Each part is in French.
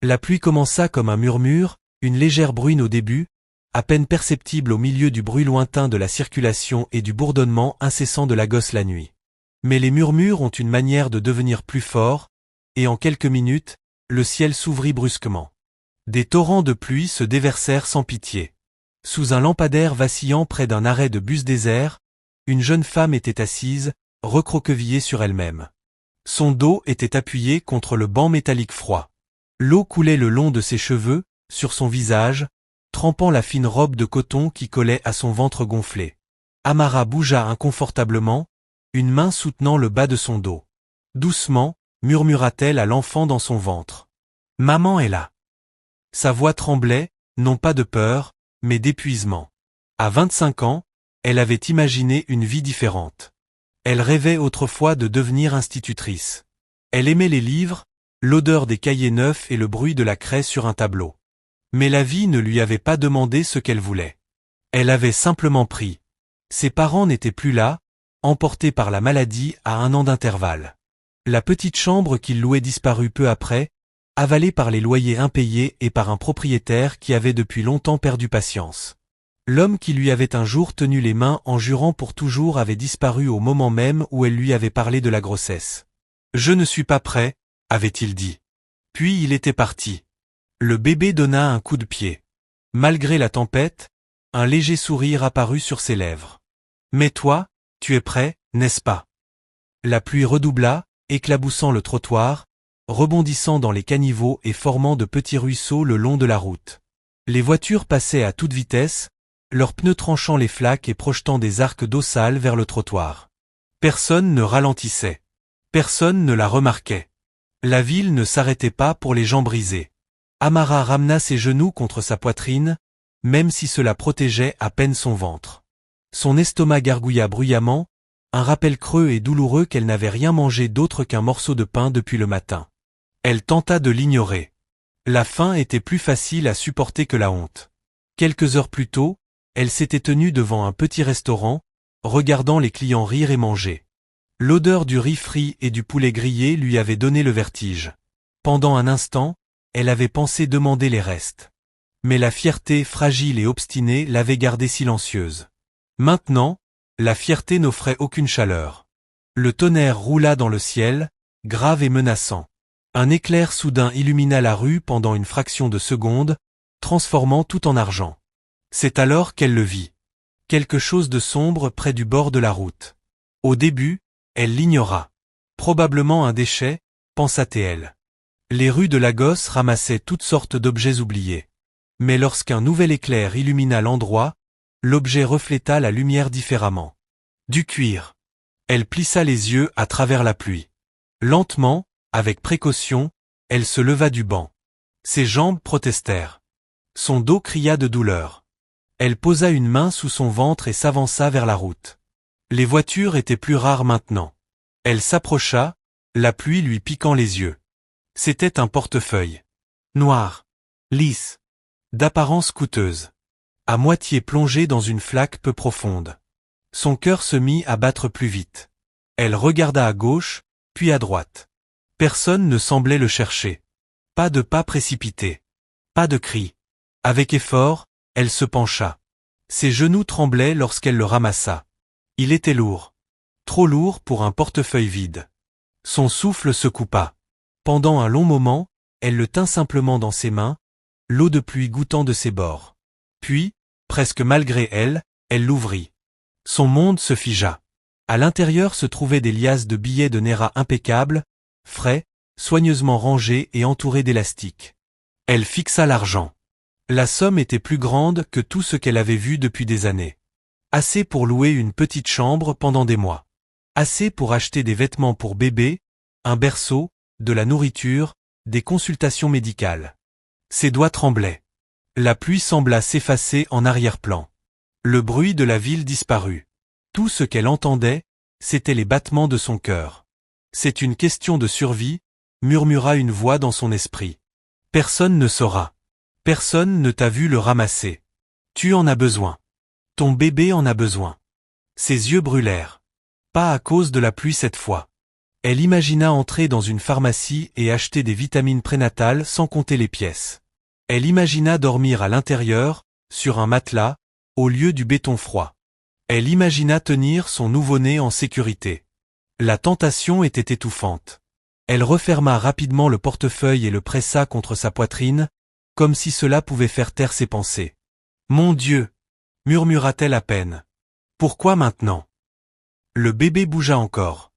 La pluie commença comme un murmure, une légère bruine au début, à peine perceptible au milieu du bruit lointain de la circulation et du bourdonnement incessant de la gosse la nuit. Mais les murmures ont une manière de devenir plus forts, et en quelques minutes, le ciel s'ouvrit brusquement. Des torrents de pluie se déversèrent sans pitié. Sous un lampadaire vacillant près d'un arrêt de bus désert, une jeune femme était assise, recroquevillée sur elle-même. Son dos était appuyé contre le banc métallique froid. L'eau coulait le long de ses cheveux, sur son visage, trempant la fine robe de coton qui collait à son ventre gonflé. Amara bougea inconfortablement, une main soutenant le bas de son dos. Doucement, murmura-t-elle à l'enfant dans son ventre. « Maman est là. » Sa voix tremblait, non pas de peur, mais d'épuisement. À 25 ans, elle avait imaginé une vie différente. Elle rêvait autrefois de devenir institutrice. Elle aimait les livres, l'odeur des cahiers neufs et le bruit de la craie sur un tableau. Mais la vie ne lui avait pas demandé ce qu'elle voulait. Elle avait simplement pris. Ses parents n'étaient plus là, emportés par la maladie à 1 an d'intervalle. La petite chambre qu'il louait disparut peu après, avalée par les loyers impayés et par un propriétaire qui avait depuis longtemps perdu patience. L'homme qui lui avait un jour tenu les mains en jurant pour toujours avait disparu au moment même où elle lui avait parlé de la grossesse. « Je ne suis pas prêt », avait-il dit. Puis il était parti. Le bébé donna un coup de pied. Malgré la tempête, un léger sourire apparut sur ses lèvres. « Mais toi, tu es prêt, n'est-ce pas ?» La pluie redoubla, éclaboussant le trottoir, rebondissant dans les caniveaux et formant de petits ruisseaux le long de la route. Les voitures passaient à toute vitesse, leurs pneus tranchant les flaques et projetant des arcs d'eau sale vers le trottoir. Personne ne ralentissait. Personne ne la remarquait. La ville ne s'arrêtait pas pour les jambes brisées. Amara ramena ses genoux contre sa poitrine, même si cela protégeait à peine son ventre. Son estomac gargouilla bruyamment, un rappel creux et douloureux qu'elle n'avait rien mangé d'autre qu'un morceau de pain depuis le matin. Elle tenta de l'ignorer. La faim était plus facile à supporter que la honte. Quelques heures plus tôt, elle s'était tenue devant un petit restaurant, regardant les clients rire et manger. L'odeur du riz frit et du poulet grillé lui avait donné le vertige. Pendant un instant, elle avait pensé demander les restes. Mais la fierté fragile et obstinée l'avait gardée silencieuse. Maintenant, la fierté n'offrait aucune chaleur. Le tonnerre roula dans le ciel, grave et menaçant. Un éclair soudain illumina la rue pendant une fraction de seconde, transformant tout en argent. C'est alors qu'elle le vit. Quelque chose de sombre près du bord de la route. Au début, elle l'ignora. Probablement un déchet, pensa-t-elle. Les rues de Lagos ramassaient toutes sortes d'objets oubliés. Mais lorsqu'un nouvel éclair illumina l'endroit, l'objet refléta la lumière différemment. Du cuir. Elle plissa les yeux à travers la pluie. Lentement, avec précaution, elle se leva du banc. Ses jambes protestèrent. Son dos cria de douleur. Elle posa une main sous son ventre et s'avança vers la route. Les voitures étaient plus rares maintenant. Elle s'approcha, la pluie lui piquant les yeux. C'était un portefeuille. Noir. Lisse. D'apparence coûteuse. À moitié plongé dans une flaque peu profonde. Son cœur se mit à battre plus vite. Elle regarda à gauche, puis à droite. Personne ne semblait le chercher. Pas de pas précipités. Pas de cris. Avec effort, elle se pencha. Ses genoux tremblaient lorsqu'elle le ramassa. Il était lourd. Trop lourd pour un portefeuille vide. Son souffle se coupa. Pendant un long moment, elle le tint simplement dans ses mains, l'eau de pluie goûtant de ses bords. Puis, presque malgré elle, elle l'ouvrit. Son monde se figea. À l'intérieur se trouvaient des liasses de billets de Naira impeccables, frais, soigneusement rangés et entourés d'élastiques. Elle fixa l'argent. La somme était plus grande que tout ce qu'elle avait vu depuis des années. Assez pour louer une petite chambre pendant des mois. Assez pour acheter des vêtements pour bébé, un berceau, de la nourriture, des consultations médicales. Ses doigts tremblaient. La pluie sembla s'effacer en arrière-plan. Le bruit de la ville disparut. Tout ce qu'elle entendait, c'étaient les battements de son cœur. C'est une question de survie, murmura une voix dans son esprit. Personne ne saura. Personne ne t'a vu le ramasser. Tu en as besoin. Ton bébé en a besoin. Ses yeux brûlèrent. Pas à cause de la pluie cette fois. Elle imagina entrer dans une pharmacie et acheter des vitamines prénatales sans compter les pièces. Elle imagina dormir à l'intérieur, sur un matelas, au lieu du béton froid. Elle imagina tenir son nouveau-né en sécurité. La tentation était étouffante. Elle referma rapidement le portefeuille et le pressa contre sa poitrine, comme si cela pouvait faire taire ses pensées. « Mon Dieu !» murmura-t-elle à peine. « Pourquoi maintenant ?» Le bébé bougea encore.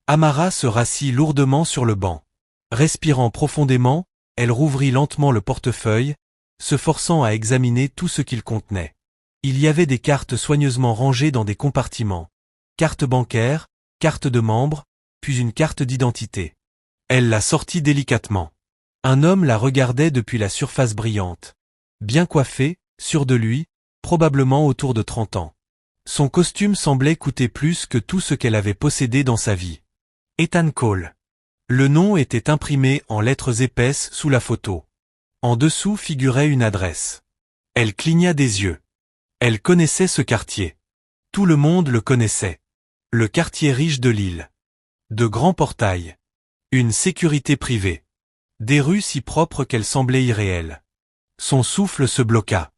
Amara se rassit lourdement sur le banc. Respirant profondément, elle rouvrit lentement le portefeuille, se forçant à examiner tout ce qu'il contenait. Il y avait des cartes soigneusement rangées dans des compartiments. Carte bancaire, carte de membre, puis une carte d'identité. Elle la sortit délicatement. Un homme la regardait depuis la surface brillante. Bien coiffé, sûr de lui, probablement autour de 30 ans. Son costume semblait coûter plus que tout ce qu'elle avait possédé dans sa vie. Ethan Cole. Le nom était imprimé en lettres épaisses sous la photo. En dessous figurait une adresse. Elle cligna des yeux. Elle connaissait ce quartier. Tout le monde le connaissait. Le quartier riche de l'île. De grands portails. Une sécurité privée. Des rues si propres qu'elles semblaient irréelles. Son souffle se bloqua.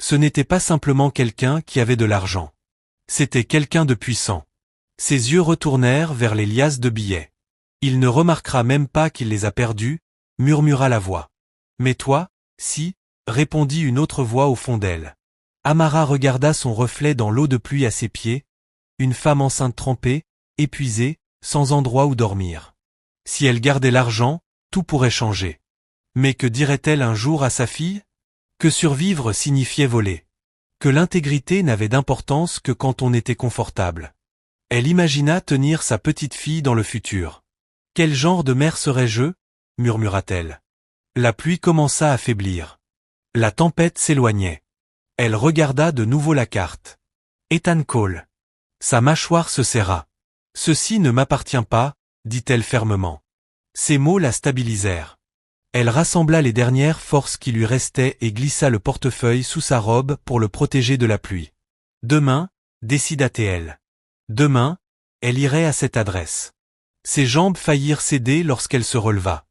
Ce n'était pas simplement quelqu'un qui avait de l'argent. C'était quelqu'un de puissant. Ses yeux retournèrent vers les liasses de billets. Il ne remarquera même pas qu'il les a perdus, murmura la voix. Mais toi, si, répondit une autre voix au fond d'elle. Amara regarda son reflet dans l'eau de pluie à ses pieds, une femme enceinte trempée, épuisée, sans endroit où dormir. Si elle gardait l'argent, tout pourrait changer. Mais que dirait-elle un jour à sa fille? Que survivre signifiait voler. Que l'intégrité n'avait d'importance que quand on était confortable. Elle imagina tenir sa petite fille dans le futur. Quel genre de mère serais-je? Murmura-t-elle. La pluie commença à faiblir. La tempête s'éloignait. Elle regarda de nouveau la carte. Ethan Cole. Sa mâchoire se serra. Ceci ne m'appartient pas, dit-elle fermement. Ces mots la stabilisèrent. Elle rassembla les dernières forces qui lui restaient et glissa le portefeuille sous sa robe pour le protéger de la pluie. Demain, décida-t-elle. Demain, elle irait à cette adresse. Ses jambes faillirent céder lorsqu'elle se releva.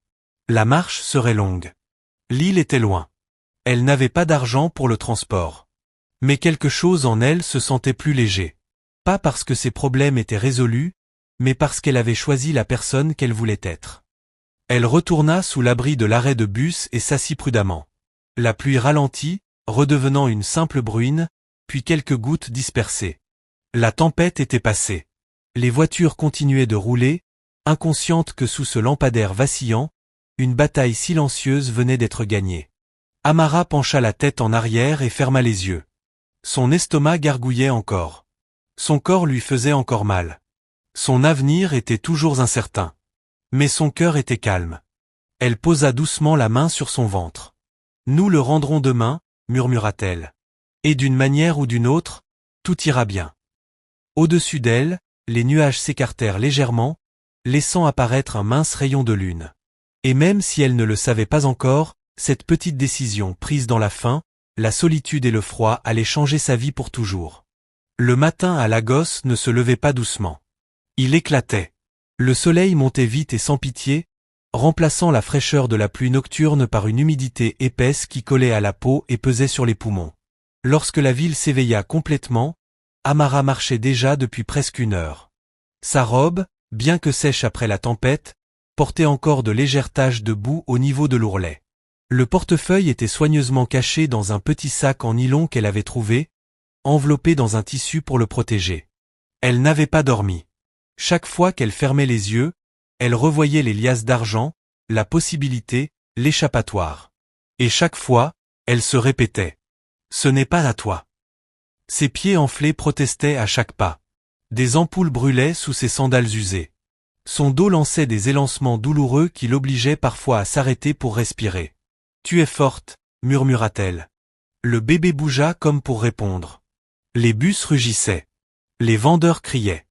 La marche serait longue. L'île était loin. Elle n'avait pas d'argent pour le transport. Mais quelque chose en elle se sentait plus léger. Pas parce que ses problèmes étaient résolus, mais parce qu'elle avait choisi la personne qu'elle voulait être. Elle retourna sous l'abri de l'arrêt de bus et s'assit prudemment. La pluie ralentit, redevenant une simple bruine, puis quelques gouttes dispersées. La tempête était passée. Les voitures continuaient de rouler, inconscientes que sous ce lampadaire vacillant, une bataille silencieuse venait d'être gagnée. Amara pencha la tête en arrière et ferma les yeux. Son estomac gargouillait encore. Son corps lui faisait encore mal. Son avenir était toujours incertain. Mais son cœur était calme. Elle posa doucement la main sur son ventre. « Nous le rendrons demain, » murmura-t-elle. « Et d'une manière ou d'une autre, tout ira bien. » Au-dessus d'elle, les nuages s'écartèrent légèrement, laissant apparaître un mince rayon de lune. Et même si elle ne le savait pas encore, cette petite décision prise dans la faim, la solitude et le froid allaient changer sa vie pour toujours. Le matin à Lagos ne se levait pas doucement. Il éclatait. Le soleil montait vite et sans pitié, remplaçant la fraîcheur de la pluie nocturne par une humidité épaisse qui collait à la peau et pesait sur les poumons. Lorsque la ville s'éveilla complètement, Amara marchait déjà depuis presque 1 heure. Sa robe, bien que sèche après la tempête, portait encore de légères taches de boue au niveau de l'ourlet. Le portefeuille était soigneusement caché dans un petit sac en nylon qu'elle avait trouvé, enveloppé dans un tissu pour le protéger. Elle n'avait pas dormi. Chaque fois qu'elle fermait les yeux, elle revoyait les liasses d'argent, la possibilité, l'échappatoire. Et chaque fois, elle se répétait. Ce n'est pas à toi. Ses pieds enflés protestaient à chaque pas. Des ampoules brûlaient sous ses sandales usées. Son dos lançait des élancements douloureux qui l'obligeaient parfois à s'arrêter pour respirer. « Tu es forte », murmura-t-elle. Le bébé bougea comme pour répondre. Les bus rugissaient. Les vendeurs criaient.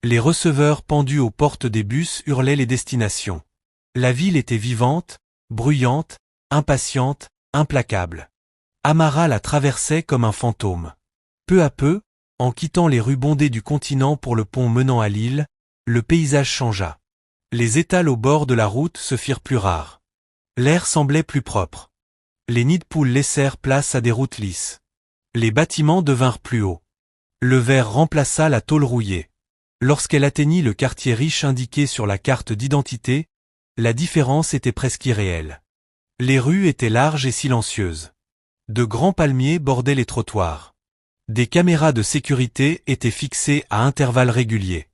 Les receveurs pendus aux portes des bus hurlaient les destinations. La ville était vivante, bruyante, impatiente, implacable. Amara la traversait comme un fantôme. Peu à peu, en quittant les rues bondées du continent pour le pont menant à l'île, le paysage changea. Les étals au bord de la route se firent plus rares. L'air semblait plus propre. Les nids de poules laissèrent place à des routes lisses. Les bâtiments devinrent plus hauts. Le verre remplaça la tôle rouillée. Lorsqu'elle atteignit le quartier riche indiqué sur la carte d'identité, la différence était presque irréelle. Les rues étaient larges et silencieuses. De grands palmiers bordaient les trottoirs. Des caméras de sécurité étaient fixées à intervalles réguliers.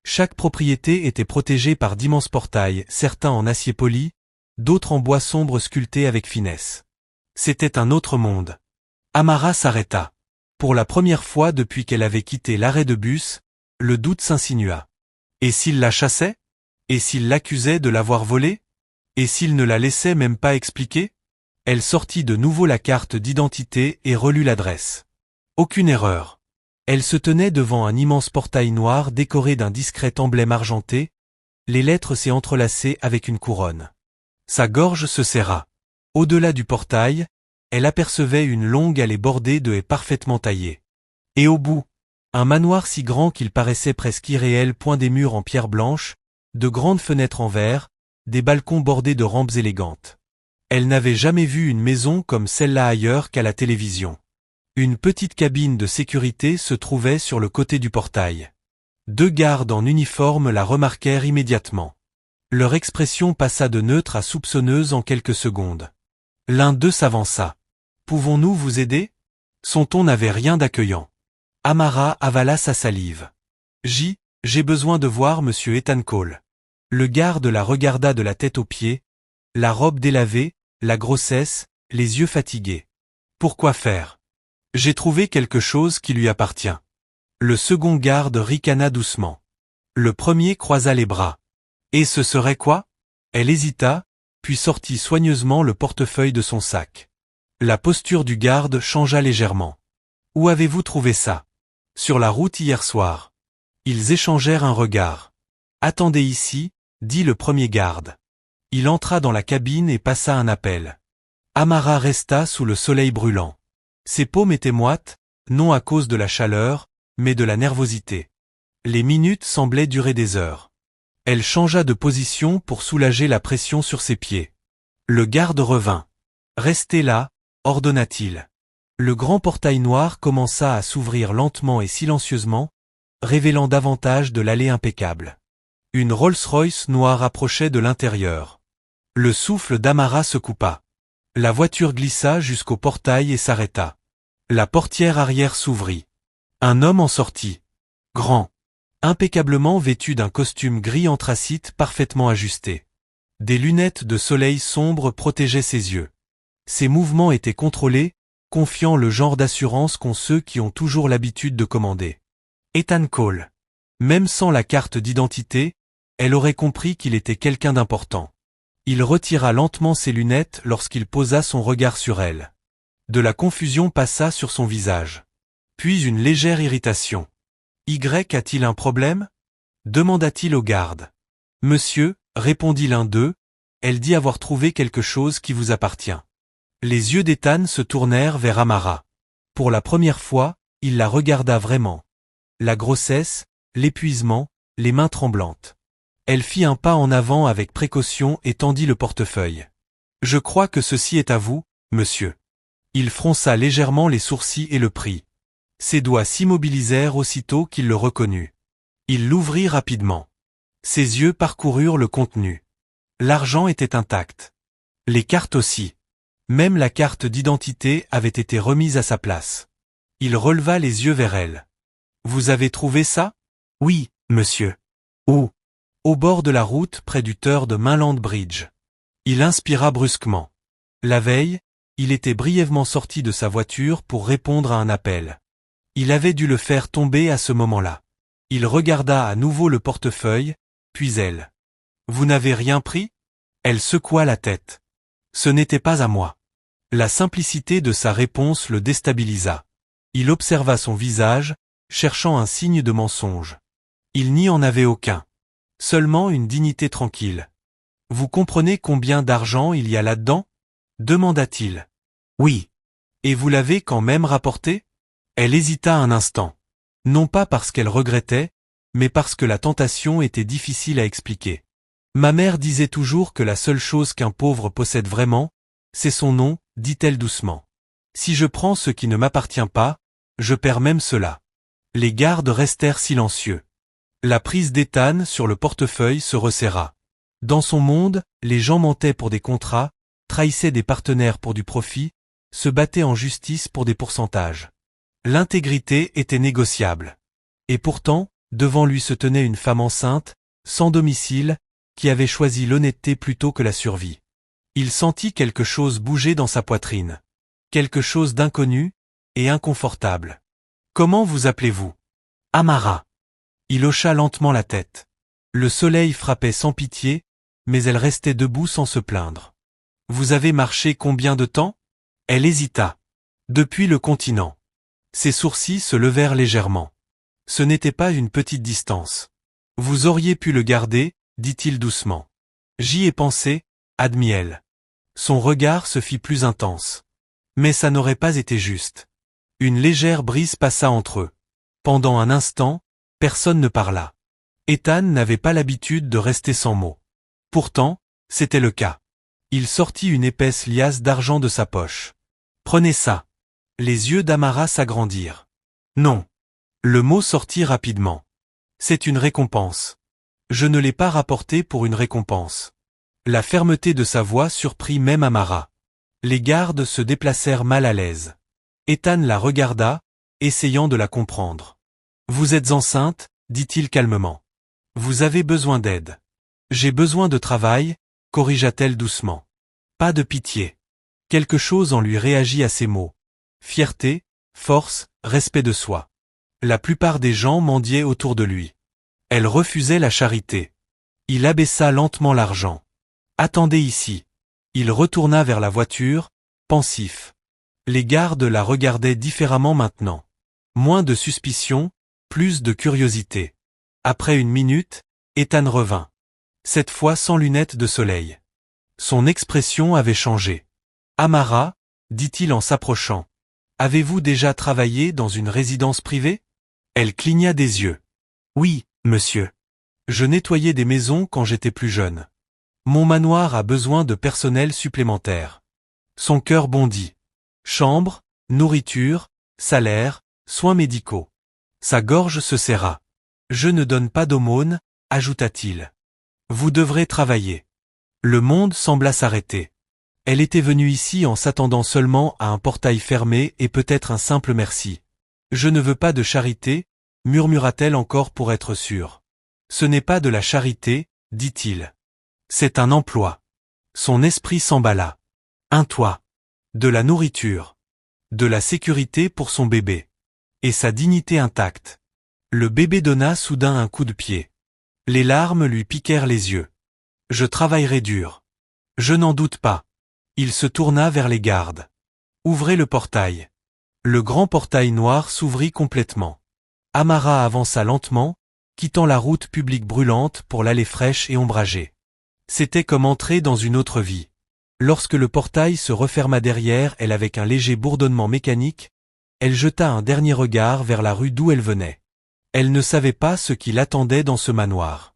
Chaque propriété était protégée par d'immenses portails, certains en acier poli, d'autres en bois sombre sculpté avec finesse. C'était un autre monde. Amara s'arrêta. Pour la première fois depuis qu'elle avait quitté l'arrêt de bus, le doute s'insinua. Et s'il la chassait? Et s'il l'accusait de l'avoir volée? Et s'il ne la laissait même pas expliquer? Elle sortit de nouveau la carte d'identité et relut l'adresse. Aucune erreur. Elle se tenait devant un immense portail noir décoré d'un discret emblème argenté, les lettres s'entrelaçaient avec une couronne. Sa gorge se serra. Au-delà du portail, elle apercevait une longue allée bordée de haies parfaitement taillées. Et au bout, un manoir si grand qu'il paraissait presque irréel, point des murs en pierre blanche, de grandes fenêtres en verre, des balcons bordés de rampes élégantes. Elle n'avait jamais vu une maison comme celle-là ailleurs qu'à la télévision. Une petite cabine de sécurité se trouvait sur le côté du portail. 2 gardes en uniforme la remarquèrent immédiatement. Leur expression passa de neutre à soupçonneuse en quelques secondes. L'un d'eux s'avança. « Pouvons-nous vous aider ?» Son ton n'avait rien d'accueillant. Amara avala sa salive. « J'ai besoin de voir monsieur Ethan Cole. » Le garde la regarda de la tête aux pieds, la robe délavée, la grossesse, les yeux fatigués. « Pourquoi faire ? J'ai trouvé quelque chose qui lui appartient. » Le second garde ricana doucement. Le premier croisa les bras. « Et ce serait quoi ?» Elle hésita, puis sortit soigneusement le portefeuille de son sac. La posture du garde changea légèrement. « Où avez-vous trouvé ça ? » « Sur la route hier soir. » Ils échangèrent un regard. « Attendez ici, » dit le premier garde. Il entra dans la cabine et passa un appel. Amara resta sous le soleil brûlant. Ses paumes étaient moites, non à cause de la chaleur, mais de la nervosité. Les minutes semblaient durer des heures. Elle changea de position pour soulager la pression sur ses pieds. Le garde revint. « Restez là », ordonna-t-il. Le grand portail noir commença à s'ouvrir lentement et silencieusement, révélant davantage de l'allée impeccable. Une Rolls-Royce noire approchait de l'intérieur. Le souffle d'Amara se coupa. La voiture glissa jusqu'au portail et s'arrêta. La portière arrière s'ouvrit. Un homme en sortit. Grand. Impeccablement vêtu d'un costume gris anthracite parfaitement ajusté. Des lunettes de soleil sombre protégeaient ses yeux. Ses mouvements étaient contrôlés, confiant le genre d'assurance qu'ont ceux qui ont toujours l'habitude de commander. Ethan Cole. Même sans la carte d'identité, elle aurait compris qu'il était quelqu'un d'important. Il retira lentement ses lunettes lorsqu'il posa son regard sur elle. De la confusion passa sur son visage. Puis une légère irritation. « Y a-t-il un problème ?» demanda-t-il au garde. « Monsieur, » répondit l'un d'eux, « elle dit avoir trouvé quelque chose qui vous appartient. » Les yeux d'Ethan se tournèrent vers Amara. Pour la première fois, il la regarda vraiment. La grossesse, l'épuisement, les mains tremblantes. Elle fit un pas en avant avec précaution et tendit le portefeuille. « Je crois que ceci est à vous, monsieur. » Il fronça légèrement les sourcils et le prit. Ses doigts s'immobilisèrent aussitôt qu'il le reconnut. Il l'ouvrit rapidement. Ses yeux parcoururent le contenu. L'argent était intact. Les cartes aussi. Même la carte d'identité avait été remise à sa place. Il releva les yeux vers elle. « Vous avez trouvé ça ?»« Oui, monsieur. »« Où ?»« Au bord de la route près du tore de Mainland Bridge. » Il inspira brusquement. La veille, il était brièvement sorti de sa voiture pour répondre à un appel. Il avait dû le faire tomber à ce moment-là. Il regarda à nouveau le portefeuille, puis elle. « Vous n'avez rien pris ?» Elle secoua la tête. « Ce n'était pas à moi. » La simplicité de sa réponse le déstabilisa. Il observa son visage, cherchant un signe de mensonge. Il n'y en avait aucun. Seulement une dignité tranquille. « Vous comprenez combien d'argent il y a là-dedans ?» demanda-t-il. « Oui. »« Et vous l'avez quand même rapporté ?» Elle hésita un instant. Non pas parce qu'elle regrettait, mais parce que la tentation était difficile à expliquer. Ma mère disait toujours que la seule chose qu'un pauvre possède vraiment, c'est son nom, dit-elle doucement. Si je prends ce qui ne m'appartient pas, je perds même cela. Les gardes restèrent silencieux. La prise d'Ethan sur le portefeuille se resserra. Dans son monde, les gens mentaient pour des contrats, trahissaient des partenaires pour du profit, se battaient en justice pour des pourcentages. L'intégrité était négociable. Et pourtant, devant lui se tenait une femme enceinte, sans domicile, qui avait choisi l'honnêteté plutôt que la survie. Il sentit quelque chose bouger dans sa poitrine. Quelque chose d'inconnu et inconfortable. Comment vous appelez-vous? Amara. Il hocha lentement la tête. Le soleil frappait sans pitié, mais elle restait debout sans se plaindre. Vous avez marché combien de temps? Elle hésita. Depuis le continent. Ses sourcils se levèrent légèrement. Ce n'était pas une petite distance. Vous auriez pu le garder, dit-il doucement. J'y ai pensé, admit-elle. Son regard se fit plus intense. Mais ça n'aurait pas été juste. Une légère brise passa entre eux. Pendant un instant, personne ne parla. Ethan n'avait pas l'habitude de rester sans mots. Pourtant, c'était le cas. Il sortit une épaisse liasse d'argent de sa poche. Prenez ça. Les yeux d'Amara s'agrandirent. Non. Le mot sortit rapidement. C'est une récompense. Je ne l'ai pas rapporté pour une récompense. La fermeté de sa voix surprit même Amara. Les gardes se déplacèrent mal à l'aise. Ethan la regarda, essayant de la comprendre. Vous êtes enceinte, dit-il calmement. Vous avez besoin d'aide. J'ai besoin de travail, corrigea-t-elle doucement. Pas de pitié. Quelque chose en lui réagit à ces mots. Fierté, force, respect de soi. La plupart des gens mendiaient autour de lui. Elle refusait la charité. Il abaissa lentement l'argent. Attendez ici. Il retourna vers la voiture, pensif. Les gardes la regardaient différemment maintenant. Moins de suspicion, plus de curiosité. Après une minute, Ethan revint. Cette fois sans lunettes de soleil. Son expression avait changé. Amara, dit-il en s'approchant. Avez-vous déjà travaillé dans une résidence privée? Elle cligna des yeux. Oui, monsieur. Je nettoyais des maisons quand j'étais plus jeune. Mon manoir a besoin de personnel supplémentaire. Son cœur bondit. Chambre, nourriture, salaire, soins médicaux. Sa gorge se serra. Je ne donne pas d'aumône, ajouta-t-il. Vous devrez travailler. Le monde sembla s'arrêter. Elle était venue ici en s'attendant seulement à un portail fermé et peut-être un simple merci. Je ne veux pas de charité, murmura-t-elle encore pour être sûre. Ce n'est pas de la charité, dit-il. C'est un emploi. Son esprit s'emballa. Un toit. De la nourriture. De la sécurité pour son bébé. Et sa dignité intacte. Le bébé donna soudain un coup de pied. Les larmes lui piquèrent les yeux. Je travaillerai dur. Je n'en doute pas. Il se tourna vers les gardes. Ouvrez le portail. Le grand portail noir s'ouvrit complètement. Amara avança lentement, quittant la route publique brûlante pour l'allée fraîche et ombragée. C'était comme entrer dans une autre vie. Lorsque le portail se referma derrière elle avec un léger bourdonnement mécanique, elle jeta un dernier regard vers la rue d'où elle venait. Elle ne savait pas ce qui l'attendait dans ce manoir.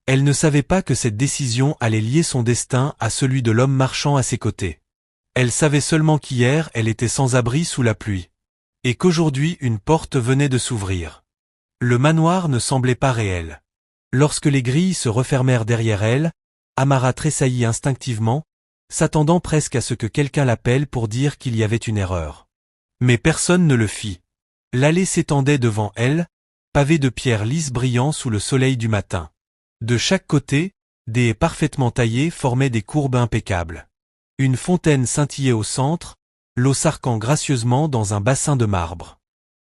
Elle ne savait pas que cette décision allait lier son destin à celui de l'homme marchant à ses côtés. Elle savait seulement qu'hier elle était sans abri sous la pluie. Et qu'aujourd'hui une porte venait de s'ouvrir. Le manoir ne semblait pas réel. Lorsque les grilles se refermèrent derrière elle, Amara tressaillit instinctivement, s'attendant presque à ce que quelqu'un l'appelle pour dire qu'il y avait une erreur. Mais personne ne le fit. L'allée s'étendait devant elle, pavée de pierres lisses brillant sous le soleil du matin. De chaque côté, des haies parfaitement taillées formaient des courbes impeccables. Une fontaine scintillait au centre, l'eau s'arquant gracieusement dans un bassin de marbre.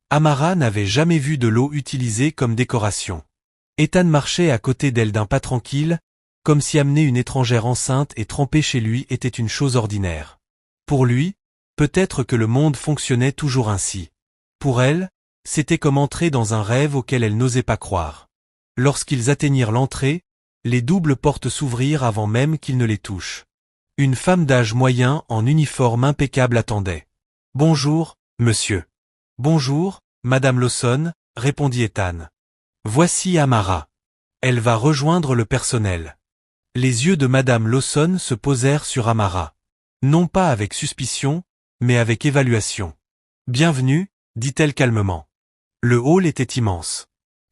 Amara n'avait jamais vu de l'eau utilisée comme décoration. Ethan marchait à côté d'elle d'un pas tranquille, comme si amener une étrangère enceinte et tremper chez lui était une chose ordinaire. Pour lui, peut-être que le monde fonctionnait toujours ainsi. Pour elle, c'était comme entrer dans un rêve auquel elle n'osait pas croire. Lorsqu'ils atteignirent l'entrée, les doubles portes s'ouvrirent avant même qu'ils ne les touchent. Une femme d'âge moyen en uniforme impeccable attendait. « Bonjour, monsieur. »« Bonjour, madame Lawson, » répondit Ethan. « Voici Amara. Elle va rejoindre le personnel. » Les yeux de madame Lawson se posèrent sur Amara. Non pas avec suspicion, mais avec évaluation. Bienvenue, dit-elle calmement. Le hall était immense.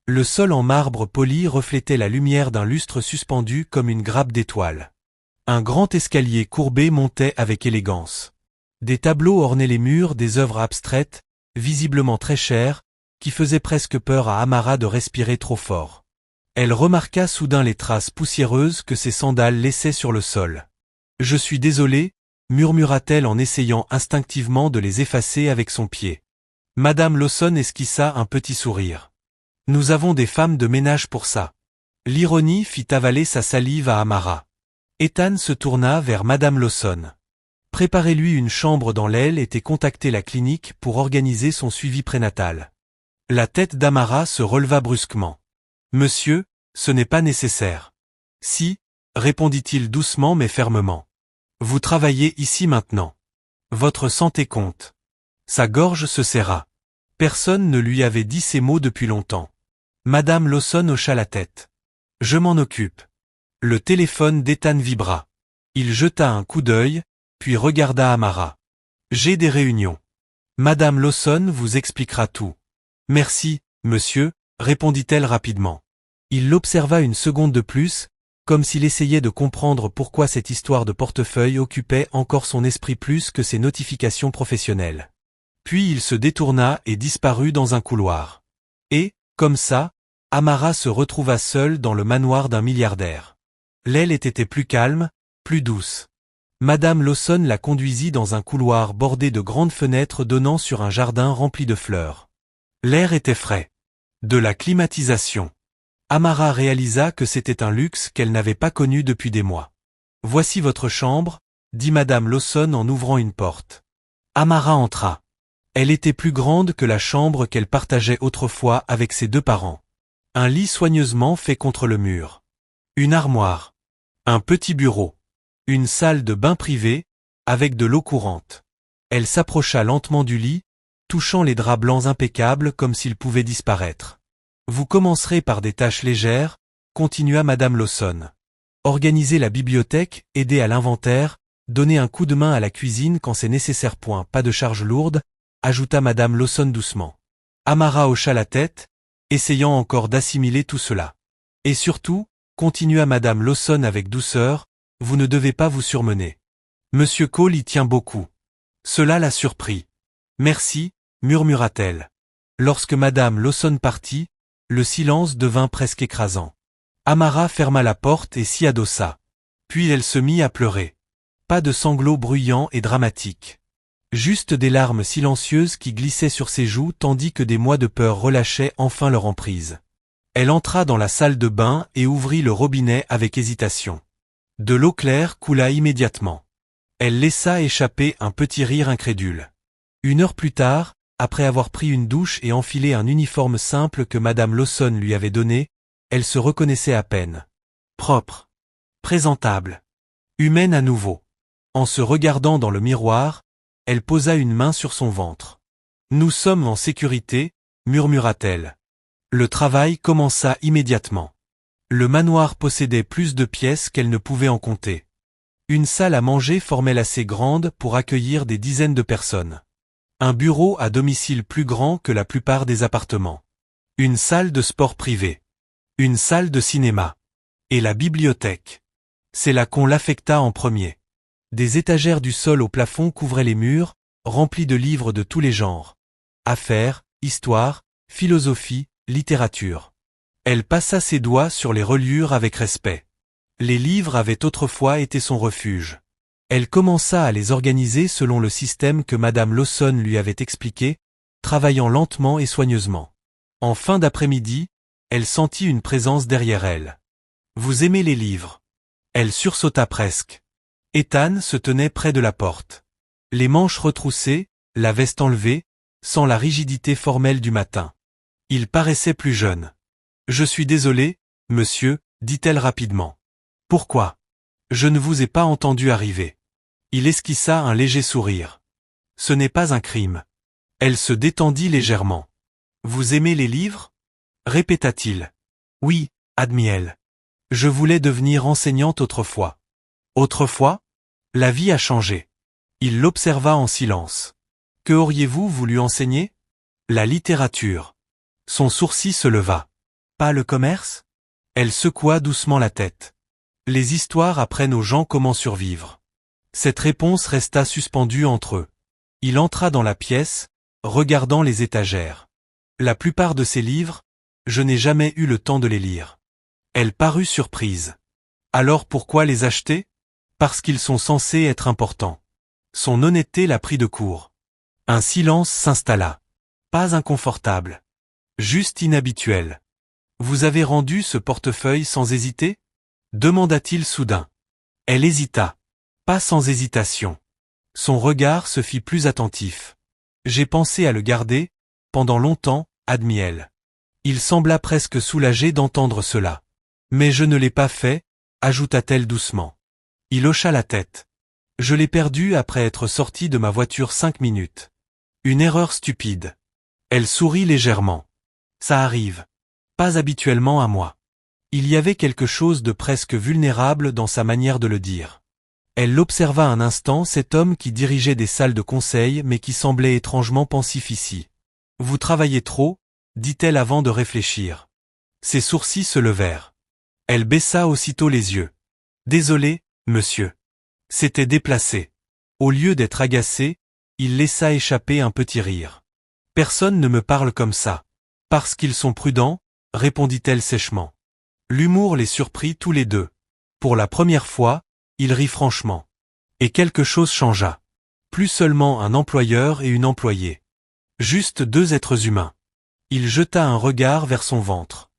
Le sol en marbre poli reflétait la lumière d'un lustre suspendu comme une grappe d'étoiles. Un grand escalier courbé montait avec élégance. Des tableaux ornaient les murs des œuvres abstraites, visiblement très chères, qui faisaient presque peur à Amara de respirer trop fort. Elle remarqua soudain les traces poussiéreuses que ses sandales laissaient sur le sol. « Je suis désolée » murmura-t-elle en essayant instinctivement de les effacer avec son pied. Madame Lawson esquissa un petit sourire. « Nous avons des femmes de ménage pour ça. » L'ironie fit avaler sa salive à Amara. Ethan se tourna vers madame Lawson. « Préparez-lui une chambre dans l'aile et contactez la clinique pour organiser son suivi prénatal. » La tête d'Amara se releva brusquement. « Monsieur, ce n'est pas nécessaire. »« Si, » répondit-il doucement mais fermement. « Vous travaillez ici maintenant. Votre santé compte. » Sa gorge se serra. Personne ne lui avait dit ces mots depuis longtemps. Madame Lawson hocha la tête. « Je m'en occupe. » Le téléphone d'Ethan vibra. Il jeta un coup d'œil, puis regarda Amara. « J'ai des réunions. Madame Lawson vous expliquera tout. »« Merci, monsieur, » répondit-elle rapidement. Il l'observa une seconde de plus, comme s'il essayait de comprendre pourquoi cette histoire de portefeuille occupait encore son esprit plus que ses notifications professionnelles. Puis il se détourna et disparut dans un couloir. Et, comme ça, Amara se retrouva seule dans le manoir d'un milliardaire. L'aile était plus calme, plus douce. Madame Lawson la conduisit dans un couloir bordé de grandes fenêtres donnant sur un jardin rempli de fleurs. L'air était frais. De la climatisation. Amara réalisa que c'était un luxe qu'elle n'avait pas connu depuis des mois. « Voici votre chambre » dit madame Lawson en ouvrant une porte. Amara entra. Elle était plus grande que la chambre qu'elle partageait autrefois avec ses deux parents. Un lit soigneusement fait contre le mur. Une armoire. Un petit bureau. Une salle de bain privée, avec de l'eau courante. Elle s'approcha lentement du lit, touchant les draps blancs impeccables comme s'ils pouvaient disparaître. « Vous commencerez par des tâches légères » continua madame Lawson. « Organiser la bibliothèque, aider à l'inventaire, donner un coup de main à la cuisine quand c'est nécessaire. Pas de charge lourde » ajouta madame Lawson doucement. Amara hocha la tête, essayant encore d'assimiler tout cela. « Et surtout, » continua madame Lawson avec douceur, « vous ne devez pas vous surmener. Monsieur Cole y tient beaucoup. » Cela la surprit. « Merci » murmura-t-elle. Lorsque madame Lawson partit, le silence devint presque écrasant. Amara ferma la porte et s'y adossa. Puis elle se mit à pleurer. Pas de sanglots bruyants et dramatiques. Juste des larmes silencieuses qui glissaient sur ses joues tandis que des mois de peur relâchaient enfin leur emprise. Elle entra dans la salle de bain et ouvrit le robinet avec hésitation. De l'eau claire coula immédiatement. Elle laissa échapper un petit rire incrédule. 1 heure plus tard, après avoir pris une douche et enfilé un uniforme simple que madame Lawson lui avait donné, elle se reconnaissait à peine. Propre. Présentable. Humaine à nouveau. En se regardant dans le miroir, elle posa une main sur son ventre. « Nous sommes en sécurité » murmura-t-elle. Le travail commença immédiatement. Le manoir possédait plus de pièces qu'elle ne pouvait en compter. Une salle à manger formait l'assez grande pour accueillir des dizaines de personnes. Un bureau à domicile plus grand que la plupart des appartements. Une salle de sport privée. Une salle de cinéma. Et la bibliothèque. C'est là qu'on l'affecta en premier. Des étagères du sol au plafond couvraient les murs, remplis de livres de tous les genres. Affaires, histoire, philosophie, littérature. Elle passa ses doigts sur les reliures avec respect. Les livres avaient autrefois été son refuge. Elle commença à les organiser selon le système que madame Lawson lui avait expliqué, travaillant lentement et soigneusement. En fin d'après-midi, elle sentit une présence derrière elle. « Vous aimez les livres ?» Elle sursauta presque. Ethan se tenait près de la porte. Les manches retroussées, la veste enlevée, sans la rigidité formelle du matin. Il paraissait plus jeune. « Je suis désolée, monsieur, » dit-elle rapidement. « Pourquoi ? Je ne vous ai pas entendu arriver. » Il esquissa un léger sourire. « Ce n'est pas un crime. » Elle se détendit légèrement. « Vous aimez les livres ? » répéta-t-il. « Oui, admit-elle. Je voulais devenir enseignante autrefois. Autrefois? La vie a changé. Il l'observa en silence. Que auriez-vous voulu enseigner? La littérature. Son sourcil se leva. Pas le commerce? Elle secoua doucement la tête. Les histoires apprennent aux gens comment survivre. Cette réponse resta suspendue entre eux. Il entra dans la pièce, regardant les étagères. La plupart de ces livres, je n'ai jamais eu le temps de les lire. Elle parut surprise. Alors pourquoi les acheter? Parce qu'ils sont censés être importants. Son honnêteté la prit de court. Un silence s'installa. Pas inconfortable. Juste inhabituel. Vous avez rendu ce portefeuille sans hésiter? Demanda-t-il soudain. Elle hésita. Pas sans hésitation. Son regard se fit plus attentif. J'ai pensé à le garder, pendant longtemps, admit-elle. Il sembla presque soulagé d'entendre cela. Mais je ne l'ai pas fait, ajouta-t-elle doucement. Il hocha la tête. Je l'ai perdu après être sorti de ma voiture 5 minutes. Une erreur stupide. Elle sourit légèrement. Ça arrive. Pas habituellement à moi. Il y avait quelque chose de presque vulnérable dans sa manière de le dire. Elle l'observa un instant, cet homme qui dirigeait des salles de conseil mais qui semblait étrangement pensif ici. Vous travaillez trop, dit-elle avant de réfléchir. Ses sourcils se levèrent. Elle baissa aussitôt les yeux. Désolé, monsieur. C'était déplacé. Au lieu d'être agacé, il laissa échapper un petit rire. Personne ne me parle comme ça. Parce qu'ils sont prudents, répondit-elle sèchement. L'humour les surprit tous les deux. Pour la première fois, il rit franchement. Et quelque chose changea. Plus seulement un employeur et une employée. Juste deux êtres humains. Il jeta un regard vers son ventre.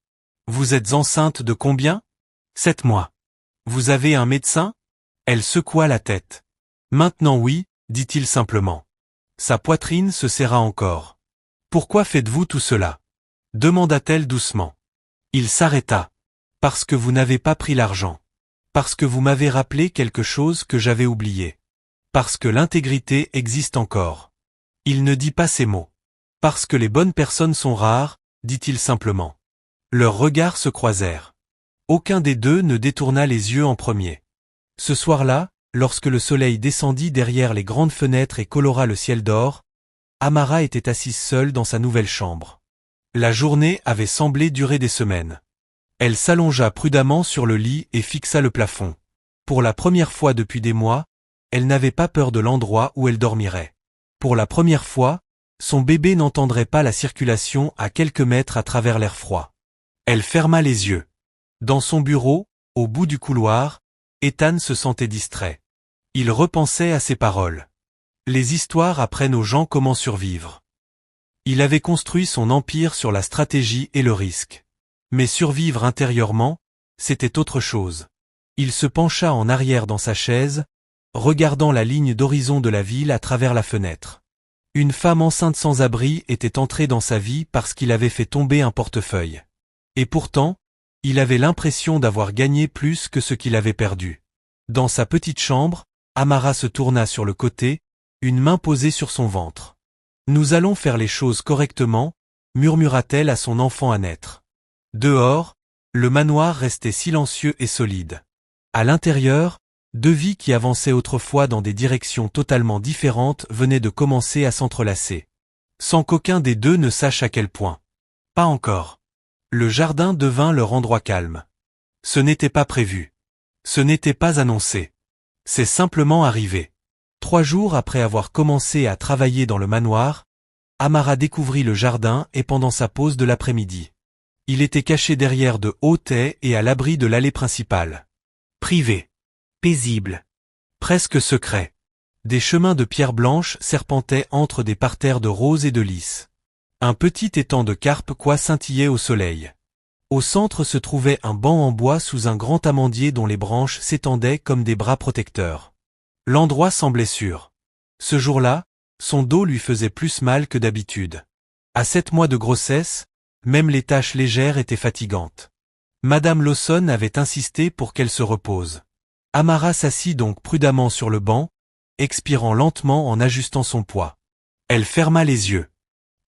Vous êtes enceinte de combien? 7 mois. Vous avez un médecin? Elle secoua la tête. Maintenant oui, dit-il simplement. Sa poitrine se serra encore. Pourquoi faites-vous tout cela? Demanda-t-elle doucement. Il s'arrêta. Parce que vous n'avez pas pris l'argent. Parce que vous m'avez rappelé quelque chose que j'avais oublié. Parce que l'intégrité existe encore. Il ne dit pas ces mots. Parce que les bonnes personnes sont rares, dit-il simplement. Leurs regards se croisèrent. Aucun des deux ne détourna les yeux en premier. Ce soir-là, lorsque le soleil descendit derrière les grandes fenêtres et colora le ciel d'or, Amara était assise seule dans sa nouvelle chambre. La journée avait semblé durer des semaines. Elle s'allongea prudemment sur le lit et fixa le plafond. Pour la première fois depuis des mois, elle n'avait pas peur de l'endroit où elle dormirait. Pour la première fois, son bébé n'entendrait pas la circulation à quelques mètres à travers l'air froid. Elle ferma les yeux. Dans son bureau, au bout du couloir, Ethan se sentait distrait. Il repensait à ses paroles. Les histoires apprennent aux gens comment survivre. Il avait construit son empire sur la stratégie et le risque. Mais survivre intérieurement, c'était autre chose. Il se pencha en arrière dans sa chaise, regardant la ligne d'horizon de la ville à travers la fenêtre. Une femme enceinte sans abri était entrée dans sa vie parce qu'il avait fait tomber un portefeuille. Et pourtant, il avait l'impression d'avoir gagné plus que ce qu'il avait perdu. Dans sa petite chambre, Amara se tourna sur le côté, une main posée sur son ventre. « Nous allons faire les choses correctement », murmura-t-elle à son enfant à naître. Dehors, le manoir restait silencieux et solide. À l'intérieur, deux vies qui avançaient autrefois dans des directions totalement différentes venaient de commencer à s'entrelacer. Sans qu'aucun des deux ne sache à quel point. Pas encore. Le jardin devint leur endroit calme. Ce n'était pas prévu. Ce n'était pas annoncé. C'est simplement arrivé. 3 jours après avoir commencé à travailler dans le manoir, Amara découvrit le jardin et pendant sa pause de l'après-midi. Il était caché derrière de hauts haies et à l'abri de l'allée principale. Privé. Paisible. Presque secret. Des chemins de pierre blanche serpentaient entre des parterres de roses et de lys. Un petit étang de carpe scintillait au soleil. Au centre se trouvait un banc en bois sous un grand amandier dont les branches s'étendaient comme des bras protecteurs. L'endroit semblait sûr. Ce jour-là, son dos lui faisait plus mal que d'habitude. À 7 mois de grossesse, même les tâches légères étaient fatigantes. Madame Lawson avait insisté pour qu'elle se repose. Amara s'assit donc prudemment sur le banc, expirant lentement en ajustant son poids. Elle ferma les yeux.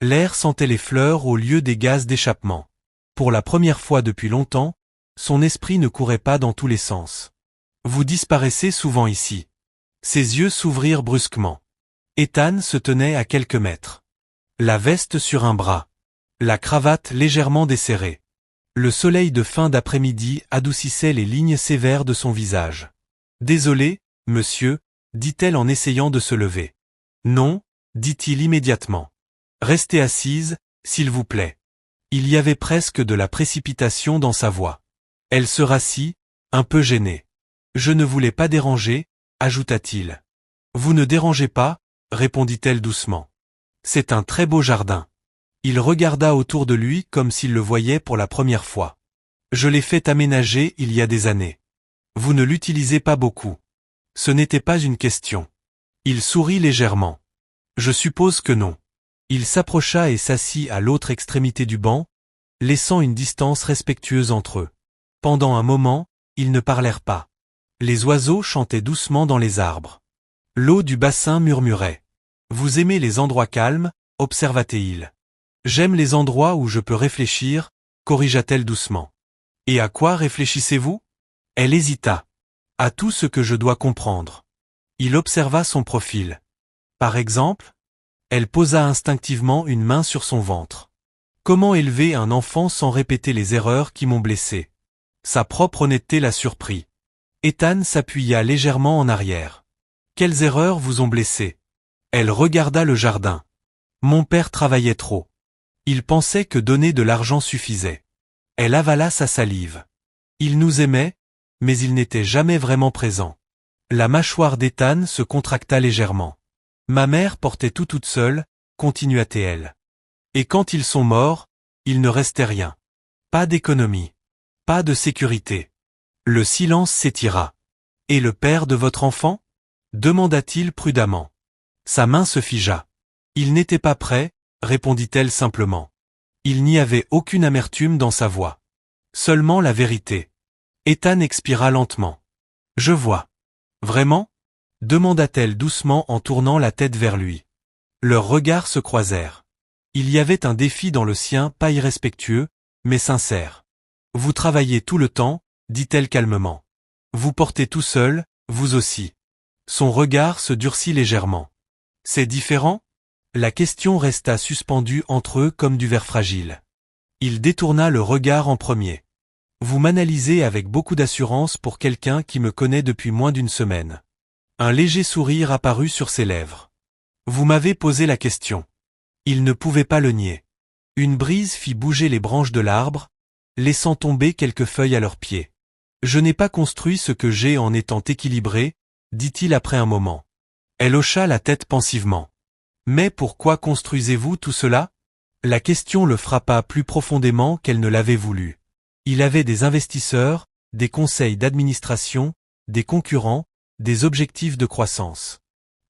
L'air sentait les fleurs au lieu des gaz d'échappement. Pour la première fois depuis longtemps, Son esprit ne courait pas dans tous les sens. Vous disparaissez souvent ici. Ses yeux s'ouvrirent brusquement. Ethan se tenait à quelques mètres. La veste sur un bras. La cravate légèrement desserrée. Le soleil de fin d'après-midi adoucissait les lignes sévères de son visage. « Désolé, monsieur », dit-elle en essayant de se lever. « Non », dit-il immédiatement. « Restez assise, s'il vous plaît. » Il y avait presque de la précipitation dans sa voix. Elle se rassit, un peu gênée. « Je ne voulais pas déranger », ajouta-t-il. « Vous ne dérangez pas », répondit-elle doucement. « C'est un très beau jardin. » Il regarda autour de lui comme s'il le voyait pour la première fois. « Je l'ai fait aménager il y a des années. Vous ne l'utilisez pas beaucoup. » Ce n'était pas une question. Il sourit légèrement. « Je suppose que non. » Il s'approcha et s'assit à l'autre extrémité du banc, laissant une distance respectueuse entre eux. Pendant un moment, ils ne parlèrent pas. Les oiseaux chantaient doucement dans les arbres. L'eau du bassin murmurait. « Vous aimez les endroits calmes » observa-t-il. « J'aime les endroits où je peux réfléchir » corrigea-t-elle doucement. « Et à quoi réfléchissez-vous » Elle hésita. « À tout ce que je dois comprendre. » Il observa son profil. « Par exemple ?» Elle posa instinctivement une main sur son ventre. « Comment élever un enfant sans répéter les erreurs qui m'ont blessé ?» Sa propre honnêteté la surprit. Ethan s'appuya légèrement en arrière. « Quelles erreurs vous ont blessé ?» Elle regarda le jardin. « Mon père travaillait trop. Il pensait que donner de l'argent suffisait. » Elle avala sa salive. « Il nous aimait, mais il n'était jamais vraiment présent. » La mâchoire d'Ethan se contracta légèrement. « Ma mère portait tout toute seule, » continua-t-elle. « Et quand ils sont morts, il ne restait rien. Pas d'économie. Pas de sécurité. » Le silence s'étira. « Et le père de votre enfant » demanda-t-il prudemment. Sa main se figea. « Il n'était pas prêt » répondit-elle simplement. Il n'y avait aucune amertume dans sa voix. Seulement la vérité. Ethan expira lentement. « Je vois. »« Vraiment » demanda-t-elle doucement en tournant la tête vers lui. Leurs regards se croisèrent. Il y avait un défi dans le sien, pas irrespectueux, mais sincère. « Vous travaillez tout le temps » dit-elle calmement. « Vous portez tout seul, vous aussi. » Son regard se durcit légèrement. « C'est différent ?» La question resta suspendue entre eux comme du verre fragile. Il détourna le regard en premier. « Vous m'analysez avec beaucoup d'assurance pour quelqu'un qui me connaît depuis moins d'une semaine. » Un léger sourire apparut sur ses lèvres. « Vous m'avez posé la question. » Il ne pouvait pas le nier. Une brise fit bouger les branches de l'arbre, laissant tomber quelques feuilles à leurs pieds. « Je n'ai pas construit ce que j'ai en étant équilibré, » dit-il après un moment. Elle hocha la tête pensivement. « Mais pourquoi construisez-vous tout cela ?» La question le frappa plus profondément qu'elle ne l'avait voulu. Il avait des investisseurs, des conseils d'administration, des concurrents, des objectifs de croissance.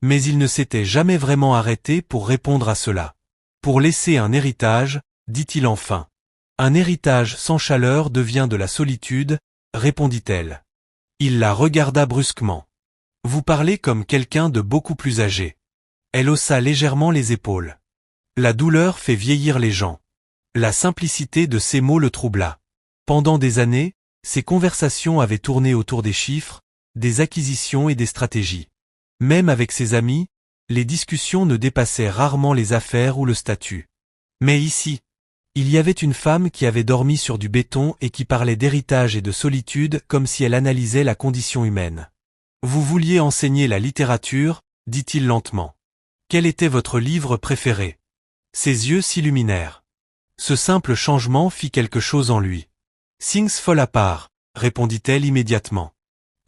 Mais il ne s'était jamais vraiment arrêté pour répondre à cela. « Pour laisser un héritage » dit-il enfin. « Un héritage sans chaleur devient de la solitude » répondit-elle. Il la regarda brusquement. « Vous parlez comme quelqu'un de beaucoup plus âgé. » Elle haussa légèrement les épaules. La douleur fait vieillir les gens. La simplicité de ces mots le troubla. Pendant des années, ses conversations avaient tourné autour des chiffres, des acquisitions et des stratégies. Même avec ses amis, les discussions ne dépassaient rarement les affaires ou le statut. Mais ici, il y avait une femme qui avait dormi sur du béton et qui parlait d'héritage et de solitude comme si elle analysait la condition humaine. « Vous vouliez enseigner la littérature » dit-il lentement. « Quel était votre livre préféré » Ses yeux s'illuminèrent. Ce simple changement fit quelque chose en lui. « Things Fall Apart » répondit-elle immédiatement.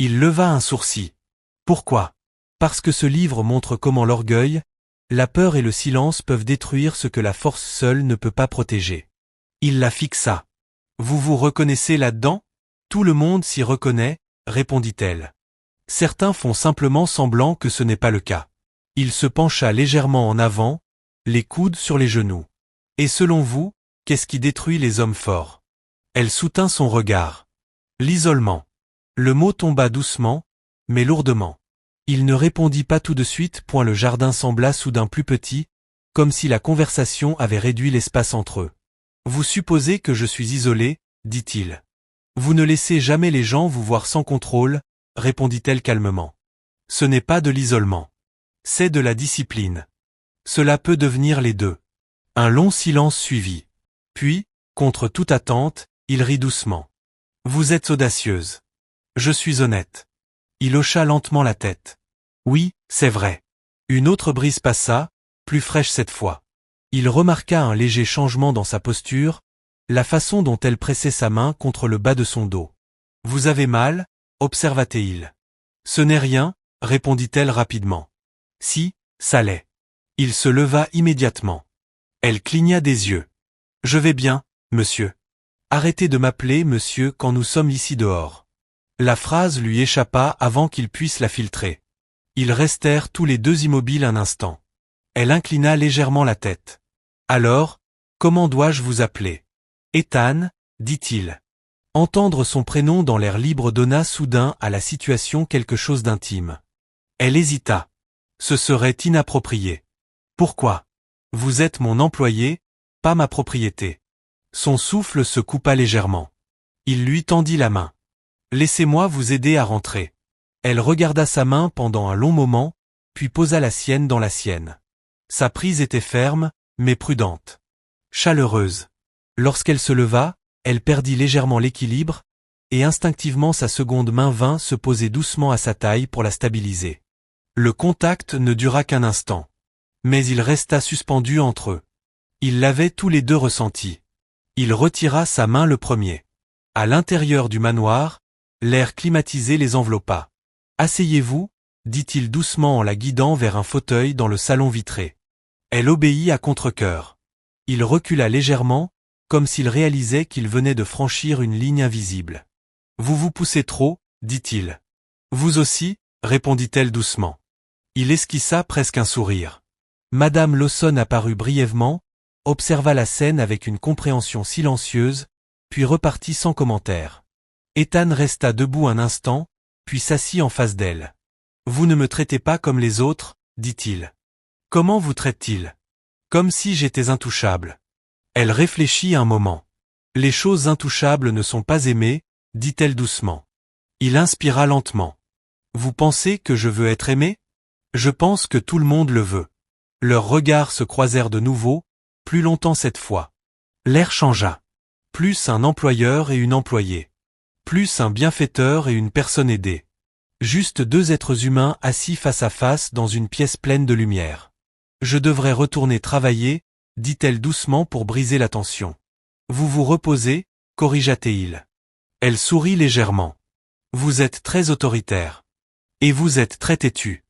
Il leva un sourcil. « Pourquoi » Parce que ce livre montre comment l'orgueil, la peur et le silence peuvent détruire ce que la force seule ne peut pas protéger. Il la fixa. « Vous vous reconnaissez là-dedans » Tout le monde s'y reconnaît, répondit-elle. Certains font simplement semblant que ce n'est pas le cas. Il se pencha légèrement en avant, les coudes sur les genoux. Et selon vous, qu'est-ce qui détruit les hommes forts ? Elle soutint son regard. L'isolement. Le mot tomba doucement, mais lourdement. Il ne répondit pas tout de suite, point le jardin sembla soudain plus petit, comme si la conversation avait réduit l'espace entre eux. Vous supposez que je suis isolé, dit-il. Vous ne laissez jamais les gens vous voir sans contrôle, répondit-elle calmement. Ce n'est pas de l'isolement. C'est de la discipline. Cela peut devenir les deux. Un long silence suivit. Puis, contre toute attente, il rit doucement. Vous êtes audacieuse. Je suis honnête. Il hocha lentement la tête. Oui, c'est vrai. Une autre brise passa, plus fraîche cette fois. Il remarqua un léger changement dans sa posture, la façon dont elle pressait sa main contre le bas de son dos. Vous avez mal, observa-t-il. Ce n'est rien, répondit-elle rapidement. Si, ça l'est. Il se leva immédiatement. Elle cligna des yeux. Je vais bien, monsieur. Arrêtez de m'appeler monsieur quand nous sommes ici dehors. La phrase lui échappa avant qu'il puisse la filtrer. Ils restèrent tous les deux immobiles un instant. Elle inclina légèrement la tête. Alors, comment dois-je vous appeler? Ethan, dit-il. Entendre son prénom dans l'air libre donna soudain à la situation quelque chose d'intime. Elle hésita. Ce serait inapproprié. Pourquoi? Vous êtes mon employé, pas ma propriété. Son souffle se coupa légèrement. Il lui tendit la main. Laissez-moi vous aider à rentrer. Elle regarda sa main pendant un long moment, puis posa la sienne dans la sienne. Sa prise était ferme, mais prudente. Chaleureuse. Lorsqu'elle se leva, elle perdit légèrement l'équilibre, et instinctivement sa seconde main vint se poser doucement à sa taille pour la stabiliser. Le contact ne dura qu'un instant. Mais il resta suspendu entre eux. Ils l'avaient tous les deux ressenti. Il retira sa main le premier. À l'intérieur du manoir, l'air climatisé les enveloppa. Asseyez-vous, dit-il doucement en la guidant vers un fauteuil dans le salon vitré. Elle obéit à contre-cœur. Il recula légèrement, comme s'il réalisait qu'il venait de franchir une ligne invisible. Vous vous poussez trop, dit-il. Vous aussi, répondit-elle doucement. Il esquissa presque un sourire. Madame Lawson apparut brièvement, observa la scène avec une compréhension silencieuse, puis repartit sans commentaire. Ethan resta debout un instant, puis s'assit en face d'elle. Vous ne me traitez pas comme les autres, dit-il. Comment vous traite-t-il? Comme si j'étais intouchable. Elle réfléchit un moment. Les choses intouchables ne sont pas aimées, dit-elle doucement. Il inspira lentement. Vous pensez que je veux être aimé? Je pense que tout le monde le veut. Leurs regards se croisèrent de nouveau, plus longtemps cette fois. L'air changea. Plus un employeur et une employée. Plus un bienfaiteur et une personne aidée. Juste deux êtres humains assis face à face dans une pièce pleine de lumière. Je devrais retourner travailler, dit-elle doucement pour briser la tension. Vous vous reposez, corrigea-t-il. Elle sourit légèrement. Vous êtes très autoritaire. Et vous êtes très têtu.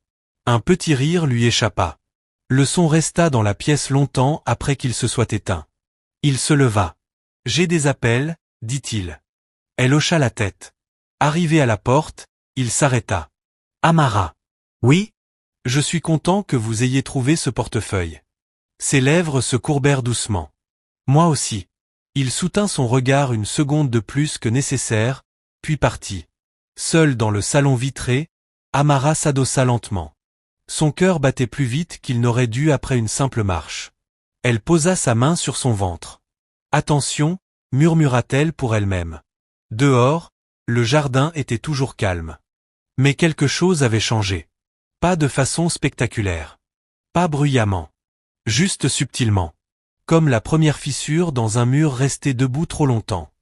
Un petit rire lui échappa. Le son resta dans la pièce longtemps après qu'il se soit éteint. Il se leva. J'ai des appels, dit-il. Elle hocha la tête. Arrivé à la porte, il s'arrêta. Amara. Oui? Je suis content que vous ayez trouvé ce portefeuille. Ses lèvres se courbèrent doucement. Moi aussi. Il soutint son regard une seconde de plus que nécessaire, puis partit. Seul dans le salon vitré, Amara s'adossa lentement. Son cœur battait plus vite qu'il n'aurait dû après une simple marche. Elle posa sa main sur son ventre. Attention, murmura-t-elle pour elle-même. Dehors, le jardin était toujours calme. Mais quelque chose avait changé. Pas de façon spectaculaire. Pas bruyamment. Juste subtilement. Comme la première fissure dans un mur resté debout trop longtemps.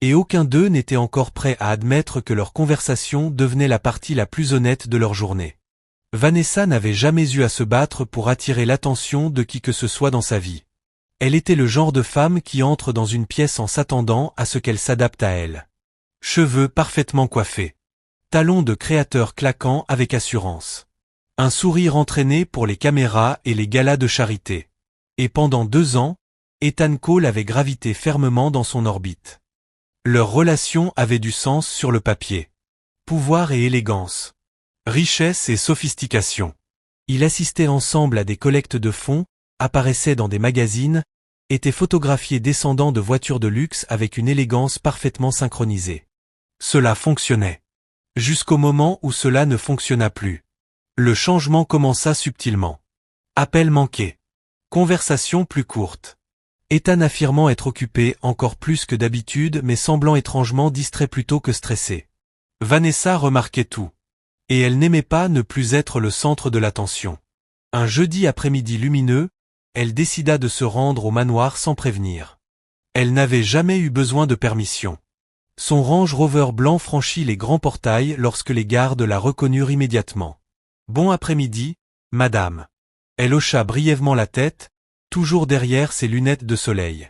Et aucun d'eux n'était encore prêt à admettre que leur conversation devenait la partie la plus honnête de leur journée. Vanessa n'avait jamais eu à se battre pour attirer l'attention de qui que ce soit dans sa vie. Elle était le genre de femme qui entre dans une pièce en s'attendant à ce qu'elle s'adapte à elle. Cheveux parfaitement coiffés. Talons de créateur claquant avec assurance. Un sourire entraîné pour les caméras et les galas de charité. Et pendant 2 ans, Ethan Cole avait gravité fermement dans son orbite. Leur relation avait du sens sur le papier. Pouvoir et élégance. Richesse et sophistication. Ils assistaient ensemble à des collectes de fonds, apparaissaient dans des magazines, étaient photographiés descendant de voitures de luxe avec une élégance parfaitement synchronisée. Cela fonctionnait. Jusqu'au moment où cela ne fonctionna plus. Le changement commença subtilement. Appel manqué. Conversation plus courte. Ethan affirmant être occupé encore plus que d'habitude mais semblant étrangement distrait plutôt que stressé. Vanessa remarquait tout. Et elle n'aimait pas ne plus être le centre de l'attention. Un jeudi après-midi lumineux, elle décida de se rendre au manoir sans prévenir. Elle n'avait jamais eu besoin de permission. Son Range Rover blanc franchit les grands portails lorsque les gardes la reconnurent immédiatement. « Bon après-midi, madame. » Elle hocha brièvement la tête, toujours derrière ses lunettes de soleil.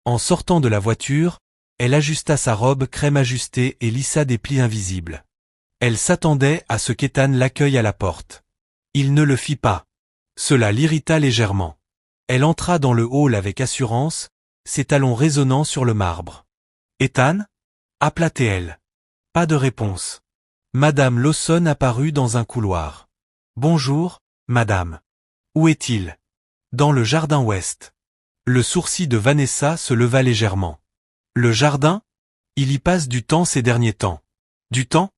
En sortant de la voiture, elle ajusta sa robe crème ajustée et lissa des plis invisibles. Elle s'attendait à ce qu'Ethan l'accueille à la porte. Il ne le fit pas. Cela l'irrita légèrement. Elle entra dans le hall avec assurance, ses talons résonnant sur le marbre. « Ethan » appela-t-elle. Pas de réponse. Madame Lawson apparut dans un couloir. « Bonjour, madame. Où est-il » ? « Dans le jardin ouest. » Le sourcil de Vanessa se leva légèrement. « Le jardin ? Il y passe du temps ces derniers temps. » « Du temps ?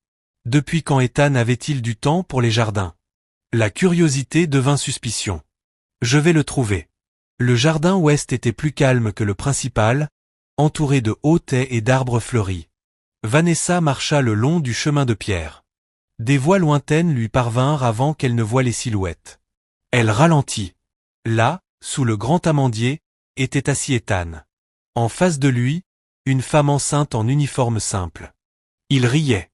Depuis quand Ethan avait-il du temps pour les jardins ? » La curiosité devint suspicion. « Je vais le trouver. » Le jardin ouest était plus calme que le principal, entouré de hauts haies et d'arbres fleuris. Vanessa marcha le long du chemin de pierre. Des voix lointaines lui parvinrent avant qu'elle ne voie les silhouettes. Elle ralentit. Là, sous le grand amandier, était assis Ethan. En face de lui, une femme enceinte en uniforme simple. Il riait.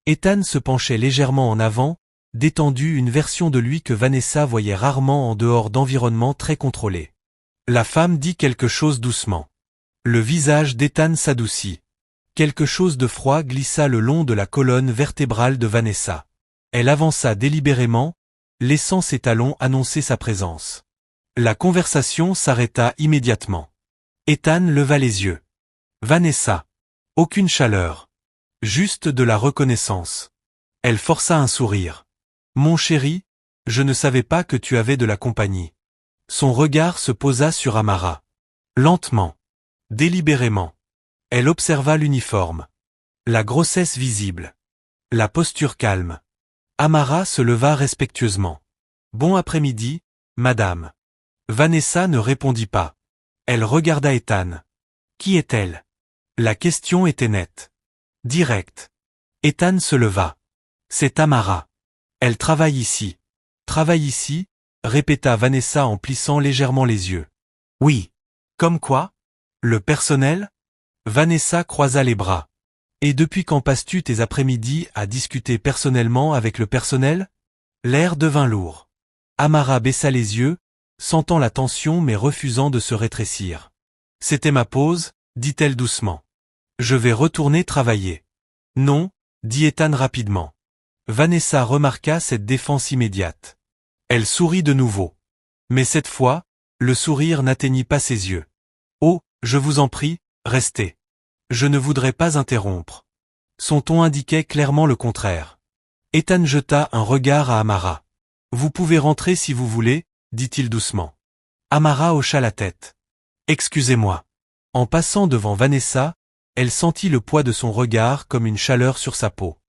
Ethan se penchait légèrement en avant, détendu, une version de lui que Vanessa voyait rarement en dehors d'environnements très contrôlés. La femme dit quelque chose doucement. Le visage d'Ethan s'adoucit. Quelque chose de froid glissa le long de la colonne vertébrale de Vanessa. Elle avança délibérément, laissant ses talons annoncer sa présence. La conversation s'arrêta immédiatement. Ethan leva les yeux. Vanessa. Aucune chaleur. Juste de la reconnaissance. Elle força un sourire. Mon chéri, je ne savais pas que tu avais de la compagnie. Son regard se posa sur Amara. Lentement. Délibérément. Elle observa l'uniforme. La grossesse visible. La posture calme. Amara se leva respectueusement. Bon après-midi, madame. Vanessa ne répondit pas. Elle regarda Ethan. Qui est-elle ? La question était nette. Direct. Ethan se leva. C'est Amara. Elle travaille ici. Travaille ici, répéta Vanessa en plissant légèrement les yeux. Oui. Comme quoi ? Le personnel ? Vanessa croisa les bras. Et depuis quand passes-tu tes après-midi à discuter personnellement avec le personnel ? L'air devint lourd. Amara baissa les yeux, sentant la tension mais refusant de se rétrécir. C'était ma pause, dit-elle doucement. Je vais retourner travailler. Non, dit Ethan rapidement. Vanessa remarqua cette défense immédiate. Elle sourit de nouveau. Mais cette fois, le sourire n'atteignit pas ses yeux. Oh, je vous en prie, restez. Je ne voudrais pas interrompre. Son ton indiquait clairement le contraire. Ethan jeta un regard à Amara. Vous pouvez rentrer si vous voulez, dit-il doucement. Amara hocha la tête. Excusez-moi. En passant devant Vanessa, elle sentit le poids de son regard comme une chaleur sur sa peau.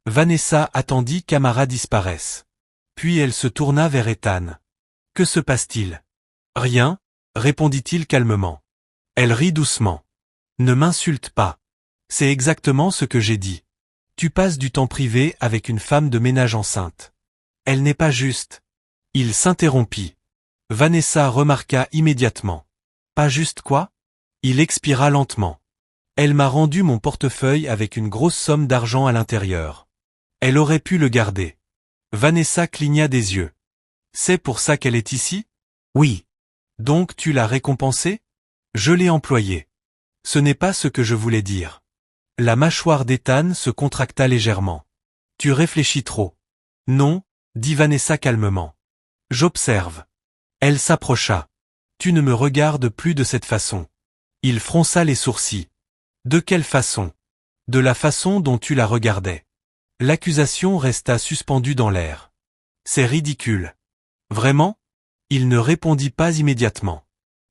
Vanessa attendit qu'Amara disparaisse. Puis elle se tourna vers Ethan. Que se passe-t-il ? Rien, répondit-il calmement. Elle rit doucement. Ne m'insulte pas. C'est exactement ce que j'ai dit. Tu passes du temps privé avec une femme de ménage enceinte. Elle n'est pas juste. Il s'interrompit. Vanessa remarqua immédiatement. Pas juste quoi ? Il expira lentement. Elle m'a rendu mon portefeuille avec une grosse somme d'argent à l'intérieur. Elle aurait pu le garder. Vanessa cligna des yeux. C'est pour ça qu'elle est ici ? Oui. Donc tu l'as récompensée ? Je l'ai employée. Ce n'est pas ce que je voulais dire. La mâchoire d'Ethan se contracta légèrement. Tu réfléchis trop. Non, dit Vanessa calmement. J'observe. Elle s'approcha. Tu ne me regardes plus de cette façon. Il fronça les sourcils. De quelle façon ? De la façon dont tu la regardais. L'accusation resta suspendue dans l'air. C'est ridicule. Vraiment ? Il ne répondit pas immédiatement.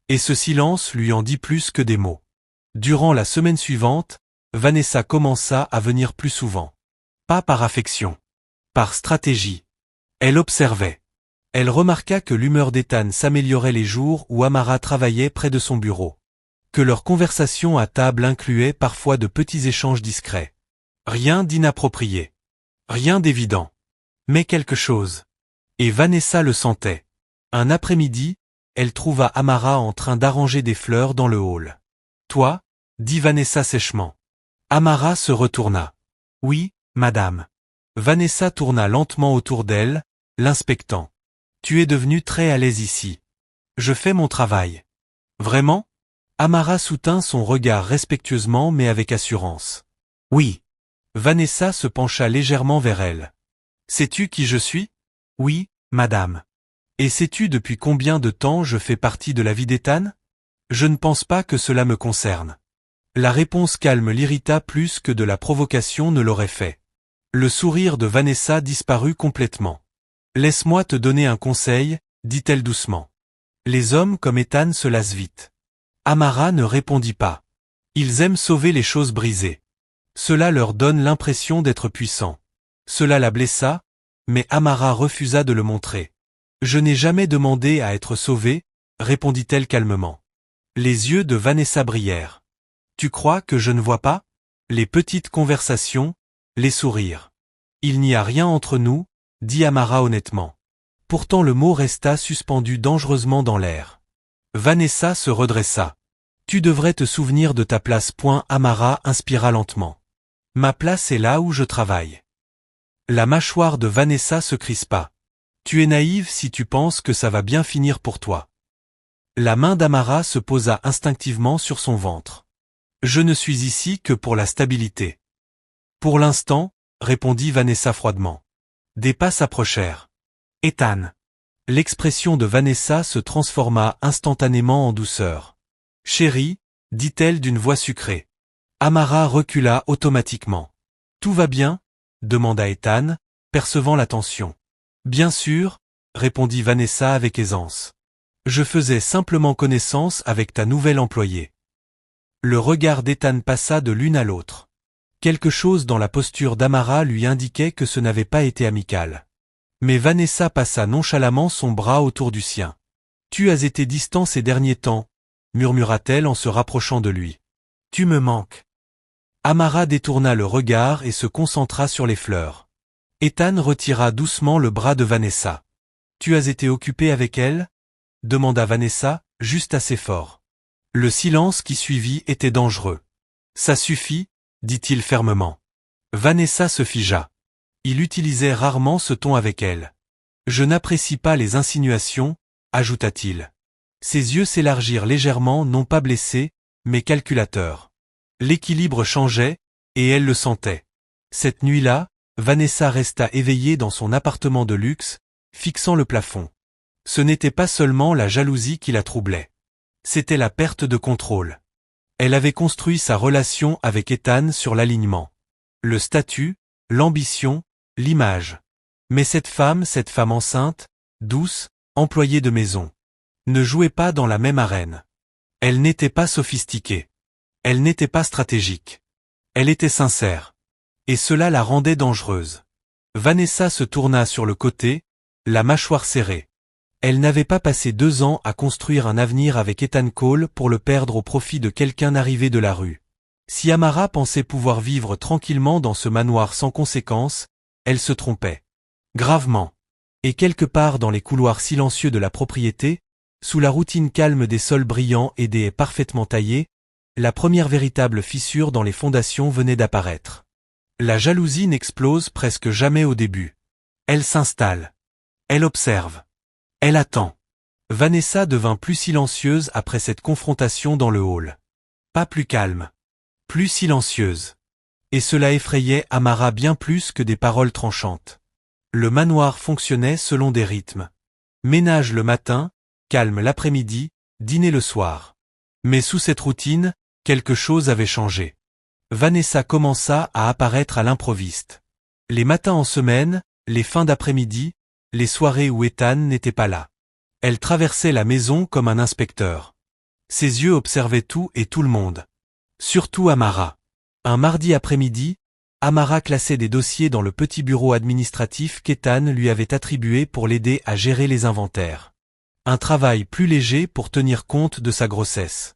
Et ce silence lui en dit plus que des mots. Durant la semaine suivante, Vanessa commença à venir plus souvent. Pas par affection. Par stratégie. Elle observait. Elle remarqua que l'humeur d'Ethan s'améliorait les jours où Amara travaillait près de son bureau. que leur conversation à table incluait parfois de petits échanges discrets. Rien d'inapproprié. Rien d'évident. Mais quelque chose. Et Vanessa le sentait. Un après-midi, elle trouva Amara en train d'arranger des fleurs dans le hall. « Toi » dit Vanessa sèchement. Amara se retourna. « Oui, madame. » Vanessa tourna lentement autour d'elle, l'inspectant. « Tu es devenue très à l'aise ici. »« Je fais mon travail. »« Vraiment ?» Amara soutint son regard respectueusement mais avec assurance. « Oui. » Vanessa se pencha légèrement vers elle. « Sais-tu qui je suis ? » ?»« Oui, madame. »« Et sais-tu depuis combien de temps je fais partie de la vie d'Ethan ? » ?»« Je ne pense pas que cela me concerne. » La réponse calme l'irrita plus que de la provocation ne l'aurait fait. Le sourire de Vanessa disparut complètement. « Laisse-moi te donner un conseil, » dit-elle doucement. « Les hommes comme Ethan se lassent vite. » Amara ne répondit pas. Ils aiment sauver les choses brisées. Cela leur donne l'impression d'être puissants. Cela la blessa, mais Amara refusa de le montrer. « Je n'ai jamais demandé à être sauvée, » répondit-elle calmement. Les yeux de Vanessa brillèrent. « Tu crois que je ne vois pas ? Les petites conversations, les sourires. Il n'y a rien entre nous, » dit Amara honnêtement. Pourtant le mot resta suspendu dangereusement dans l'air. Vanessa se redressa. « Tu devrais te souvenir de ta place. » Amara inspira lentement. « Ma place est là où je travaille. » La mâchoire de Vanessa se crispa. « Tu es naïve si tu penses que ça va bien finir pour toi. » La main d'Amara se posa instinctivement sur son ventre. « Je ne suis ici que pour la stabilité. »« Pour l'instant, » répondit Vanessa froidement. Des pas s'approchèrent. « Ethan !» L'expression de Vanessa se transforma instantanément en douceur. « Chérie » dit-elle d'une voix sucrée. Amara recula automatiquement. « Tout va bien ?» demanda Ethan, percevant la tension. « Bien sûr » répondit Vanessa avec aisance. « Je faisais simplement connaissance avec ta nouvelle employée. » Le regard d'Ethan passa de l'une à l'autre. Quelque chose dans la posture d'Amara lui indiquait que ce n'avait pas été amical. Mais Vanessa passa nonchalamment son bras autour du sien. « Tu as été distant ces derniers temps, » murmura-t-elle en se rapprochant de lui. « Tu me manques. » Amara détourna le regard et se concentra sur les fleurs. Ethan retira doucement le bras de Vanessa. « Tu as été occupé avec elle ? » demanda Vanessa, juste assez fort. Le silence qui suivit était dangereux. « Ça suffit » dit-il fermement. Vanessa se figea. Il utilisait rarement ce ton avec elle. « Je n'apprécie pas les insinuations » ajouta-t-il. Ses yeux s'élargirent légèrement, non pas blessés, mais calculateurs. L'équilibre changeait, et elle le sentait. Cette nuit-là, Vanessa resta éveillée dans son appartement de luxe, fixant le plafond. Ce n'était pas seulement la jalousie qui la troublait. C'était la perte de contrôle. Elle avait construit sa relation avec Ethan sur l'alignement. Le statut, l'ambition, l'image. Mais cette femme enceinte, douce, employée de maison, ne jouait pas dans la même arène. Elle n'était pas sophistiquée. Elle n'était pas stratégique. Elle était sincère. Et cela la rendait dangereuse. Vanessa se tourna sur le côté, la mâchoire serrée. Elle n'avait pas passé 2 ans à construire un avenir avec Ethan Cole pour le perdre au profit de quelqu'un arrivé de la rue. Si Amara pensait pouvoir vivre tranquillement dans ce manoir sans conséquence, elle se trompait. Gravement. Et quelque part dans les couloirs silencieux de la propriété, sous la routine calme des sols brillants et des haies parfaitement taillées, la première véritable fissure dans les fondations venait d'apparaître. La jalousie n'explose presque jamais au début. Elle s'installe. Elle observe. Elle attend. Vanessa devint plus silencieuse après cette confrontation dans le hall. Pas plus calme. Plus silencieuse. Et cela effrayait Amara bien plus que des paroles tranchantes. Le manoir fonctionnait selon des rythmes. Ménage le matin, calme l'après-midi, dîner le soir. Mais sous cette routine, quelque chose avait changé. Vanessa commença à apparaître à l'improviste. Les matins en semaine, les fins d'après-midi, les soirées où Ethan n'était pas là. Elle traversait la maison comme un inspecteur. Ses yeux observaient tout et tout le monde. Surtout Amara. Un mardi après-midi, Amara classait des dossiers dans le petit bureau administratif qu'Ethan lui avait attribué pour l'aider à gérer les inventaires. Un travail plus léger pour tenir compte de sa grossesse.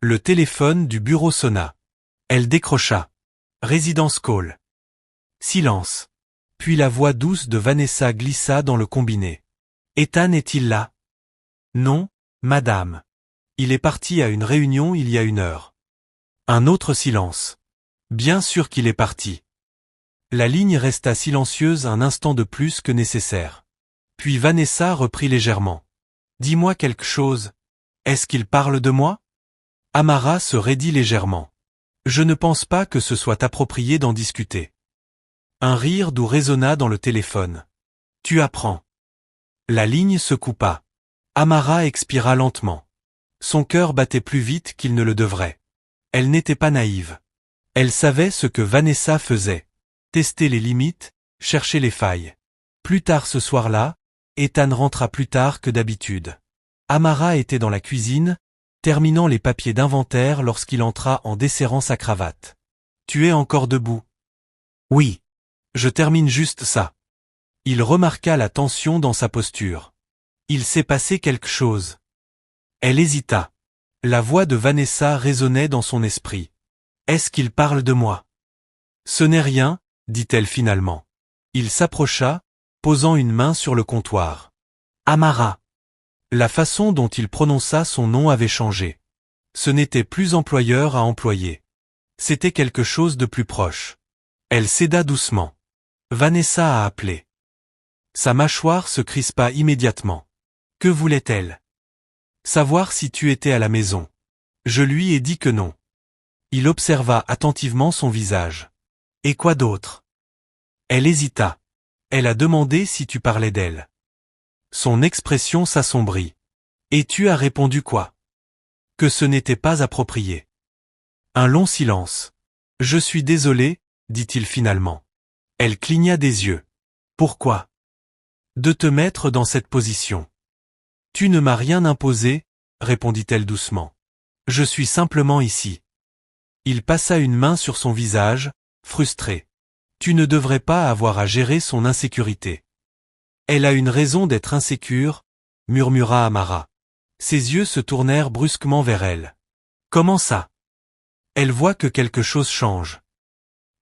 Le téléphone du bureau sonna. Elle décrocha. Résidence call. Silence. Puis la voix douce de Vanessa glissa dans le combiné. Ethan est-il là? Non, madame. Il est parti à une réunion il y a 1 heure. Un autre silence. Bien sûr qu'il est parti. La ligne resta silencieuse un instant de plus que nécessaire. Puis Vanessa reprit légèrement. Dis-moi quelque chose. Est-ce qu'il parle de moi? Amara se raidit légèrement. Je ne pense pas que ce soit approprié d'en discuter. Un rire doux résonna dans le téléphone. Tu apprends. La ligne se coupa. Amara expira lentement. Son cœur battait plus vite qu'il ne le devrait. Elle n'était pas naïve. Elle savait ce que Vanessa faisait. Tester les limites, chercher les failles. Plus tard ce soir-là, Ethan rentra plus tard que d'habitude. Amara était dans la cuisine, terminant les papiers d'inventaire lorsqu'il entra en desserrant sa cravate. Tu es encore debout? Oui. Je termine juste ça. Il remarqua la tension dans sa posture. Il s'est passé quelque chose. Elle hésita. La voix de Vanessa résonnait dans son esprit. Est-ce qu'il parle de moi? Ce n'est rien, dit-elle finalement. Il s'approcha, posant une main sur le comptoir. Amara. La façon dont il prononça son nom avait changé. Ce n'était plus employeur à employé. C'était quelque chose de plus proche. Elle céda doucement. Vanessa a appelé. Sa mâchoire se crispa immédiatement. Que voulait-elle? Savoir si tu étais à la maison. Je lui ai dit que non. Il observa attentivement son visage. Et quoi d'autre? Elle hésita. Elle a demandé si tu parlais d'elle. Son expression s'assombrit. Et tu as répondu quoi? Que ce n'était pas approprié. Un long silence. Je suis désolé, dit-il finalement. Elle cligna des yeux. Pourquoi? De te mettre dans cette position. Tu ne m'as rien imposé, répondit-elle doucement. Je suis simplement ici. Il passa une main sur son visage, frustré. Tu ne devrais pas avoir à gérer son insécurité. Elle a une raison d'être insécure, murmura Amara. Ses yeux se tournèrent brusquement vers elle. Comment ça? Elle voit que quelque chose change.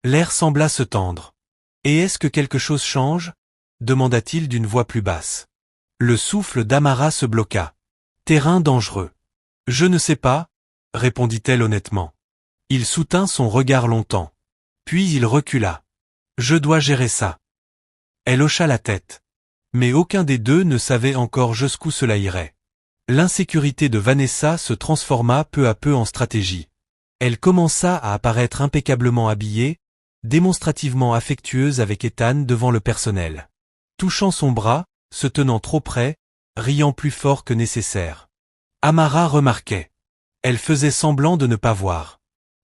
L'air sembla se tendre. Et est-ce que quelque chose change? Demanda-t-il d'une voix plus basse. Le souffle d'Amara se bloqua. Terrain dangereux. Je ne sais pas, répondit-elle honnêtement. Il soutint son regard longtemps. Puis il recula. Je dois gérer ça. Elle hocha la tête. Mais aucun des deux ne savait encore jusqu'où cela irait. L'insécurité de Vanessa se transforma peu à peu en stratégie. Elle commença à apparaître impeccablement habillée, démonstrativement affectueuse avec Ethan devant le personnel. Touchant son bras, se tenant trop près, riant plus fort que nécessaire. Amara remarquait. Elle faisait semblant de ne pas voir.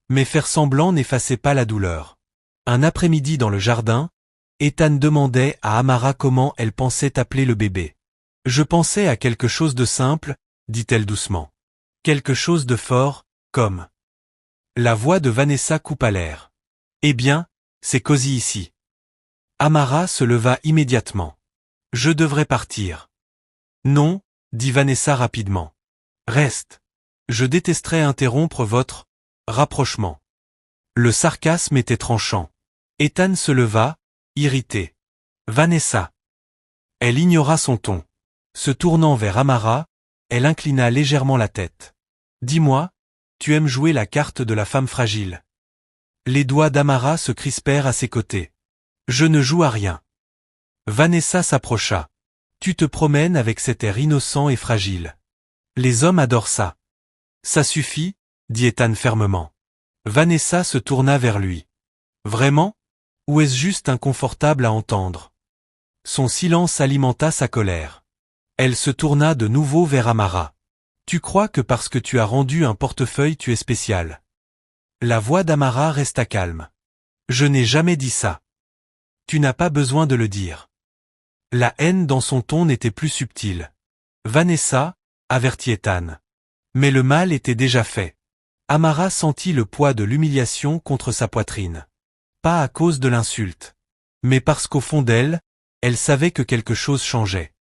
Mais faire semblant n'effaçait pas la douleur. Un après-midi dans le jardin, Ethan demandait à Amara comment elle pensait appeler le bébé. Je pensais à quelque chose de simple, dit-elle doucement. Quelque chose de fort, comme. La voix de Vanessa coupa l'air. Eh bien, c'est cosy ici. Amara se leva immédiatement. Je devrais partir. Non, dit Vanessa rapidement. Reste. Je détesterais interrompre votre rapprochement. Le sarcasme était tranchant. Ethan se leva, irrité. Vanessa. Elle ignora son ton. Se tournant vers Amara, elle inclina légèrement la tête. Dis-moi, tu aimes jouer la carte de la femme fragile. Les doigts d'Amara se crispèrent à ses côtés. Je ne joue à rien. Vanessa s'approcha. Tu te promènes avec cet air innocent et fragile. Les hommes adorent ça. Ça suffit, dit Ethan fermement. Vanessa se tourna vers lui. Vraiment? Ou est-ce juste inconfortable à entendre? Son silence alimenta sa colère. Elle se tourna de nouveau vers Amara. Tu crois que parce que tu as rendu un portefeuille tu es spécial? La voix d'Amara resta calme. Je n'ai jamais dit ça. Tu n'as pas besoin de le dire. La haine dans son ton n'était plus subtile. Vanessa, avertit Ethan. Mais le mal était déjà fait. Amara sentit le poids de l'humiliation contre sa poitrine. Pas à cause de l'insulte. Mais parce qu'au fond d'elle, elle savait que quelque chose changeait.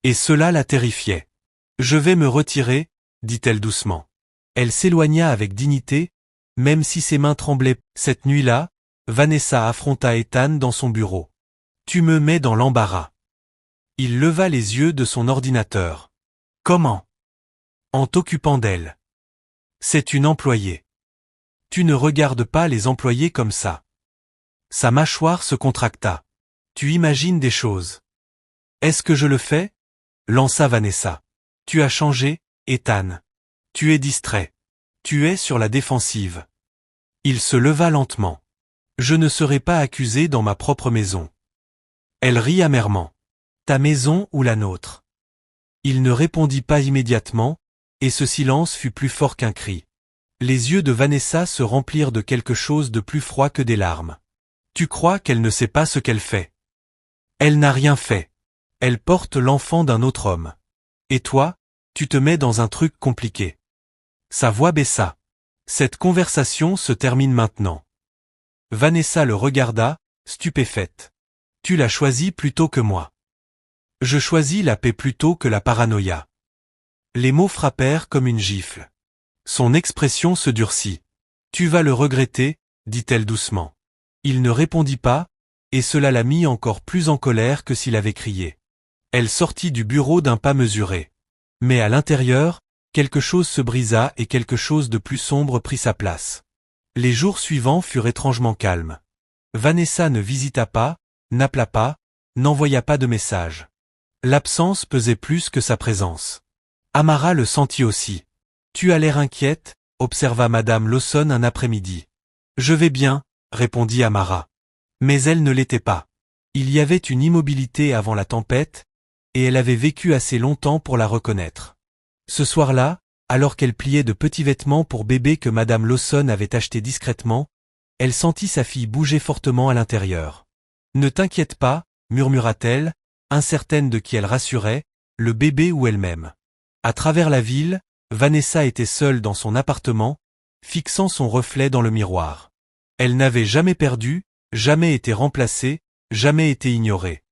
Et cela la terrifiait. Je vais me retirer, dit-elle doucement. Elle s'éloigna avec dignité, même si ses mains tremblaient. Cette nuit-là, Vanessa affronta Ethan dans son bureau. « Tu me mets dans l'embarras. » Il leva les yeux de son ordinateur. « Comment ? » En t'occupant d'elle. C'est une employée. Tu ne regardes pas les employés comme ça. Sa mâchoire se contracta. Tu imagines des choses. Est-ce que je le fais ? Lança Vanessa. Tu as changé, Ethan. Tu es distrait. Tu es sur la défensive. Il se leva lentement. Je ne serai pas accusé dans ma propre maison. Elle rit amèrement. Ta maison ou la nôtre ? Il ne répondit pas immédiatement, et ce silence fut plus fort qu'un cri. Les yeux de Vanessa se remplirent de quelque chose de plus froid que des larmes. Tu crois qu'elle ne sait pas ce qu'elle fait ? Elle n'a rien fait. Elle porte l'enfant d'un autre homme. Et toi, tu te mets dans un truc compliqué. Sa voix baissa. Cette conversation se termine maintenant. Vanessa le regarda, stupéfaite. Tu l'as choisi plutôt que moi. Je choisis la paix plutôt que la paranoïa. Les mots frappèrent comme une gifle. Son expression se durcit. Tu vas le regretter, dit-elle doucement. Il ne répondit pas, et cela la mit encore plus en colère que s'il avait crié. Elle sortit du bureau d'un pas mesuré. Mais à l'intérieur, quelque chose se brisa et quelque chose de plus sombre prit sa place. Les jours suivants furent étrangement calmes. Vanessa ne visita pas, n'appela pas, n'envoya pas de message. L'absence pesait plus que sa présence. Amara le sentit aussi. Tu as l'air inquiète, observa Madame Lawson un après-midi. Je vais bien, répondit Amara. Mais elle ne l'était pas. Il y avait une immobilité avant la tempête, et elle avait vécu assez longtemps pour la reconnaître. Ce soir-là, alors qu'elle pliait de petits vêtements pour bébé que Madame Lawson avait achetés discrètement, elle sentit sa fille bouger fortement à l'intérieur. Ne t'inquiète pas, murmura-t-elle, incertaine de qui elle rassurait, le bébé ou elle-même. À travers la ville, Vanessa était seule dans son appartement, fixant son reflet dans le miroir. Elle n'avait jamais perdu, jamais été remplacée, jamais été ignorée.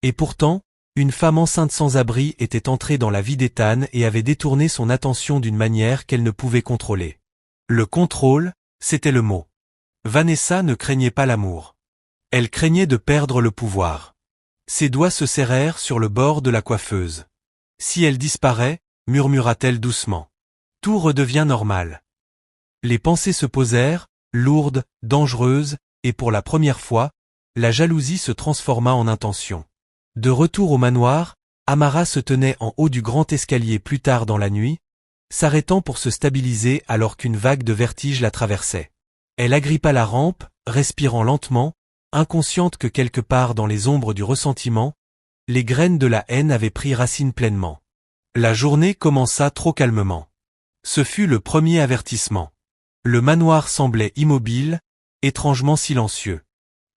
Et pourtant, une femme enceinte sans abri était entrée dans la vie d'Ethan et avait détourné son attention d'une manière qu'elle ne pouvait contrôler. Le contrôle, c'était le mot. Vanessa ne craignait pas l'amour. Elle craignait de perdre le pouvoir. Ses doigts se serrèrent sur le bord de la coiffeuse. Si elle disparaît, murmura-t-elle doucement. Tout redevient normal. Les pensées se posèrent, lourdes, dangereuses, et pour la première fois, la jalousie se transforma en intention. De retour au manoir, Amara se tenait en haut du grand escalier plus tard dans la nuit, s'arrêtant pour se stabiliser alors qu'une vague de vertige la traversait. Elle agrippa la rampe, respirant lentement, inconsciente que quelque part dans les ombres du ressentiment, les graines de la haine avaient pris racine pleinement. La journée commença trop calmement. Ce fut le premier avertissement. Le manoir semblait immobile, étrangement silencieux.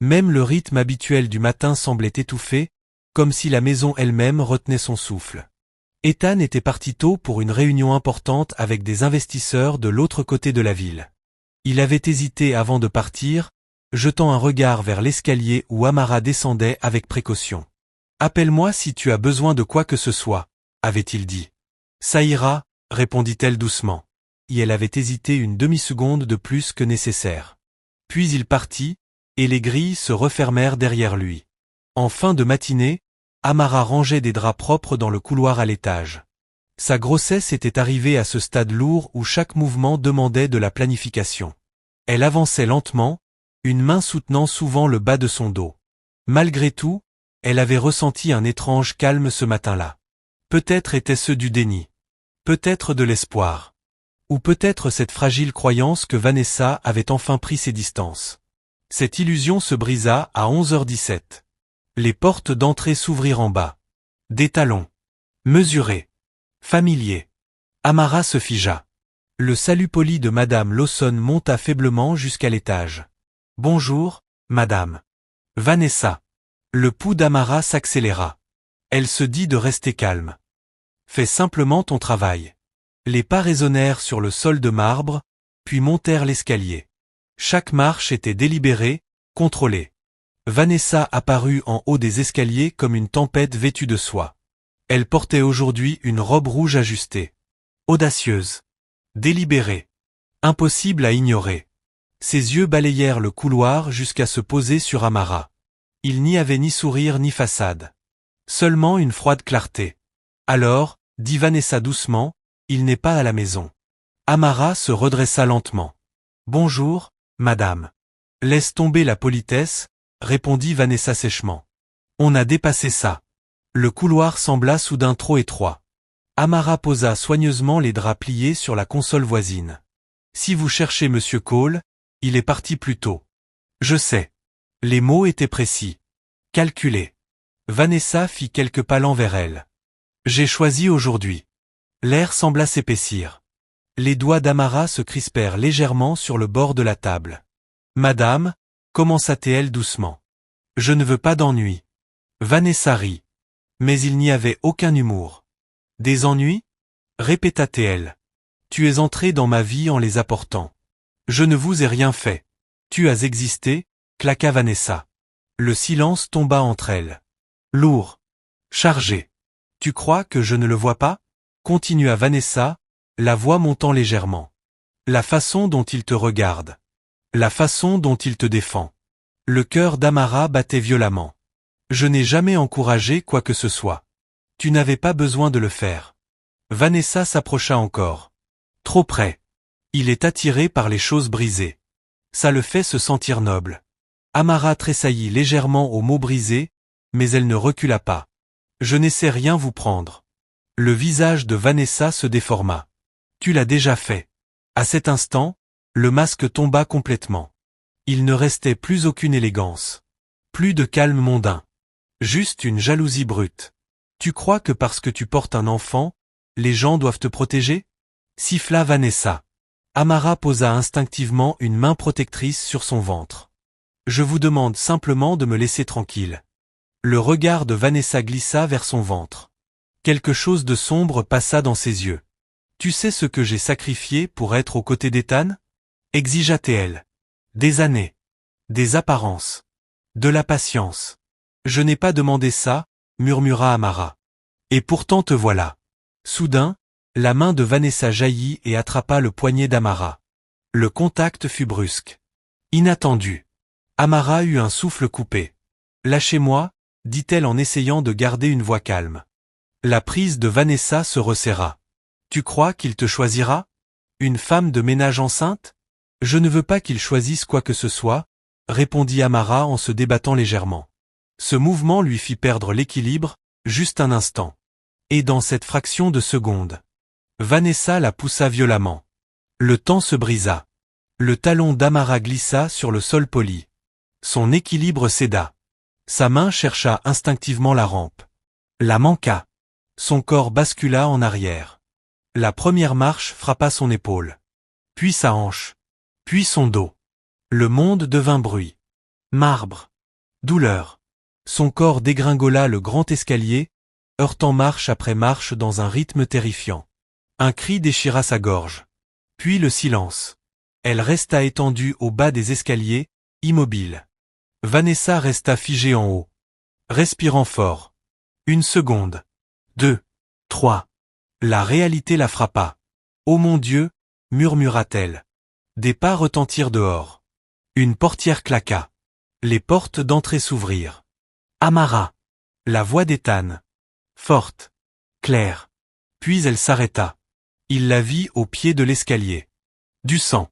Même le rythme habituel du matin semblait étouffé, comme si la maison elle-même retenait son souffle. Ethan était parti tôt pour une réunion importante avec des investisseurs de l'autre côté de la ville. Il avait hésité avant de partir, jetant un regard vers l'escalier où Amara descendait avec précaution. « Appelle-moi si tu as besoin de quoi que ce soit », avait-il dit. « Ça ira », répondit-elle doucement. Et elle avait hésité une demi-seconde de plus que nécessaire. Puis il partit, et les grilles se refermèrent derrière lui. En fin de matinée, Amara rangeait des draps propres dans le couloir à l'étage. Sa grossesse était arrivée à ce stade lourd où chaque mouvement demandait de la planification. Elle avançait lentement, une main soutenant souvent le bas de son dos. Malgré tout, elle avait ressenti un étrange calme ce matin-là. Peut-être était-ce du déni. Peut-être de l'espoir. Ou peut-être cette fragile croyance que Vanessa avait enfin pris ses distances. Cette illusion se brisa à 11h17. Les portes d'entrée s'ouvrirent en bas. Des talons. Mesurés. Familiers. Amara se figea. Le salut poli de Madame Lawson monta faiblement jusqu'à l'étage. « Bonjour, madame. » Vanessa. Le pouls d'Amara s'accéléra. Elle se dit de rester calme. « Fais simplement ton travail. » Les pas résonnèrent sur le sol de marbre, puis montèrent l'escalier. Chaque marche était délibérée, contrôlée. Vanessa apparut en haut des escaliers comme une tempête vêtue de soie. Elle portait aujourd'hui une robe rouge ajustée. Audacieuse. Délibéré. Impossible à ignorer. Ses yeux balayèrent le couloir jusqu'à se poser sur Amara. Il n'y avait ni sourire ni façade. Seulement une froide clarté. Alors, dit Vanessa doucement, il n'est pas à la maison. Amara se redressa lentement. Bonjour, madame. Laisse tomber la politesse, répondit Vanessa sèchement. On a dépassé ça. Le couloir sembla soudain trop étroit. Amara posa soigneusement les draps pliés sur la console voisine. Si vous cherchez monsieur Cole, il est parti plus tôt. Je sais. Les mots étaient précis. Calculés. Vanessa fit quelques pas lents vers elle. J'ai choisi aujourd'hui. L'air sembla s'épaissir. Les doigts d'Amara se crispèrent légèrement sur le bord de la table. Madame, commença-t-elle doucement. Je ne veux pas d'ennui. Vanessa rit. Mais il n'y avait aucun humour. Des ennuis? Répéta-t-elle. Tu es entré dans ma vie en les apportant. Je ne vous ai rien fait. Tu as existé, claqua Vanessa. Le silence tomba entre elles. Lourd. Chargé. Tu crois que je ne le vois pas? Continua Vanessa, la voix montant légèrement. La façon dont il te regarde. La façon dont il te défend. Le cœur d'Amara battait violemment. Je n'ai jamais encouragé quoi que ce soit. Tu n'avais pas besoin de le faire. Vanessa s'approcha encore. Trop près. Il est attiré par les choses brisées. Ça le fait se sentir noble. Amara tressaillit légèrement aux mots brisés, mais elle ne recula pas. Je n'essaie rien vous prendre. Le visage de Vanessa se déforma. Tu l'as déjà fait. À cet instant, le masque tomba complètement. Il ne restait plus aucune élégance. Plus de calme mondain. Juste une jalousie brute. Tu crois que parce que tu portes un enfant, les gens doivent te protéger? Siffla Vanessa. Amara posa instinctivement une main protectrice sur son ventre. Je vous demande simplement de me laisser tranquille. Le regard de Vanessa glissa vers son ventre. Quelque chose de sombre passa dans ses yeux. Tu sais ce que j'ai sacrifié pour être aux côtés d'Ethan? Exigea-t-elle. Des années. Des apparences. De la patience. Je n'ai pas demandé ça, murmura Amara. Et pourtant te voilà. Soudain, la main de Vanessa jaillit et attrapa le poignet d'Amara. Le contact fut brusque. Inattendu. Amara eut un souffle coupé. Lâchez-moi, dit-elle en essayant de garder une voix calme. La prise de Vanessa se resserra. Tu crois qu'il te choisira? Une femme de ménage enceinte? Je ne veux pas qu'il choisisse quoi que ce soit, répondit Amara en se débattant légèrement. Ce mouvement lui fit perdre l'équilibre, juste un instant. Et dans cette fraction de seconde, Vanessa la poussa violemment. Le temps se brisa. Le talon d'Amara glissa sur le sol poli. Son équilibre céda. Sa main chercha instinctivement la rampe. La manqua. Son corps bascula en arrière. La première marche frappa son épaule. Puis sa hanche. Puis son dos. Le monde devint bruit. Marbre. Douleur. Son corps dégringola le grand escalier, heurtant marche après marche dans un rythme terrifiant. Un cri déchira sa gorge. Puis le silence. Elle resta étendue au bas des escaliers, immobile. Vanessa resta figée en haut. Respirant fort. 1 seconde. 2. 3. La réalité la frappa. Oh mon Dieu, murmura-t-elle. Des pas retentirent dehors. Une portière claqua. Les portes d'entrée s'ouvrirent. Amara. La voix d'Ethan. Forte. Claire. Puis elle s'arrêta. Il la vit au pied de l'escalier. Du sang.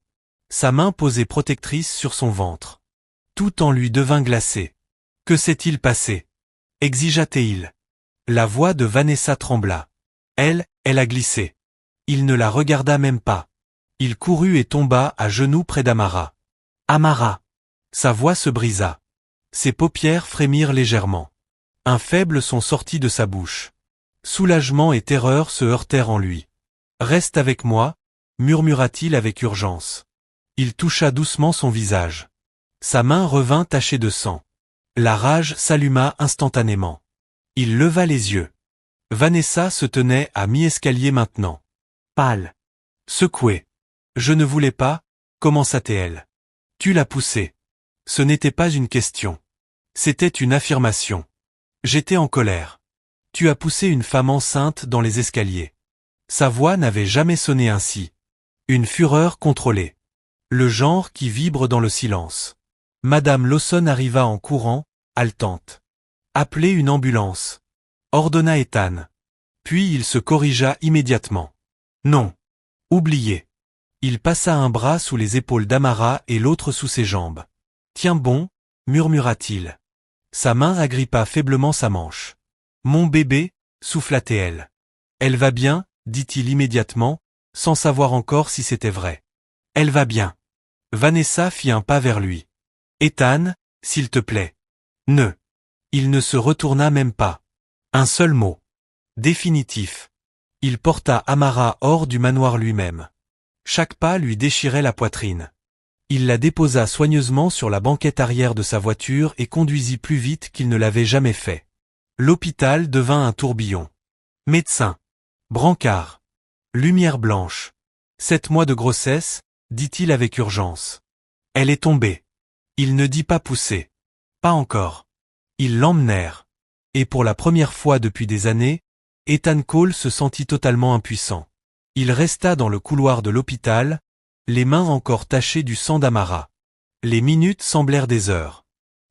Sa main posée protectrice sur son ventre. Tout en lui devint glacé. Que s'est-il passé? Exigea-t-il. La voix de Vanessa trembla. Elle a glissé. Il ne la regarda même pas. Il courut et tomba à genoux près d'Amara. Amara. Sa voix se brisa. Ses paupières frémirent légèrement. Un faible son sortit de sa bouche. Soulagement et terreur se heurtèrent en lui. Reste avec moi, murmura-t-il avec urgence. Il toucha doucement son visage. Sa main revint tachée de sang. La rage s'alluma instantanément. Il leva les yeux. Vanessa se tenait à mi-escalier maintenant. Pâle. Secouée. Je ne voulais pas, commença-t-elle. Tu l'as poussé. Ce n'était pas une question. C'était une affirmation. J'étais en colère. Tu as poussé une femme enceinte dans les escaliers. Sa voix n'avait jamais sonné ainsi. Une fureur contrôlée. Le genre qui vibre dans le silence. Madame Lawson arriva en courant, haletante. Appelez une ambulance, ordonna Ethan. Puis il se corrigea immédiatement. Non. Oubliez. Il passa un bras sous les épaules d'Amara et l'autre sous ses jambes. Tiens bon, murmura-t-il. Sa main agrippa faiblement sa manche. Mon bébé, souffla-t-elle. Elle va bien, dit-il immédiatement, sans savoir encore si c'était vrai. Elle va bien. Vanessa fit un pas vers lui. Ethan, s'il te plaît. Ne. Il ne se retourna même pas. Un seul mot. Définitif. Il porta Amara hors du manoir lui-même. Chaque pas lui déchirait la poitrine. Il la déposa soigneusement sur la banquette arrière de sa voiture et conduisit plus vite qu'il ne l'avait jamais fait. L'hôpital devint un tourbillon. Médecin. Brancard. Lumière blanche. 7 mois de grossesse, dit-il avec urgence. Elle est tombée. Il ne dit pas pousser. Pas encore. Ils l'emmenèrent. Et pour la première fois depuis des années, Ethan Cole se sentit totalement impuissant. Il resta dans le couloir de l'hôpital, les mains encore tachées du sang d'Amara. Les minutes semblèrent des heures.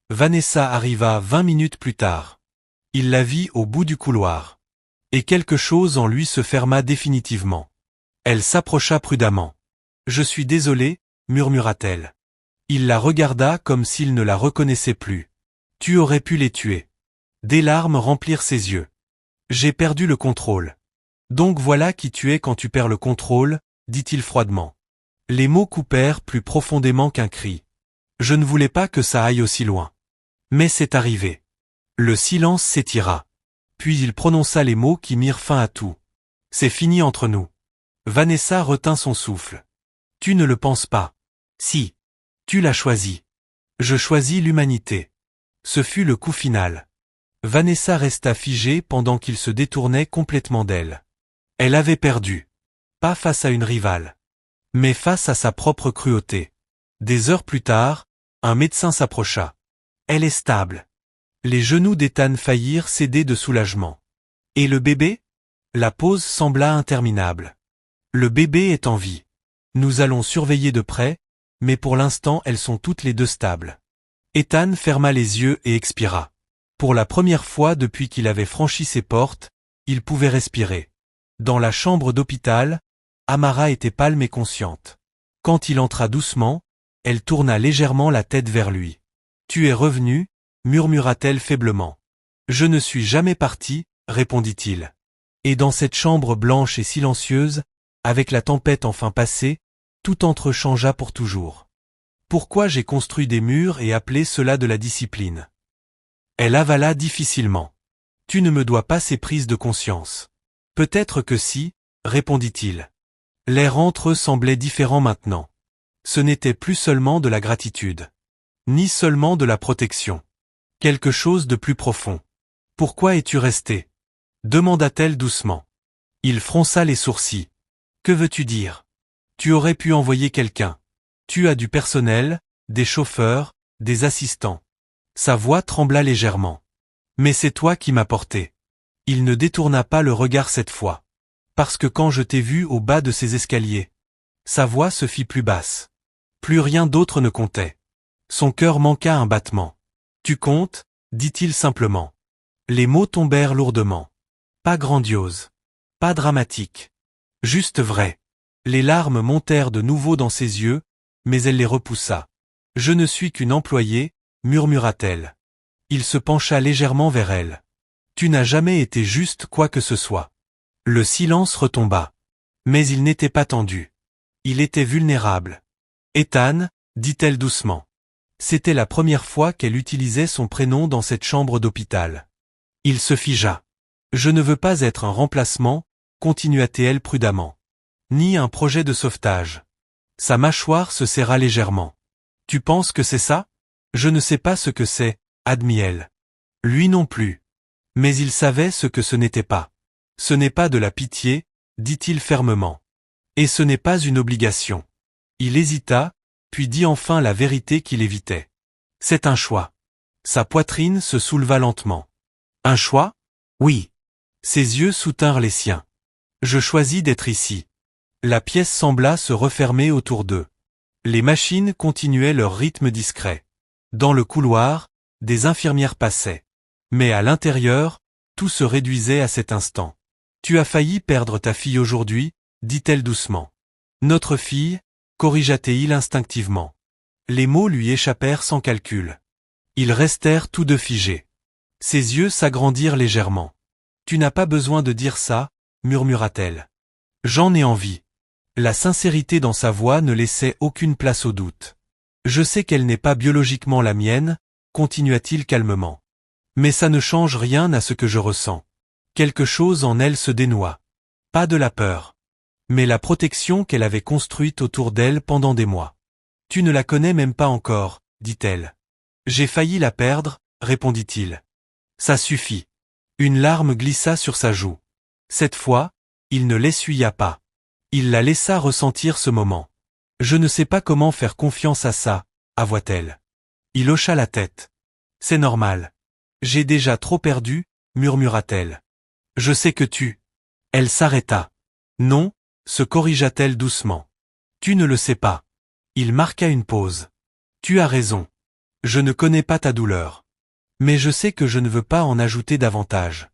Vanessa arriva 20 minutes plus tard. Il la vit au bout du couloir. Et quelque chose en lui se ferma définitivement. Elle s'approcha prudemment. « Je suis désolé, murmura-t-elle. Il la regarda comme s'il ne la reconnaissait plus. Tu aurais pu les tuer. Des larmes remplirent ses yeux. J'ai perdu le contrôle. Donc voilà qui tu es quand tu perds le contrôle, dit-il froidement. Les mots coupèrent plus profondément qu'un cri. Je ne voulais pas que ça aille aussi loin. Mais c'est arrivé. Le silence s'étira. Puis il prononça les mots qui mirent fin à tout. C'est fini entre nous. Vanessa retint son souffle. Tu ne le penses pas. Si. Tu l'as choisi. Je choisis l'humanité. Ce fut le coup final. Vanessa resta figée pendant qu'il se détournait complètement d'elle. Elle avait perdu. Pas face à une rivale. Mais face à sa propre cruauté. Des heures plus tard, un médecin s'approcha. Elle est stable. Les genoux d'Ethan faillirent céder de soulagement. Et le bébé? La pause sembla interminable. Le bébé est en vie. Nous allons surveiller de près, mais pour l'instant elles sont toutes les deux stables. Ethan ferma les yeux et expira. Pour la première fois depuis qu'il avait franchi ses portes, il pouvait respirer. Dans la chambre d'hôpital, Amara était pâle et consciente. Quand il entra doucement, elle tourna légèrement la tête vers lui. « Tu es revenu ?» murmura-t-elle faiblement. « Je ne suis jamais parti, » répondit-il. Et dans cette chambre blanche et silencieuse, avec la tempête enfin passée, tout entrechangea pour toujours. Pourquoi j'ai construit des murs et appelé cela de la discipline? Elle avala difficilement. Tu ne me dois pas ces prises de conscience. Peut-être que si, répondit-il. L'air entre eux semblait différent maintenant. Ce n'était plus seulement de la gratitude. Ni seulement de la protection. Quelque chose de plus profond. Pourquoi es-tu resté? Demanda-t-elle doucement. Il fronça les sourcils. Que veux-tu dire? Tu aurais pu envoyer quelqu'un. Tu as du personnel, des chauffeurs, des assistants. Sa voix trembla légèrement. Mais c'est toi qui m'as porté. Il ne détourna pas le regard cette fois. Parce que quand je t'ai vu au bas de ces escaliers, sa voix se fit plus basse. Plus rien d'autre ne comptait. Son cœur manqua un battement. Tu comptes, dit-il simplement. Les mots tombèrent lourdement. Pas grandiose. Pas dramatique. Juste vrai. Les larmes montèrent de nouveau dans ses yeux, mais elle les repoussa. Je ne suis qu'une employée, murmura-t-elle. Il se pencha légèrement vers elle. Tu n'as jamais été juste quoi que ce soit. Le silence retomba. Mais il n'était pas tendu. Il était vulnérable. Ethan, dit-elle doucement. C'était la première fois qu'elle utilisait son prénom dans cette chambre d'hôpital. Il se figea. Je ne veux pas être un remplacement, continua-t-elle prudemment. Ni un projet de sauvetage. Sa mâchoire se serra légèrement. Tu penses que c'est ça? Je ne sais pas ce que c'est, admit-elle. Lui non plus. Mais il savait ce que ce n'était pas. Ce n'est pas de la pitié, dit-il fermement. Et ce n'est pas une obligation. Il hésita, puis dit enfin la vérité qu'il évitait. C'est un choix. Sa poitrine se souleva lentement. Un choix? Oui. Ses yeux soutinrent les siens. Je choisis d'être ici. La pièce sembla se refermer autour d'eux. Les machines continuaient leur rythme discret. Dans le couloir, des infirmières passaient. Mais à l'intérieur, tout se réduisait à cet instant. « Tu as failli perdre ta fille aujourd'hui » dit-elle doucement. « Notre fille » corrigea-t-il instinctivement. Les mots lui échappèrent sans calcul. Ils restèrent tous deux figés. Ses yeux s'agrandirent légèrement. « Tu n'as pas besoin de dire ça » murmura-t-elle. « J'en ai envie. » La sincérité dans sa voix ne laissait aucune place au doute. « Je sais qu'elle n'est pas biologiquement la mienne » continua-t-il calmement. « Mais ça ne change rien à ce que je ressens. Quelque chose en elle se dénoua. Pas de la peur. Mais la protection qu'elle avait construite autour d'elle pendant des mois. « Tu ne la connais même pas encore » dit-elle. « J'ai failli la perdre » répondit-il. « Ça suffit. » Une larme glissa sur sa joue. Cette fois, il ne l'essuya pas. Il la laissa ressentir ce moment. « Je ne sais pas comment faire confiance à ça » avoua-t-elle. Il hocha la tête. « C'est normal. J'ai déjà trop perdu » murmura-t-elle. « Je sais que tu... » Elle s'arrêta. « Non » se corrigea-t-elle doucement. « Tu ne le sais pas. » Il marqua une pause. « Tu as raison. Je ne connais pas ta douleur. Mais je sais que je ne veux pas en ajouter davantage. »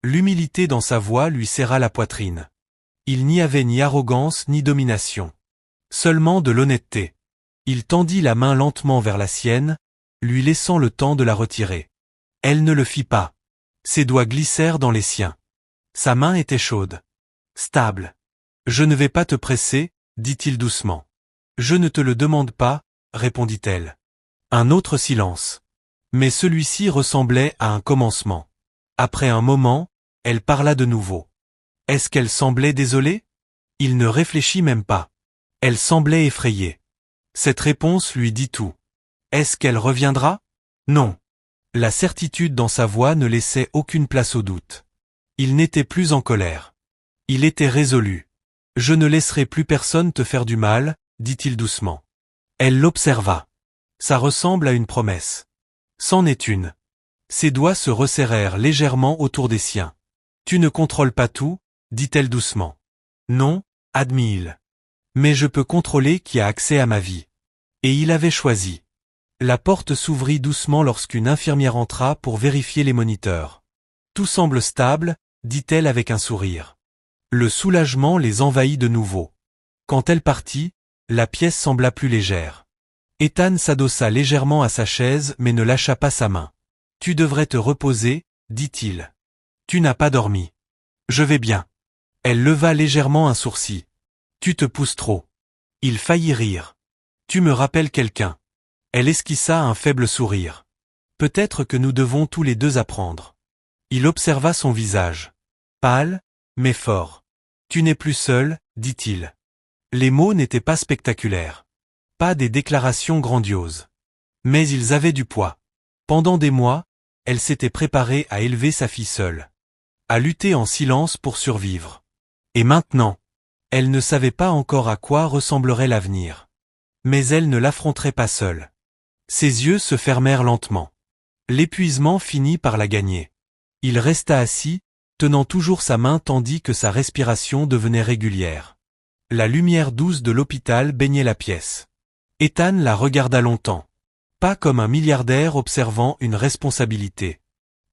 L'humilité dans sa voix lui serra la poitrine. Il n'y avait ni arrogance ni domination. Seulement de l'honnêteté. Il tendit la main lentement vers la sienne, lui laissant le temps de la retirer. Elle ne le fit pas. Ses doigts glissèrent dans les siens. Sa main était chaude. Stable. « Je ne vais pas te presser, » dit-il doucement. « Je ne te le demande pas, » répondit-elle. Un autre silence. Mais celui-ci ressemblait à un commencement. Après un moment, elle parla de nouveau. Est-ce qu'elle semblait désolée? Il ne réfléchit même pas. Elle semblait effrayée. Cette réponse lui dit tout. Est-ce qu'elle reviendra? Non. La certitude dans sa voix ne laissait aucune place au doute. Il n'était plus en colère. Il était résolu. « Je ne laisserai plus personne te faire du mal » dit-il doucement. Elle l'observa. Ça ressemble à une promesse. C'en est une. Ses doigts se resserrèrent légèrement autour des siens. « Tu ne contrôles pas tout » dit-elle doucement. « Non » admit-il. « Mais je peux contrôler qui a accès à ma vie. » Et il avait choisi. La porte s'ouvrit doucement lorsqu'une infirmière entra pour vérifier les moniteurs. « Tout semble stable » dit-elle avec un sourire. Le soulagement les envahit de nouveau. Quand elle partit, la pièce sembla plus légère. Ethan s'adossa légèrement à sa chaise mais ne lâcha pas sa main. « Tu devrais te reposer » dit-il. « Tu n'as pas dormi. »« Je vais bien. » Elle leva légèrement un sourcil. « Tu te pousses trop. » Il faillit rire. « Tu me rappelles quelqu'un. » Elle esquissa un faible sourire. « Peut-être que nous devons tous les deux apprendre. » Il observa son visage. Pâle, mais fort. « Tu n'es plus seul » dit-il. Les mots n'étaient pas spectaculaires. Pas des déclarations grandioses. Mais ils avaient du poids. Pendant des mois, elle s'était préparée à élever sa fille seule. À lutter en silence pour survivre. Et maintenant, elle ne savait pas encore à quoi ressemblerait l'avenir. Mais elle ne l'affronterait pas seule. Ses yeux se fermèrent lentement. L'épuisement finit par la gagner. Il resta assis, tenant toujours sa main tandis que sa respiration devenait régulière. La lumière douce de l'hôpital baignait la pièce. Ethan la regarda longtemps. Pas comme un milliardaire observant une responsabilité.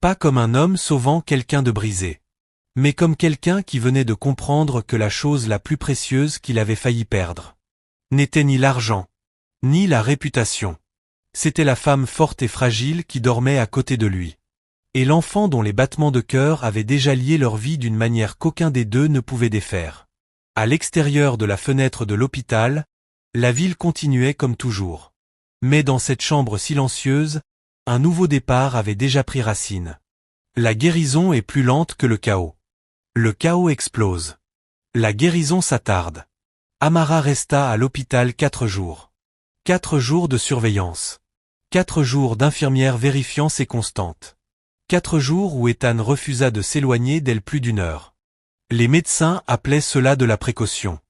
Pas comme un homme sauvant quelqu'un de brisé. Mais comme quelqu'un qui venait de comprendre que la chose la plus précieuse qu'il avait failli perdre n'était ni l'argent, ni la réputation. C'était la femme forte et fragile qui dormait à côté de lui. Et l'enfant dont les battements de cœur avaient déjà lié leur vie d'une manière qu'aucun des deux ne pouvait défaire. À l'extérieur de la fenêtre de l'hôpital, la ville continuait comme toujours. Mais dans cette chambre silencieuse, un nouveau départ avait déjà pris racine. La guérison est plus lente que le chaos. Le chaos explose. La guérison s'attarde. Amara resta à l'hôpital 4 jours. 4 jours de surveillance. 4 jours d'infirmières vérifiant ses constantes. 4 jours où Ethan refusa de s'éloigner d'elle plus d'1 heure. Les médecins appelaient cela de la précaution.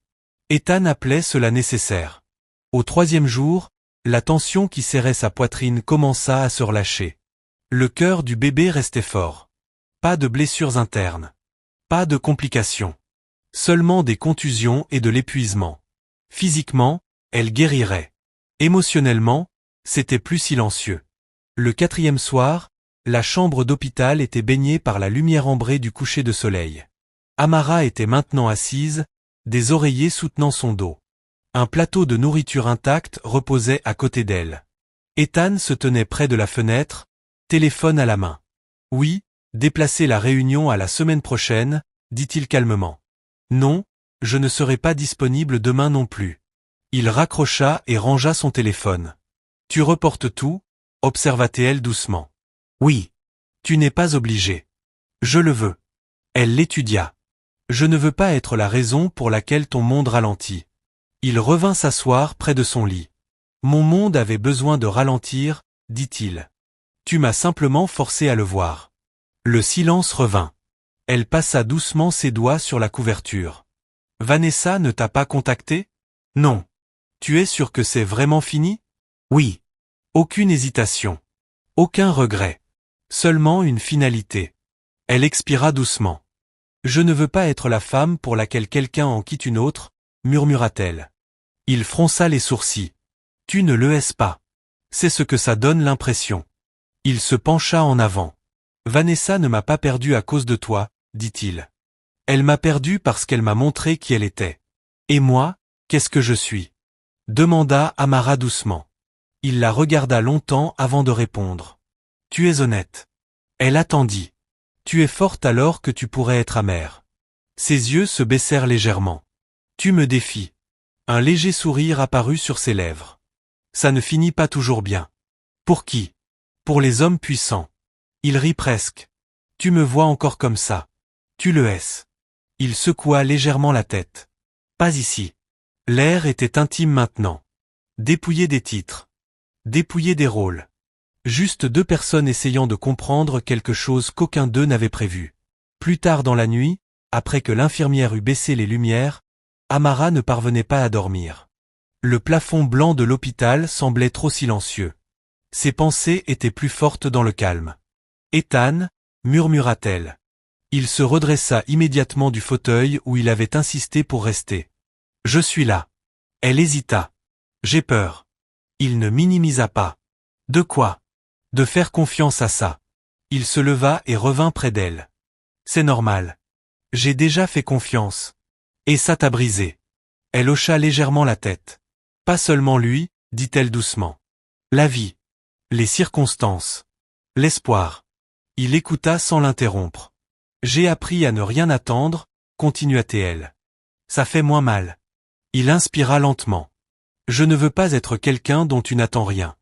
Ethan appelait cela nécessaire. Au 3e jour, la tension qui serrait sa poitrine commença à se relâcher. Le cœur du bébé restait fort. Pas de blessures internes. Pas de complications. Seulement des contusions et de l'épuisement. Physiquement, elle guérirait. Émotionnellement, c'était plus silencieux. Le 4e soir, la chambre d'hôpital était baignée par la lumière ambrée du coucher de soleil. Amara était maintenant assise, des oreillers soutenant son dos. Un plateau de nourriture intacte reposait à côté d'elle. Ethan se tenait près de la fenêtre, téléphone à la main. « Oui, déplacez la réunion à la semaine prochaine », dit-il calmement. « Non, je ne serai pas disponible demain non plus. » Il raccrocha et rangea son téléphone. « Tu reportes tout ?» observa-t-elle doucement. « Oui. Tu n'es pas obligé. Je le veux. » Elle l'étudia. « Je ne veux pas être la raison pour laquelle ton monde ralentit. » Il revint s'asseoir près de son lit. « Mon monde avait besoin de ralentir, dit-il. Tu m'as simplement forcé à le voir. » Le silence revint. Elle passa doucement ses doigts sur la couverture. « Vanessa ne t'a pas contacté ? » « Non. Tu es sûr que c'est vraiment fini ? » « Oui. » Aucune hésitation. Aucun regret. Seulement une finalité. Elle expira doucement. « Je ne veux pas être la femme pour laquelle quelqu'un en quitte une autre, » murmura-t-elle. Il fronça les sourcils. « Tu ne le es pas. C'est ce que ça donne l'impression. » Il se pencha en avant. « Vanessa ne m'a pas perdu à cause de toi, » dit-il. « Elle m'a perdu parce qu'elle m'a montré qui elle était. Et moi, qu'est-ce que je suis ?» demanda Amara doucement. Il la regarda longtemps avant de répondre. « Tu es honnête. » Elle attendit. « Tu es forte alors que tu pourrais être amère. » Ses yeux se baissèrent légèrement. « Tu me défies. » Un léger sourire apparut sur ses lèvres. « Ça ne finit pas toujours bien. » « Pour qui ? » ?»« Pour les hommes puissants. » Il rit presque. « Tu me vois encore comme ça. Tu le es. » Il secoua légèrement la tête. « Pas ici. » L'air était intime maintenant. Dépouillé des titres. Dépouillé des rôles. Juste deux personnes essayant de comprendre quelque chose qu'aucun d'eux n'avait prévu. Plus tard dans la nuit, après que l'infirmière eut baissé les lumières, Amara ne parvenait pas à dormir. Le plafond blanc de l'hôpital semblait trop silencieux. Ses pensées étaient plus fortes dans le calme. « Ethan » murmura-t-elle. Il se redressa immédiatement du fauteuil où il avait insisté pour rester. « Je suis là. » Elle hésita. « J'ai peur. » Il ne minimisa pas. « De quoi ? » « De faire confiance à ça. » Il se leva et revint près d'elle. « C'est normal. J'ai déjà fait confiance. Et ça t'a brisé. » Elle hocha légèrement la tête. « Pas seulement lui, » dit-elle doucement. « La vie. Les circonstances. L'espoir. » Il écouta sans l'interrompre. « J'ai appris à ne rien attendre, » continua-t-elle. « Ça fait moins mal. » Il inspira lentement. « Je ne veux pas être quelqu'un dont tu n'attends rien.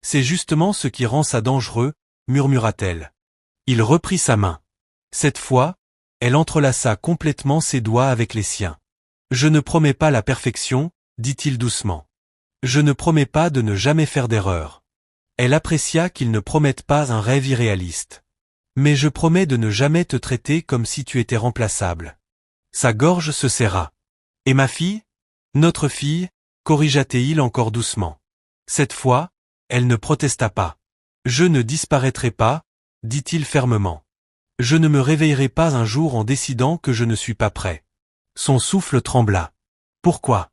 C'est justement ce qui rend ça dangereux, » murmura-t-elle. Il reprit sa main. Cette fois, elle entrelaça complètement ses doigts avec les siens. « Je ne promets pas la perfection, » dit-il doucement. « Je ne promets pas de ne jamais faire d'erreur. » Elle apprécia qu'il ne promette pas un rêve irréaliste. « Mais je promets de ne jamais te traiter comme si tu étais remplaçable. » Sa gorge se serra. « Et ma fille ? » Notre fille, corrigea-t-il encore doucement. Cette fois, elle ne protesta pas. « Je ne disparaîtrai pas, » dit-il fermement. « Je ne me réveillerai pas un jour en décidant que je ne suis pas prêt. » Son souffle trembla. « Pourquoi ?»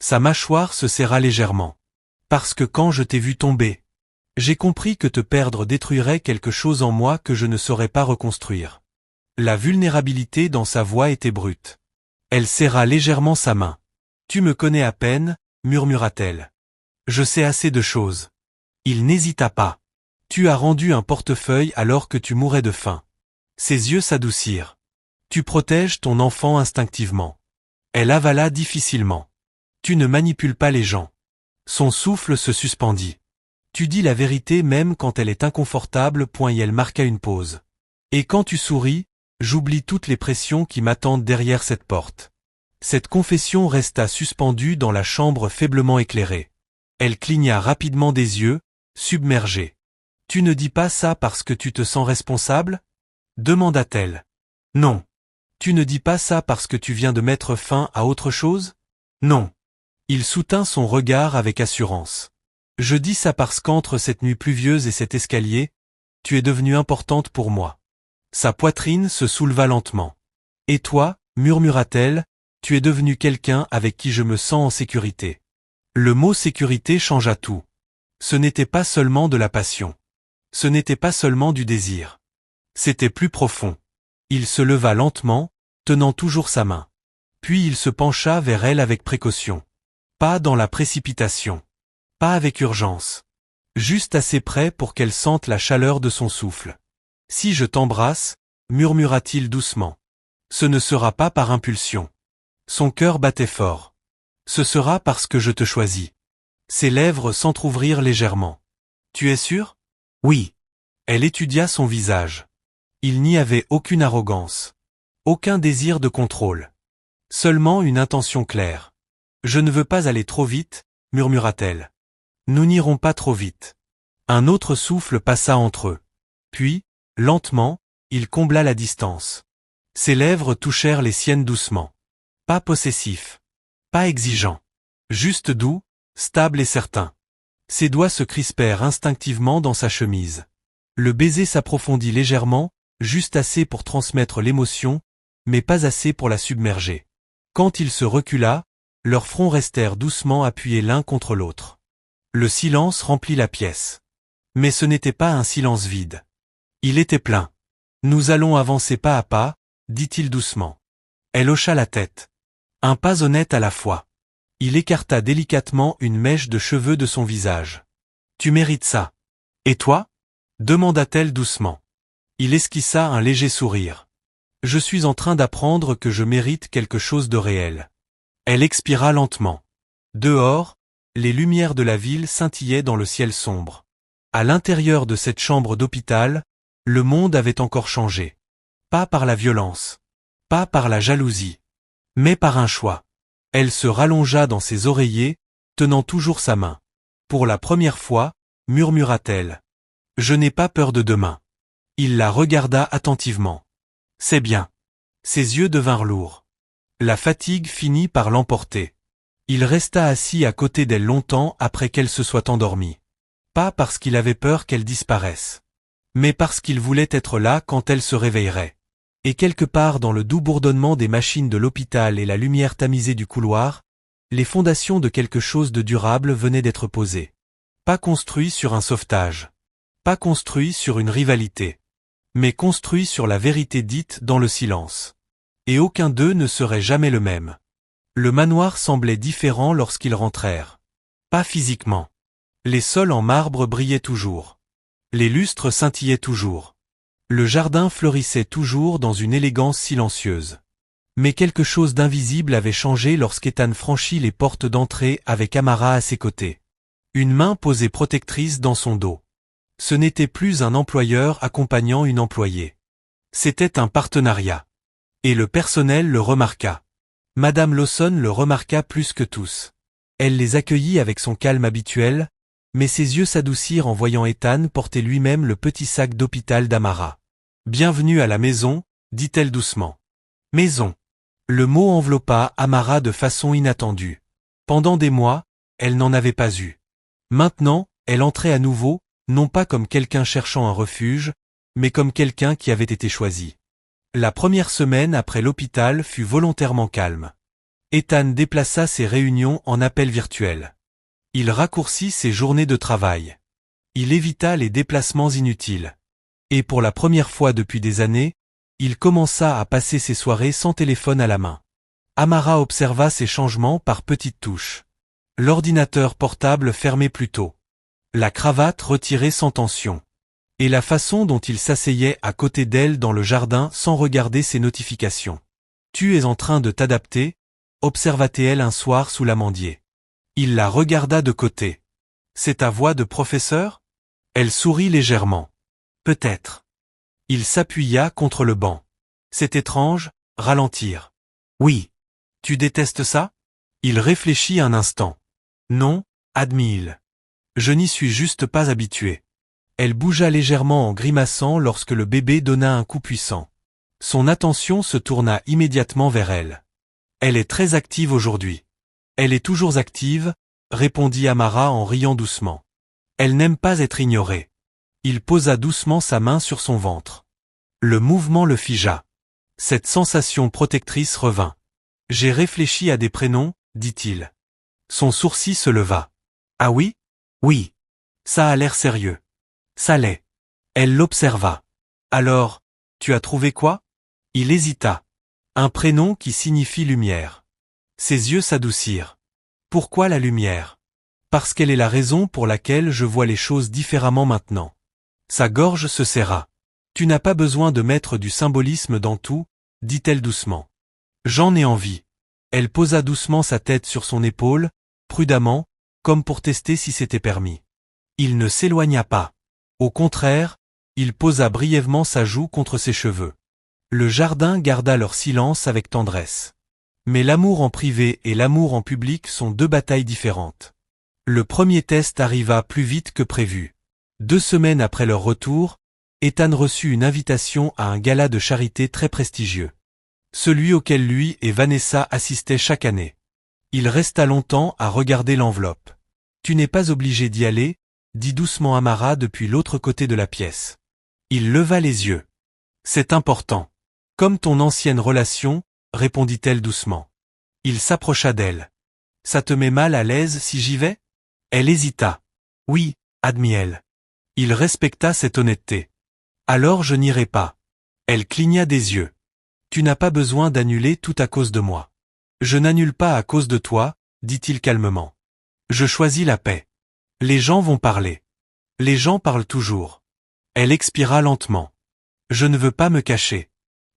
Sa mâchoire se serra légèrement. « Parce que quand je t'ai vu tomber, j'ai compris que te perdre détruirait quelque chose en moi que je ne saurais pas reconstruire. » La vulnérabilité dans sa voix était brute. Elle serra légèrement sa main. « Tu me connais à peine, » murmura-t-elle. « Je sais assez de choses. » Il n'hésita pas. « Tu as rendu un portefeuille alors que tu mourais de faim. » Ses yeux s'adoucirent. « Tu protèges ton enfant instinctivement. » Elle avala difficilement. « Tu ne manipules pas les gens. » Son souffle se suspendit. « Tu dis la vérité même quand elle est inconfortable. » Et elle marqua une pause. « Et quand tu souris, j'oublie toutes les pressions qui m'attendent derrière cette porte. » Cette confession resta suspendue dans la chambre faiblement éclairée. Elle cligna rapidement des yeux, submergée. « Tu ne dis pas ça parce que tu te sens responsable ? » demanda-t-elle. « Non. » « Tu ne dis pas ça parce que tu viens de mettre fin à autre chose ? » ?»« Non. » Il soutint son regard avec assurance. « Je dis ça parce qu'entre cette nuit pluvieuse et cet escalier, tu es devenue importante pour moi. » Sa poitrine se souleva lentement. « Et toi ?» murmura-t-elle, Tu es devenu quelqu'un avec qui je me sens en sécurité. Le mot sécurité changea tout. Ce n'était pas seulement de la passion. Ce n'était pas seulement du désir. C'était plus profond. Il se leva lentement, tenant toujours sa main. Puis il se pencha vers elle avec précaution. Pas dans la précipitation. Pas avec urgence. Juste assez près pour qu'elle sente la chaleur de son souffle. Si je t'embrasse, murmura-t-il doucement. Ce ne sera pas par impulsion. Son cœur battait fort. Ce sera parce que je te choisis. Ses lèvres s'entr'ouvrirent légèrement. Tu es sûr? Oui. Elle étudia son visage. Il n'y avait aucune arrogance. Aucun désir de contrôle. Seulement une intention claire. Je ne veux pas aller trop vite, murmura-t-elle. Nous n'irons pas trop vite. Un autre souffle passa entre eux. Puis, lentement, il combla la distance. Ses lèvres touchèrent les siennes doucement. Pas possessif. Pas exigeant. Juste doux, stable et certain. Ses doigts se crispèrent instinctivement dans sa chemise. Le baiser s'approfondit légèrement, juste assez pour transmettre l'émotion, mais pas assez pour la submerger. Quand il se recula, leurs fronts restèrent doucement appuyés l'un contre l'autre. Le silence remplit la pièce. Mais ce n'était pas un silence vide. Il était plein. Nous allons avancer pas à pas, dit-il doucement. Elle hocha la tête. Un pas honnête à la fois. Il écarta délicatement une mèche de cheveux de son visage. Tu mérites ça. Et toi? Demanda-t-elle doucement. Il esquissa un léger sourire. Je suis en train d'apprendre que je mérite quelque chose de réel. Elle expira lentement. Dehors, les lumières de la ville scintillaient dans le ciel sombre. À l'intérieur de cette chambre d'hôpital, le monde avait encore changé. Pas par la violence. Pas par la jalousie. Mais par un choix. Elle se rallongea dans ses oreillers, tenant toujours sa main. Pour la première fois, murmura-t-elle. Je n'ai pas peur de demain. Il la regarda attentivement. C'est bien. Ses yeux devinrent lourds. La fatigue finit par l'emporter. Il resta assis à côté d'elle longtemps après qu'elle se soit endormie. Pas parce qu'il avait peur qu'elle disparaisse. Mais parce qu'il voulait être là quand elle se réveillerait. Et quelque part dans le doux bourdonnement des machines de l'hôpital et la lumière tamisée du couloir, les fondations de quelque chose de durable venaient d'être posées. Pas construit sur un sauvetage. Pas construit sur une rivalité. Mais construit sur la vérité dite dans le silence. Et aucun d'eux ne serait jamais le même. Le manoir semblait différent lorsqu'ils rentrèrent. Pas physiquement. Les sols en marbre brillaient toujours. Les lustres scintillaient toujours. Le jardin fleurissait toujours dans une élégance silencieuse. Mais quelque chose d'invisible avait changé lorsqu'Ethan franchit les portes d'entrée avec Amara à ses côtés. Une main posée protectrice dans son dos. Ce n'était plus un employeur accompagnant une employée. C'était un partenariat. Et le personnel le remarqua. Madame Lawson le remarqua plus que tous. Elle les accueillit avec son calme habituel, mais ses yeux s'adoucirent en voyant Ethan porter lui-même le petit sac d'hôpital d'Amara. Bienvenue à la maison, dit-elle doucement. Maison. Le mot enveloppa Amara de façon inattendue. Pendant des mois, elle n'en avait pas eu. Maintenant, elle entrait à nouveau, non pas comme quelqu'un cherchant un refuge, mais comme quelqu'un qui avait été choisi. La première semaine après l'hôpital fut volontairement calme. Ethan déplaça ses réunions en appels virtuels. Il raccourcit ses journées de travail. Il évita les déplacements inutiles. Et pour la première fois depuis des années, il commença à passer ses soirées sans téléphone à la main. Amara observa ces changements par petites touches. L'ordinateur portable fermé plus tôt. La cravate retirée sans tension. Et la façon dont il s'asseyait à côté d'elle dans le jardin sans regarder ses notifications. Tu es en train de t'adapter, observa-t-elle un soir sous l'amandier. Il la regarda de côté. C'est ta voix de professeur? Elle sourit légèrement. Peut-être. Il s'appuya contre le banc. C'est étrange, ralentir. Oui. Tu détestes ça? Il réfléchit un instant. Non, admit-il. Je n'y suis juste pas habitué. Elle bougea légèrement en grimaçant lorsque le bébé donna un coup puissant. Son attention se tourna immédiatement vers elle. Elle est très active aujourd'hui. Elle est toujours active, répondit Amara en riant doucement. Elle n'aime pas être ignorée. Il posa doucement sa main sur son ventre. Le mouvement le figea. Cette sensation protectrice revint. J'ai réfléchi à des prénoms, dit-il. Son sourcil se leva. Ah oui? Oui. Ça a l'air sérieux. Ça l'est. Elle l'observa. Alors, tu as trouvé quoi? Il hésita. Un prénom qui signifie lumière. Ses yeux s'adoucirent. Pourquoi la lumière? Parce qu'elle est la raison pour laquelle je vois les choses différemment maintenant. Sa gorge se serra. Tu n'as pas besoin de mettre du symbolisme dans tout, dit-elle doucement. J'en ai envie. Elle posa doucement sa tête sur son épaule, prudemment, comme pour tester si c'était permis. Il ne s'éloigna pas. Au contraire, il posa brièvement sa joue contre ses cheveux. Le jardin garda leur silence avec tendresse. Mais l'amour en privé et l'amour en public sont deux batailles différentes. Le premier test arriva plus vite que prévu. 2 semaines après leur retour, Ethan reçut une invitation à un gala de charité très prestigieux. Celui auquel lui et Vanessa assistaient chaque année. Il resta longtemps à regarder l'enveloppe. Tu n'es pas obligé d'y aller, dit doucement Amara depuis l'autre côté de la pièce. Il leva les yeux. C'est important. Comme ton ancienne relation, répondit-elle doucement. Il s'approcha d'elle. Ça te met mal à l'aise si j'y vais? Elle hésita. Oui, admit-elle. Il respecta cette honnêteté. Alors je n'irai pas. Elle cligna des yeux. Tu n'as pas besoin d'annuler tout à cause de moi. Je n'annule pas à cause de toi, dit-il calmement. Je choisis la paix. Les gens vont parler. Les gens parlent toujours. Elle expira lentement. Je ne veux pas me cacher.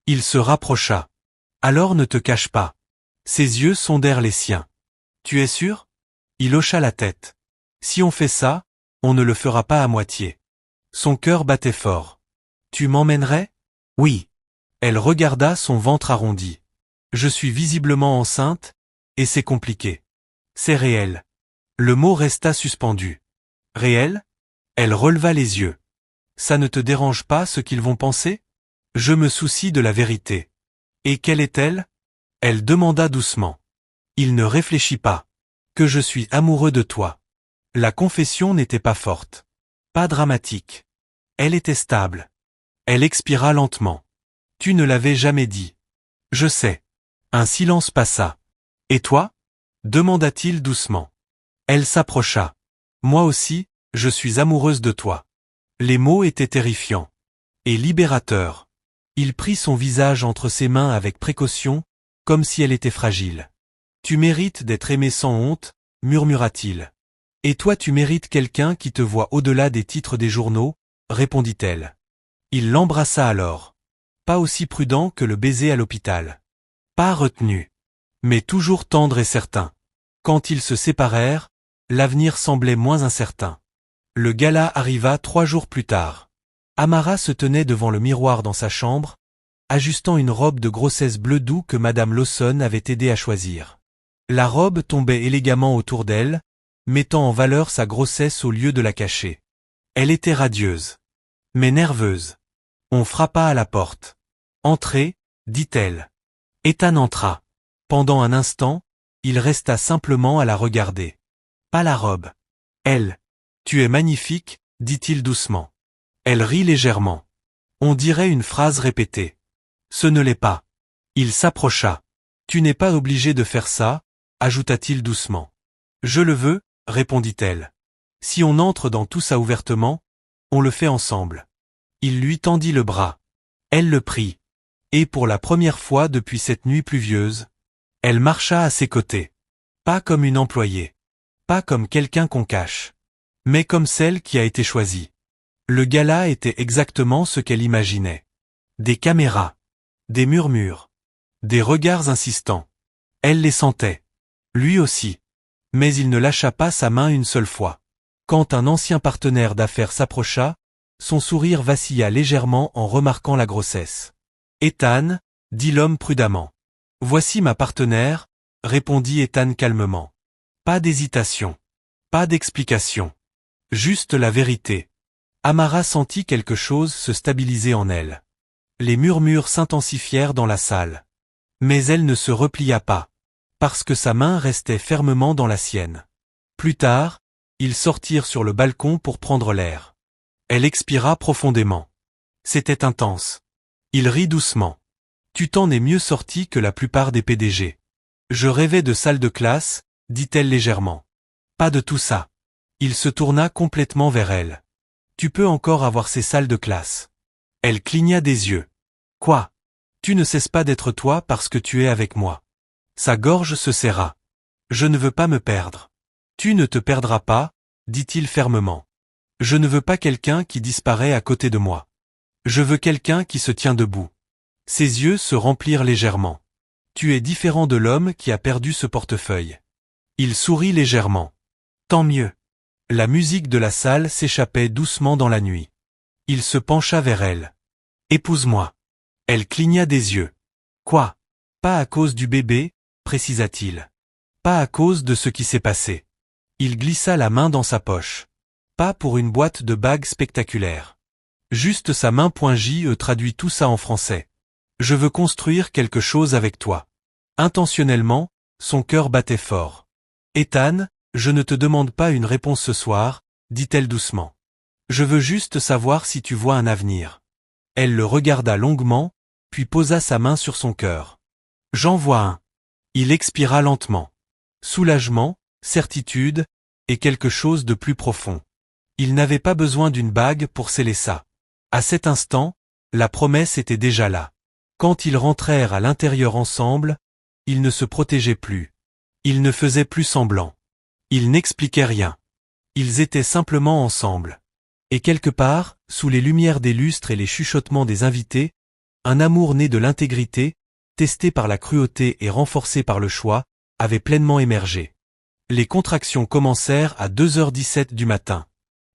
Il se rapprocha. Alors ne te cache pas. Ses yeux sondèrent les siens. Tu es sûr? Il hocha la tête. Si on fait ça, on ne le fera pas à moitié. Son cœur battait fort. Tu m'emmènerais? Oui. Elle regarda son ventre arrondi. Je suis visiblement enceinte, et c'est compliqué. C'est réel. Le mot resta suspendu. Réel? Elle releva les yeux. Ça ne te dérange pas ce qu'ils vont penser? Je me soucie de la vérité. Et quelle est-elle? Elle demanda doucement. Il ne réfléchit pas. Que je suis amoureux de toi. La confession n'était pas forte. Pas dramatique. Elle était stable. Elle expira lentement. Tu ne l'avais jamais dit. Je sais. Un silence passa. Et toi? Demanda-t-il doucement. Elle s'approcha. Moi aussi, je suis amoureuse de toi. Les mots étaient terrifiants. Et libérateurs. Il prit son visage entre ses mains avec précaution, comme si elle était fragile. Tu mérites d'être aimé sans honte, murmura-t-il. Et toi tu mérites quelqu'un qui te voit au-delà des titres des journaux, répondit-elle. Il l'embrassa alors. Pas aussi prudent que le baiser à l'hôpital. Pas retenu. Mais toujours tendre et certain. Quand ils se séparèrent, l'avenir semblait moins incertain. Le gala arriva 3 jours plus tard. Amara se tenait devant le miroir dans sa chambre, ajustant une robe de grossesse bleu doux que Madame Lawson avait aidé à choisir. La robe tombait élégamment autour d'elle, mettant en valeur sa grossesse au lieu de la cacher. Elle était radieuse. Mais nerveuse. On frappa à la porte. Entrez, dit-elle. Ethan entra. Pendant un instant, il resta simplement à la regarder. Pas la robe. Elle. Tu es magnifique, dit-il doucement. Elle rit légèrement. On dirait une phrase répétée. Ce ne l'est pas. Il s'approcha. Tu n'es pas obligé de faire ça, ajouta-t-il doucement. Je le veux, répondit-elle. Si on entre dans tout ça ouvertement, on le fait ensemble. Il lui tendit le bras. Elle le prit. Et pour la première fois depuis cette nuit pluvieuse, elle marcha à ses côtés. Pas comme une employée. Pas comme quelqu'un qu'on cache. Mais comme celle qui a été choisie. Le gala était exactement ce qu'elle imaginait. Des caméras. Des murmures. Des regards insistants. Elle les sentait. Lui aussi. Mais il ne lâcha pas sa main une seule fois. Quand un ancien partenaire d'affaires s'approcha, son sourire vacilla légèrement en remarquant la grossesse. Ethan, dit l'homme prudemment. Voici ma partenaire, répondit Ethan calmement. Pas d'hésitation. Pas d'explication. Juste la vérité. Amara sentit quelque chose se stabiliser en elle. Les murmures s'intensifièrent dans la salle. Mais elle ne se replia pas. Parce que sa main restait fermement dans la sienne. Plus tard, ils sortirent sur le balcon pour prendre l'air. Elle expira profondément. C'était intense. Il rit doucement. Tu t'en es mieux sorti que la plupart des PDG. Je rêvais de salle de classe, dit-elle légèrement. Pas de tout ça. Il se tourna complètement vers elle. Tu peux encore avoir ces salles de classe. Elle cligna des yeux. Quoi? Tu ne cesses pas d'être toi parce que tu es avec moi. Sa gorge se serra. Je ne veux pas me perdre. Tu ne te perdras pas, dit-il fermement. Je ne veux pas quelqu'un qui disparaît à côté de moi. Je veux quelqu'un qui se tient debout. Ses yeux se remplirent légèrement. Tu es différent de l'homme qui a perdu ce portefeuille. Il sourit légèrement. Tant mieux. La musique de la salle s'échappait doucement dans la nuit. Il se pencha vers elle. Épouse-moi. Elle cligna des yeux. Quoi? Pas à cause du bébé, précisa-t-il. Pas à cause de ce qui s'est passé. Il glissa la main dans sa poche. Pas pour une boîte de bagues spectaculaire. Juste sa main .je traduit tout ça en français. Je veux construire quelque chose avec toi. Intentionnellement, son cœur battait fort. Ethan, je ne te demande pas une réponse ce soir, dit-elle doucement. Je veux juste savoir si tu vois un avenir. Elle le regarda longuement, puis posa sa main sur son cœur. J'en vois un. Il expira lentement. Soulagement, certitude, et quelque chose de plus profond. Il n'avait pas besoin d'une bague pour sceller ça. À cet instant, la promesse était déjà là. Quand ils rentrèrent à l'intérieur ensemble, ils ne se protégeaient plus. Ils ne faisaient plus semblant. Ils n'expliquaient rien. Ils étaient simplement ensemble. Et quelque part, sous les lumières des lustres et les chuchotements des invités, un amour né de l'intégrité, testé par la cruauté et renforcé par le choix, avait pleinement émergé. Les contractions commencèrent à 2h17 du matin.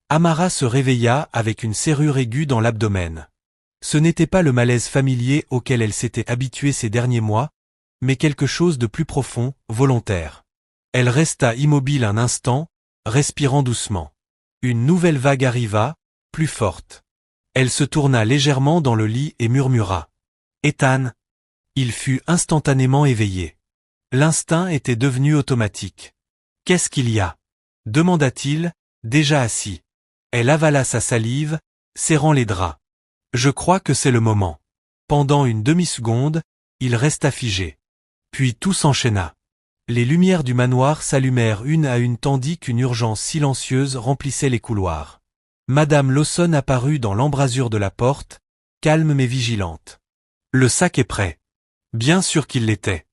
Amara se réveilla avec une serrure aiguë dans l'abdomen. Ce n'était pas le malaise familier auquel elle s'était habituée ces derniers mois, mais quelque chose de plus profond, volontaire. Elle resta immobile un instant, respirant doucement. Une nouvelle vague arriva, plus forte. Elle se tourna légèrement dans le lit et murmura. « Ethan !» Il fut instantanément éveillé. L'instinct était devenu automatique. « Qu'est-ce qu'il y a ?» demanda-t-il, déjà assis. Elle avala sa salive, serrant les draps. « Je crois que c'est le moment. » Pendant une demi-seconde, il resta figé. Puis tout s'enchaîna. Les lumières du manoir s'allumèrent une à une tandis qu'une urgence silencieuse remplissait les couloirs. Madame Lawson apparut dans l'embrasure de la porte, calme mais vigilante. « Le sac est prêt. » Bien sûr qu'il l'était.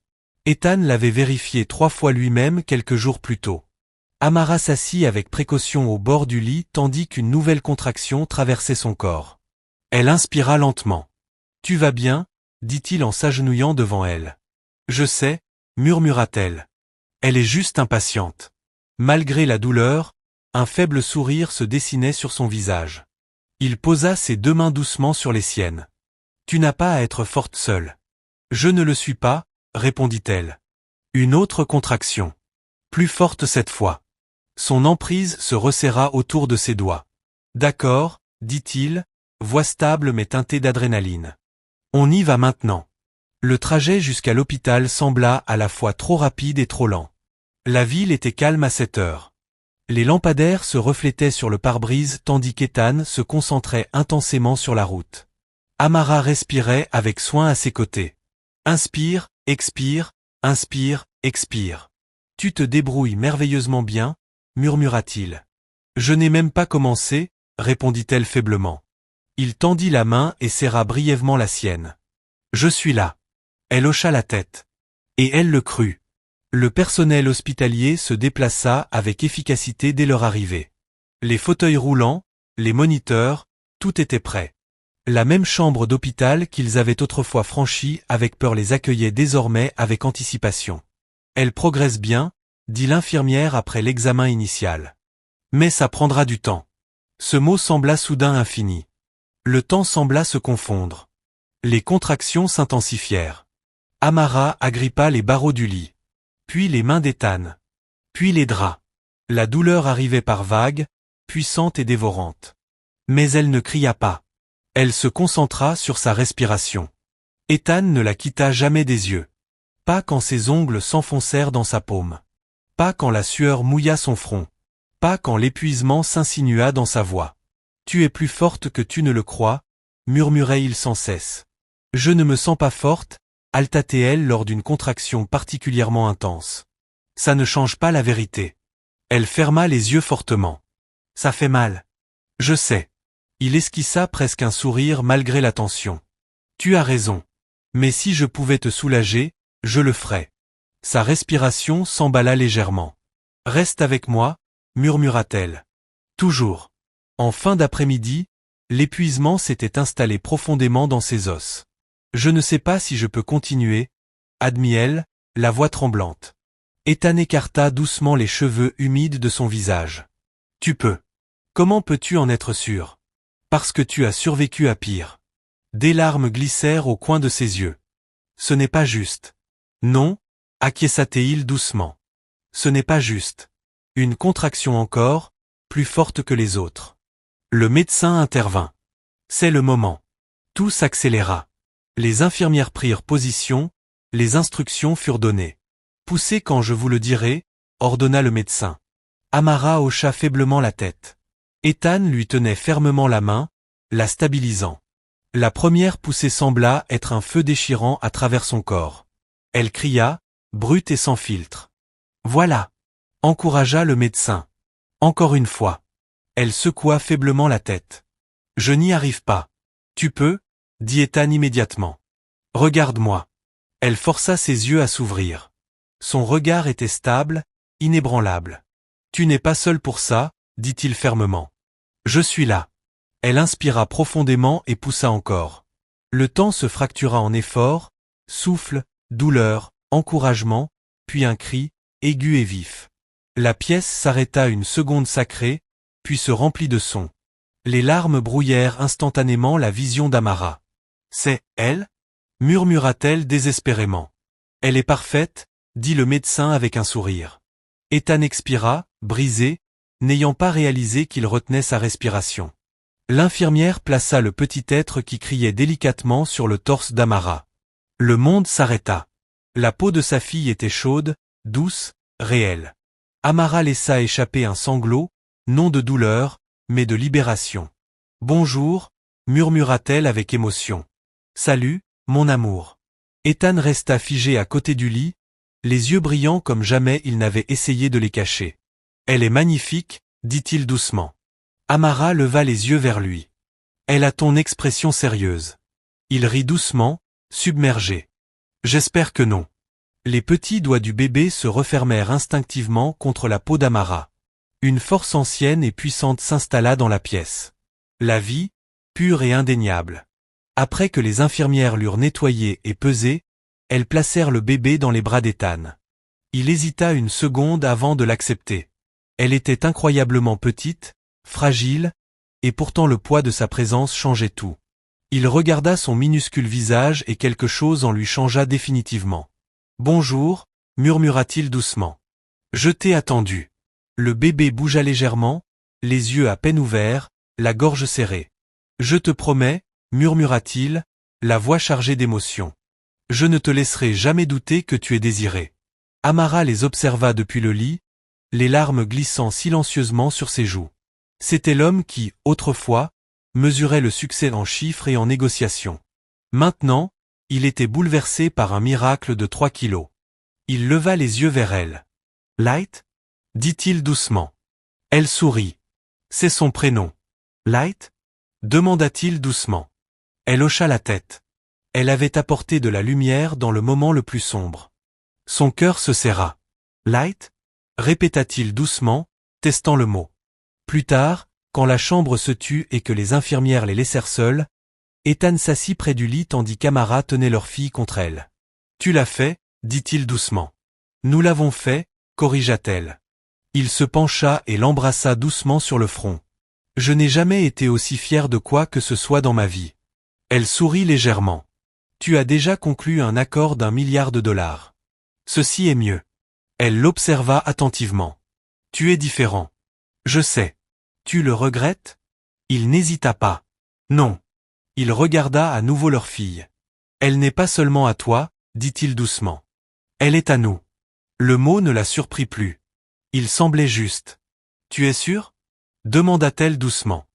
Ethan l'avait vérifié 3 fois lui-même quelques jours plus tôt. Amara s'assit avec précaution au bord du lit tandis qu'une nouvelle contraction traversait son corps. Elle inspira lentement. « Tu vas bien ?» dit-il en s'agenouillant devant elle. « Je sais » murmura-t-elle. Elle est juste impatiente. Malgré la douleur, un faible sourire se dessinait sur son visage. Il posa ses 2 mains doucement sur les siennes. « Tu n'as pas à être forte seule. »« Je ne le suis pas » répondit-elle. Une autre contraction. Plus forte cette fois. Son emprise se resserra autour de ses doigts. « D'accord, » dit-il, voix stable mais teintée d'adrénaline. « On y va maintenant. » Le trajet jusqu'à l'hôpital sembla à la fois trop rapide et trop lent. La ville était calme à cette heure. Les lampadaires se reflétaient sur le pare-brise tandis qu'Ethan se concentrait intensément sur la route. Amara respirait avec soin à ses côtés. Inspire, expire, inspire, expire. Tu te débrouilles merveilleusement bien, murmura-t-il. Je n'ai même pas commencé, répondit-elle faiblement. Il tendit la main et serra brièvement la sienne. Je suis là. Elle hocha la tête. Et elle le crut. Le personnel hospitalier se déplaça avec efficacité dès leur arrivée. Les fauteuils roulants, les moniteurs, tout était prêt. La même chambre d'hôpital qu'ils avaient autrefois franchie avec peur les accueillait désormais avec anticipation. Elle progresse bien, dit l'infirmière après l'examen initial. Mais ça prendra du temps. Ce mot sembla soudain infini. Le temps sembla se confondre. Les contractions s'intensifièrent. Amara agrippa les barreaux du lit. Puis les mains d'Ethan. Puis les draps. La douleur arrivait par vagues, puissante et dévorante. Mais elle ne cria pas. Elle se concentra sur sa respiration. Ethan ne la quitta jamais des yeux. Pas quand ses ongles s'enfoncèrent dans sa paume. Pas quand la sueur mouilla son front. Pas quand l'épuisement s'insinua dans sa voix. « Tu es plus forte que tu ne le crois » murmurait-il sans cesse. « Je ne me sens pas forte » halta-t-elle lors d'une contraction particulièrement intense. Ça ne change pas la vérité. Elle ferma les yeux fortement. Ça fait mal. Je sais. Il esquissa presque un sourire malgré la tension. Tu as raison. Mais si je pouvais te soulager, je le ferais. Sa respiration s'emballa légèrement. Reste avec moi, murmura-t-elle. Toujours. En fin d'après-midi, l'épuisement s'était installé profondément dans ses os. Je ne sais pas si je peux continuer, admit-elle, la voix tremblante. Ethan écarta doucement les cheveux humides de son visage. Tu peux. Comment peux-tu en être sûr? Parce que tu as survécu à pire. Des larmes glissèrent au coin de ses yeux. Ce n'est pas juste. Non, acquiesça-t-il doucement. Ce n'est pas juste. Une contraction encore, plus forte que les autres. Le médecin intervint. C'est le moment. Tout s'accéléra. Les infirmières prirent position, les instructions furent données. Poussez quand je vous le dirai, ordonna le médecin. Amara hocha faiblement la tête. Ethan lui tenait fermement la main, la stabilisant. La première poussée sembla être un feu déchirant à travers son corps. Elle cria, brute et sans filtre. Voilà. Encouragea le médecin. Encore une fois. Elle secoua faiblement la tête. Je n'y arrive pas. Tu peux, dit Ethan immédiatement. Regarde-moi. Elle força ses yeux à s'ouvrir. Son regard était stable, inébranlable. Tu n'es pas seul pour ça, dit-il fermement. Je suis là. Elle inspira profondément et poussa encore. Le temps se fractura en efforts, souffle, douleur, encouragement, puis un cri, aigu et vif. La pièce s'arrêta une seconde sacrée, puis se remplit de sons. Les larmes brouillèrent instantanément la vision d'Amara. C'est elle? Murmura-t-elle désespérément. Elle est parfaite, dit le médecin avec un sourire. Ethan expira, brisé, n'ayant pas réalisé qu'il retenait sa respiration. L'infirmière plaça le petit être qui criait délicatement sur le torse d'Amara. Le monde s'arrêta. La peau de sa fille était chaude, douce, réelle. Amara laissa échapper un sanglot, non de douleur, mais de libération. Bonjour, murmura-t-elle avec émotion. Salut, mon amour. Ethan resta figé à côté du lit, les yeux brillants comme jamais il n'avait essayé de les cacher. Elle est magnifique, dit-il doucement. Amara leva les yeux vers lui. Elle a ton expression sérieuse. Il rit doucement, submergé. J'espère que non. Les petits doigts du bébé se refermèrent instinctivement contre la peau d'Amara. Une force ancienne et puissante s'installa dans la pièce. La vie, pure et indéniable. Après que les infirmières l'eurent nettoyé et pesé, elles placèrent le bébé dans les bras d'Ethan. Il hésita une seconde avant de l'accepter. Elle était incroyablement petite, fragile, et pourtant le poids de sa présence changeait tout. Il regarda son minuscule visage et quelque chose en lui changea définitivement. Bonjour, murmura-t-il doucement. Je t'ai attendu. Le bébé bougea légèrement, les yeux à peine ouverts, la gorge serrée. Je te promets, murmura-t-il, la voix chargée d'émotion. Je ne te laisserai jamais douter que tu es désiré. Amara les observa depuis le lit, les larmes glissant silencieusement sur ses joues. C'était l'homme qui, autrefois, mesurait le succès en chiffres et en négociations. Maintenant, il était bouleversé par un miracle de 3 kilos. Il leva les yeux vers elle. Light? Dit-il doucement. Elle sourit. C'est son prénom. Light? Demanda-t-il doucement. Elle hocha la tête. Elle avait apporté de la lumière dans le moment le plus sombre. Son cœur se serra. Light? Répéta-t-il doucement, testant le mot. Plus tard, quand la chambre se tut et que les infirmières les laissèrent seules, Ethan s'assit près du lit tandis qu'Amara tenait leur fille contre elle. Tu l'as fait, dit-il doucement. Nous l'avons fait, corrigea-t-elle. Il se pencha et l'embrassa doucement sur le front. Je n'ai jamais été aussi fier de quoi que ce soit dans ma vie. Elle sourit légèrement. Tu as déjà conclu un accord d'1 milliard de dollars. Ceci est mieux. Elle l'observa attentivement. Tu es différent. Je sais. Tu le regrettes? Il n'hésita pas. Non. Il regarda à nouveau leur fille. Elle n'est pas seulement à toi, dit-il doucement. Elle est à nous. Le mot ne la surprit plus. Il semblait juste. Tu es sûr? Demanda-t-elle doucement.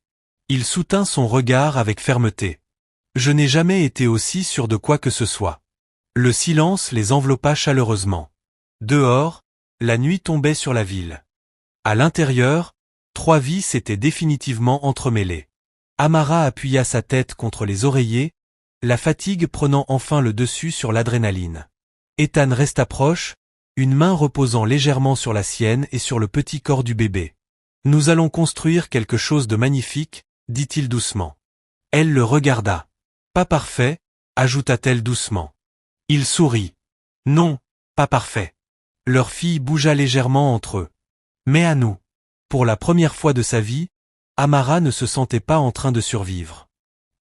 Il soutint son regard avec fermeté. Je n'ai jamais été aussi sûr de quoi que ce soit. Le silence les enveloppa chaleureusement. Dehors, la nuit tombait sur la ville. À l'intérieur, 3 vies s'étaient définitivement entremêlées. Amara appuya sa tête contre les oreillers, la fatigue prenant enfin le dessus sur l'adrénaline. Ethan resta proche, une main reposant légèrement sur la sienne et sur le petit corps du bébé. « Nous allons construire quelque chose de magnifique, dit-il doucement. Elle le regarda. « Pas parfait, ajouta-t-elle doucement. Il sourit. « Non, pas parfait. » Leur fille bougea légèrement entre eux. Mais à nous. Pour la première fois de sa vie, Amara ne se sentait pas en train de survivre.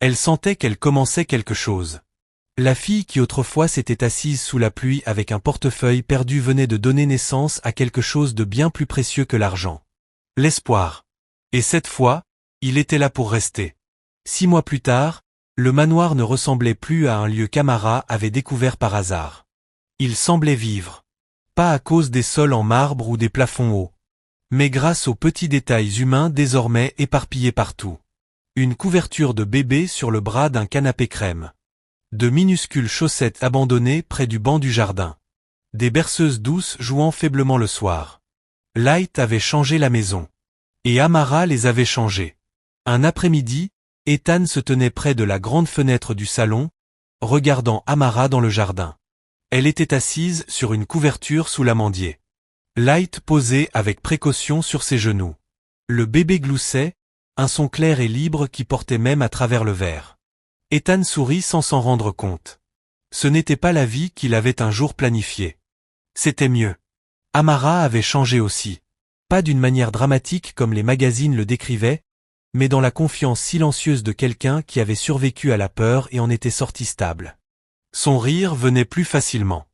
Elle sentait qu'elle commençait quelque chose. La fille qui autrefois s'était assise sous la pluie avec un portefeuille perdu venait de donner naissance à quelque chose de bien plus précieux que l'argent. L'espoir. Et cette fois, il était là pour rester. 6 mois plus tard, le manoir ne ressemblait plus à un lieu qu'Amara avait découvert par hasard. Il semblait vivre. Pas à cause des sols en marbre ou des plafonds hauts, mais grâce aux petits détails humains désormais éparpillés partout. Une couverture de bébé sur le bras d'un canapé crème. De minuscules chaussettes abandonnées près du banc du jardin. Des berceuses douces jouant faiblement le soir. Light avait changé la maison. Et Amara les avait changés. Un après-midi, Ethan se tenait près de la grande fenêtre du salon, regardant Amara dans le jardin. Elle était assise sur une couverture sous l'amandier. Light posait avec précaution sur ses genoux. Le bébé gloussait, un son clair et libre qui portait même à travers le verre. Ethan sourit sans s'en rendre compte. Ce n'était pas la vie qu'il avait un jour planifiée. C'était mieux. Amara avait changé aussi. Pas d'une manière dramatique comme les magazines le décrivaient, mais dans la confiance silencieuse de quelqu'un qui avait survécu à la peur et en était sorti stable. Son rire venait plus facilement.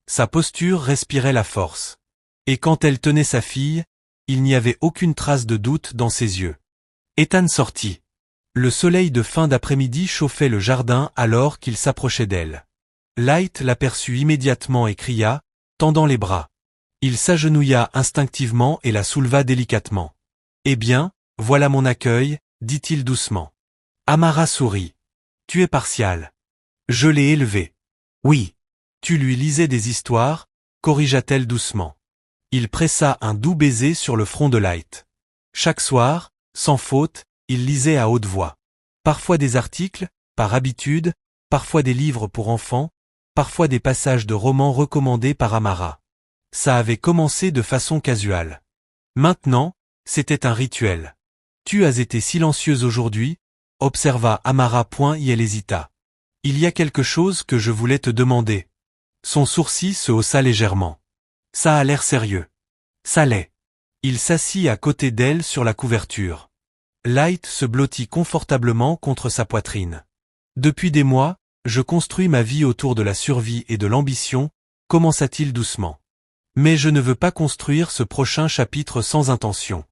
Sa posture respirait la force. Et quand elle tenait sa fille, il n'y avait aucune trace de doute dans ses yeux. Ethan sortit. Le soleil de fin d'après-midi chauffait le jardin alors qu'il s'approchait d'elle. Light l'aperçut immédiatement et cria, tendant les bras. Il s'agenouilla instinctivement et la souleva délicatement. « Eh bien, voilà mon accueil, dit-il doucement. » Amara sourit. « Tu es partial. »« Je l'ai élevé. »« Oui. »« Tu lui lisais des histoires » corrigea-t-elle doucement. Il pressa un doux baiser sur le front de Light. Chaque soir, sans faute, il lisait à haute voix. Parfois des articles, par habitude, parfois des livres pour enfants, parfois des passages de romans recommandés par Amara. Ça avait commencé de façon casuale. Maintenant, c'était un rituel. « Tu as été silencieuse aujourd'hui » observa Amara. Et elle hésita. « Il y a quelque chose que je voulais te demander. » Son sourcil se haussa légèrement. « Ça a l'air sérieux. » « Ça l'est. » Il s'assit à côté d'elle sur la couverture. Light se blottit confortablement contre sa poitrine. « Depuis des mois, je construis ma vie autour de la survie et de l'ambition, commença-t-il doucement. Mais je ne veux pas construire ce prochain chapitre sans intention. »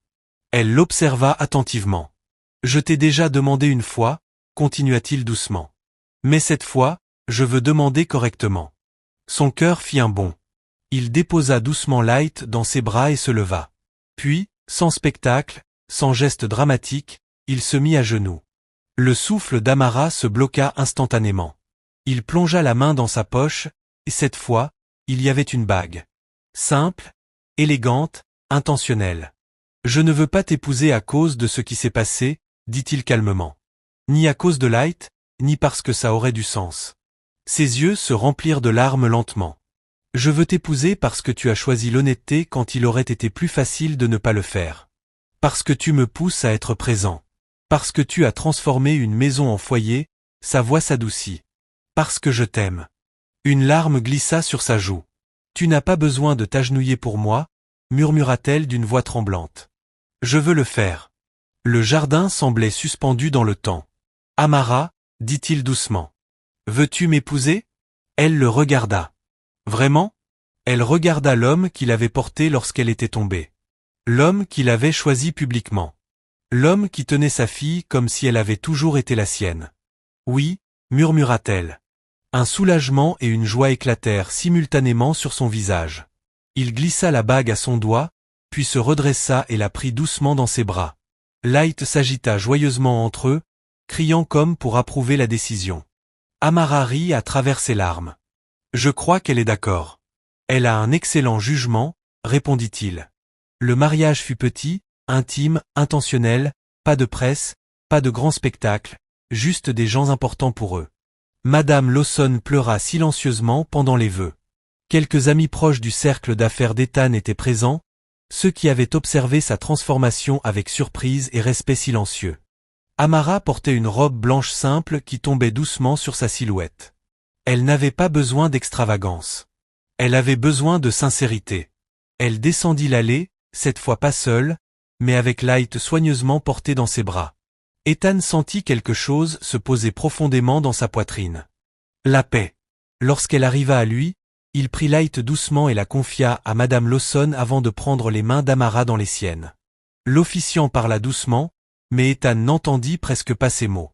Elle l'observa attentivement. « Je t'ai déjà demandé une fois, continua-t-il doucement. Mais cette fois, je veux demander correctement. » Son cœur fit un bond. Il déposa doucement Light dans ses bras et se leva. Puis, sans spectacle, sans geste dramatique, il se mit à genoux. Le souffle d'Amara se bloqua instantanément. Il plongea la main dans sa poche, et cette fois, il y avait une bague. Simple, élégante, intentionnelle. « Je ne veux pas t'épouser à cause de ce qui s'est passé, dit-il calmement. Ni à cause de Light, ni parce que ça aurait du sens. » Ses yeux se remplirent de larmes lentement. « Je veux t'épouser parce que tu as choisi l'honnêteté quand il aurait été plus facile de ne pas le faire. Parce que tu me pousses à être présent. Parce que tu as transformé une maison en foyer, sa voix s'adoucit. Parce que je t'aime. » Une larme glissa sur sa joue. « Tu n'as pas besoin de t'agenouiller pour moi, » murmura-t-elle d'une voix tremblante. « Je veux le faire. » Le jardin semblait suspendu dans le temps. « Amara, dit-il doucement. Veux-tu m'épouser » Elle le regarda. Vraiment ? Elle regarda l'homme qu'il avait porté lorsqu'elle était tombée. L'homme qu'il avait choisi publiquement. L'homme qui tenait sa fille comme si elle avait toujours été la sienne. Oui, murmura-t-elle. Un soulagement et une joie éclatèrent simultanément sur son visage. Il glissa la bague à son doigt, puis se redressa et la prit doucement dans ses bras. Light s'agita joyeusement entre eux, criant comme pour approuver la décision. Amara rit à travers ses larmes. « Je crois qu'elle est d'accord. Elle a un excellent jugement, répondit-il. Le mariage fut petit, intime, intentionnel, pas de presse, pas de grand spectacle, juste des gens importants pour eux. Madame Lawson pleura silencieusement pendant les vœux. Quelques amis proches du cercle d'affaires d'Ethan étaient présents, ceux qui avaient observé sa transformation avec surprise et respect silencieux. Amara portait une robe blanche simple qui tombait doucement sur sa silhouette. Elle n'avait pas besoin d'extravagance. Elle avait besoin de sincérité. Elle descendit l'allée, cette fois pas seule, mais avec Light soigneusement porté dans ses bras. Ethan sentit quelque chose se poser profondément dans sa poitrine. La paix. Lorsqu'elle arriva à lui, il prit Light doucement et la confia à Madame Lawson avant de prendre les mains d'Amara dans les siennes. L'officiant parla doucement, mais Ethan n'entendit presque pas ces mots.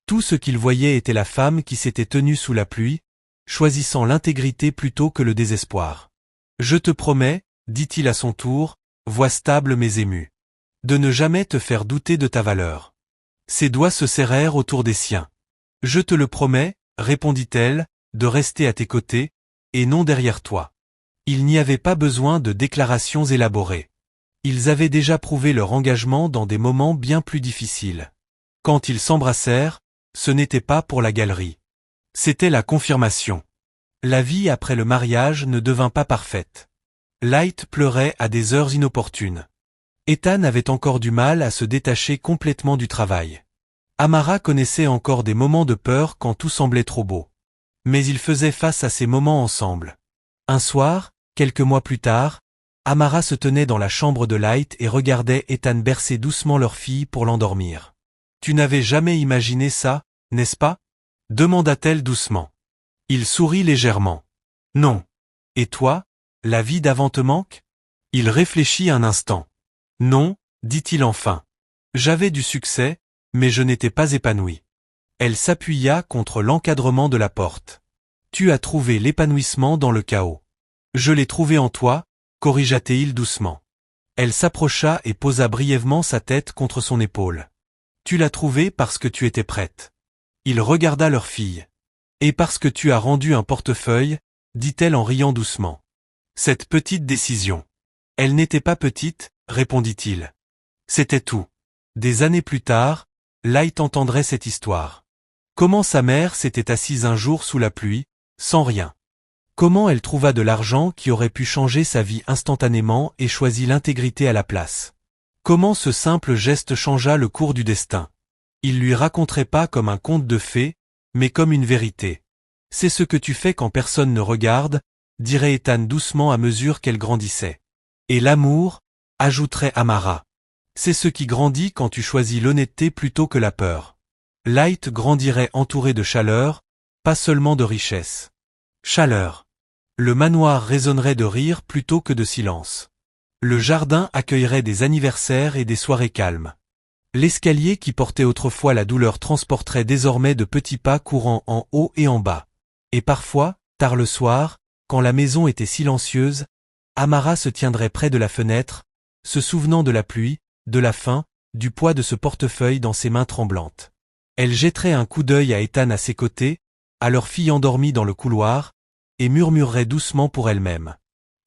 Tout ce qu'il voyait était la femme qui s'était tenue sous la pluie, choisissant l'intégrité plutôt que le désespoir. « Je te promets, dit-il à son tour, voix stable mais émue, de ne jamais te faire douter de ta valeur. » Ses doigts se serrèrent autour des siens. « Je te le promets, répondit-elle, de rester à tes côtés, et non derrière toi. » Il n'y avait pas besoin de déclarations élaborées. Ils avaient déjà prouvé leur engagement dans des moments bien plus difficiles. Quand ils s'embrassèrent, ce n'était pas pour la galerie. C'était la confirmation. La vie après le mariage ne devint pas parfaite. Light pleurait à des heures inopportunes. Ethan avait encore du mal à se détacher complètement du travail. Amara connaissait encore des moments de peur quand tout semblait trop beau. Mais ils faisaient face à ces moments ensemble. Un soir, quelques mois plus tard, Amara se tenait dans la chambre de Light et regardait Ethan bercer doucement leur fille pour l'endormir. « Tu n'avais jamais imaginé ça, n'est-ce pas ?» demanda-t-elle doucement. Il sourit légèrement. « Non. Et toi, la vie d'avant te manque ?» Il réfléchit un instant. « Non, dit-il enfin. J'avais du succès, mais je n'étais pas épanoui. » Elle s'appuya contre l'encadrement de la porte. « Tu as trouvé l'épanouissement dans le chaos. Je l'ai trouvé en toi, corrigea-t-il doucement. Elle s'approcha et posa brièvement sa tête contre son épaule. « Tu l'as trouvé parce que tu étais prête. » Il regarda leur fille. « Et parce que tu as rendu un portefeuille, dit-elle en riant doucement. Cette petite décision. » Elle n'était pas petite, répondit-il. C'était tout. Des années plus tard, Light entendrait cette histoire. Comment sa mère s'était assise un jour sous la pluie, sans rien. Comment elle trouva de l'argent qui aurait pu changer sa vie instantanément et choisit l'intégrité à la place. Comment ce simple geste changea le cours du destin. Il lui raconterait pas comme un conte de fées, mais comme une vérité. C'est ce que tu fais quand personne ne regarde, dirait Ethan doucement à mesure qu'elle grandissait. Et l'amour, ajouterait Amara. C'est ce qui grandit quand tu choisis l'honnêteté plutôt que la peur. Light grandirait entouré de chaleur, pas seulement de richesse. Chaleur. Le manoir résonnerait de rire plutôt que de silence. Le jardin accueillerait des anniversaires et des soirées calmes. L'escalier qui portait autrefois la douleur transporterait désormais de petits pas courant en haut et en bas. Et parfois, tard le soir, quand la maison était silencieuse, Amara se tiendrait près de la fenêtre, se souvenant de la pluie, de la faim, du poids de ce portefeuille dans ses mains tremblantes. Elle jetterait un coup d'œil à Ethan à ses côtés, à leur fille endormie dans le couloir, et murmurerait doucement pour elle-même.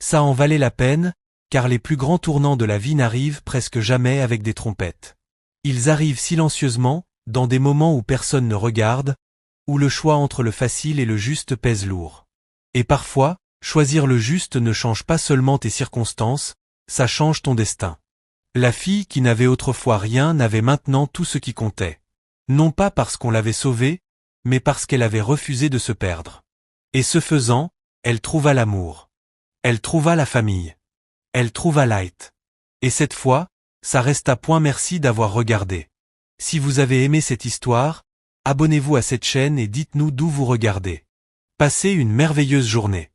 Ça en valait la peine, car les plus grands tournants de la vie n'arrivent presque jamais avec des trompettes. Ils arrivent silencieusement, dans des moments où personne ne regarde, où le choix entre le facile et le juste pèse lourd. Et parfois, choisir le juste ne change pas seulement tes circonstances, ça change ton destin. La fille qui n'avait autrefois rien n'avait maintenant tout ce qui comptait. Non pas parce qu'on l'avait sauvée, mais parce qu'elle avait refusé de se perdre. Et ce faisant, elle trouva l'amour. Elle trouva la famille. Elle trouva Light. Et cette fois, ça resta point merci d'avoir regardé. Si vous avez aimé cette histoire, abonnez-vous à cette chaîne et dites-nous d'où vous regardez. Passez une merveilleuse journée.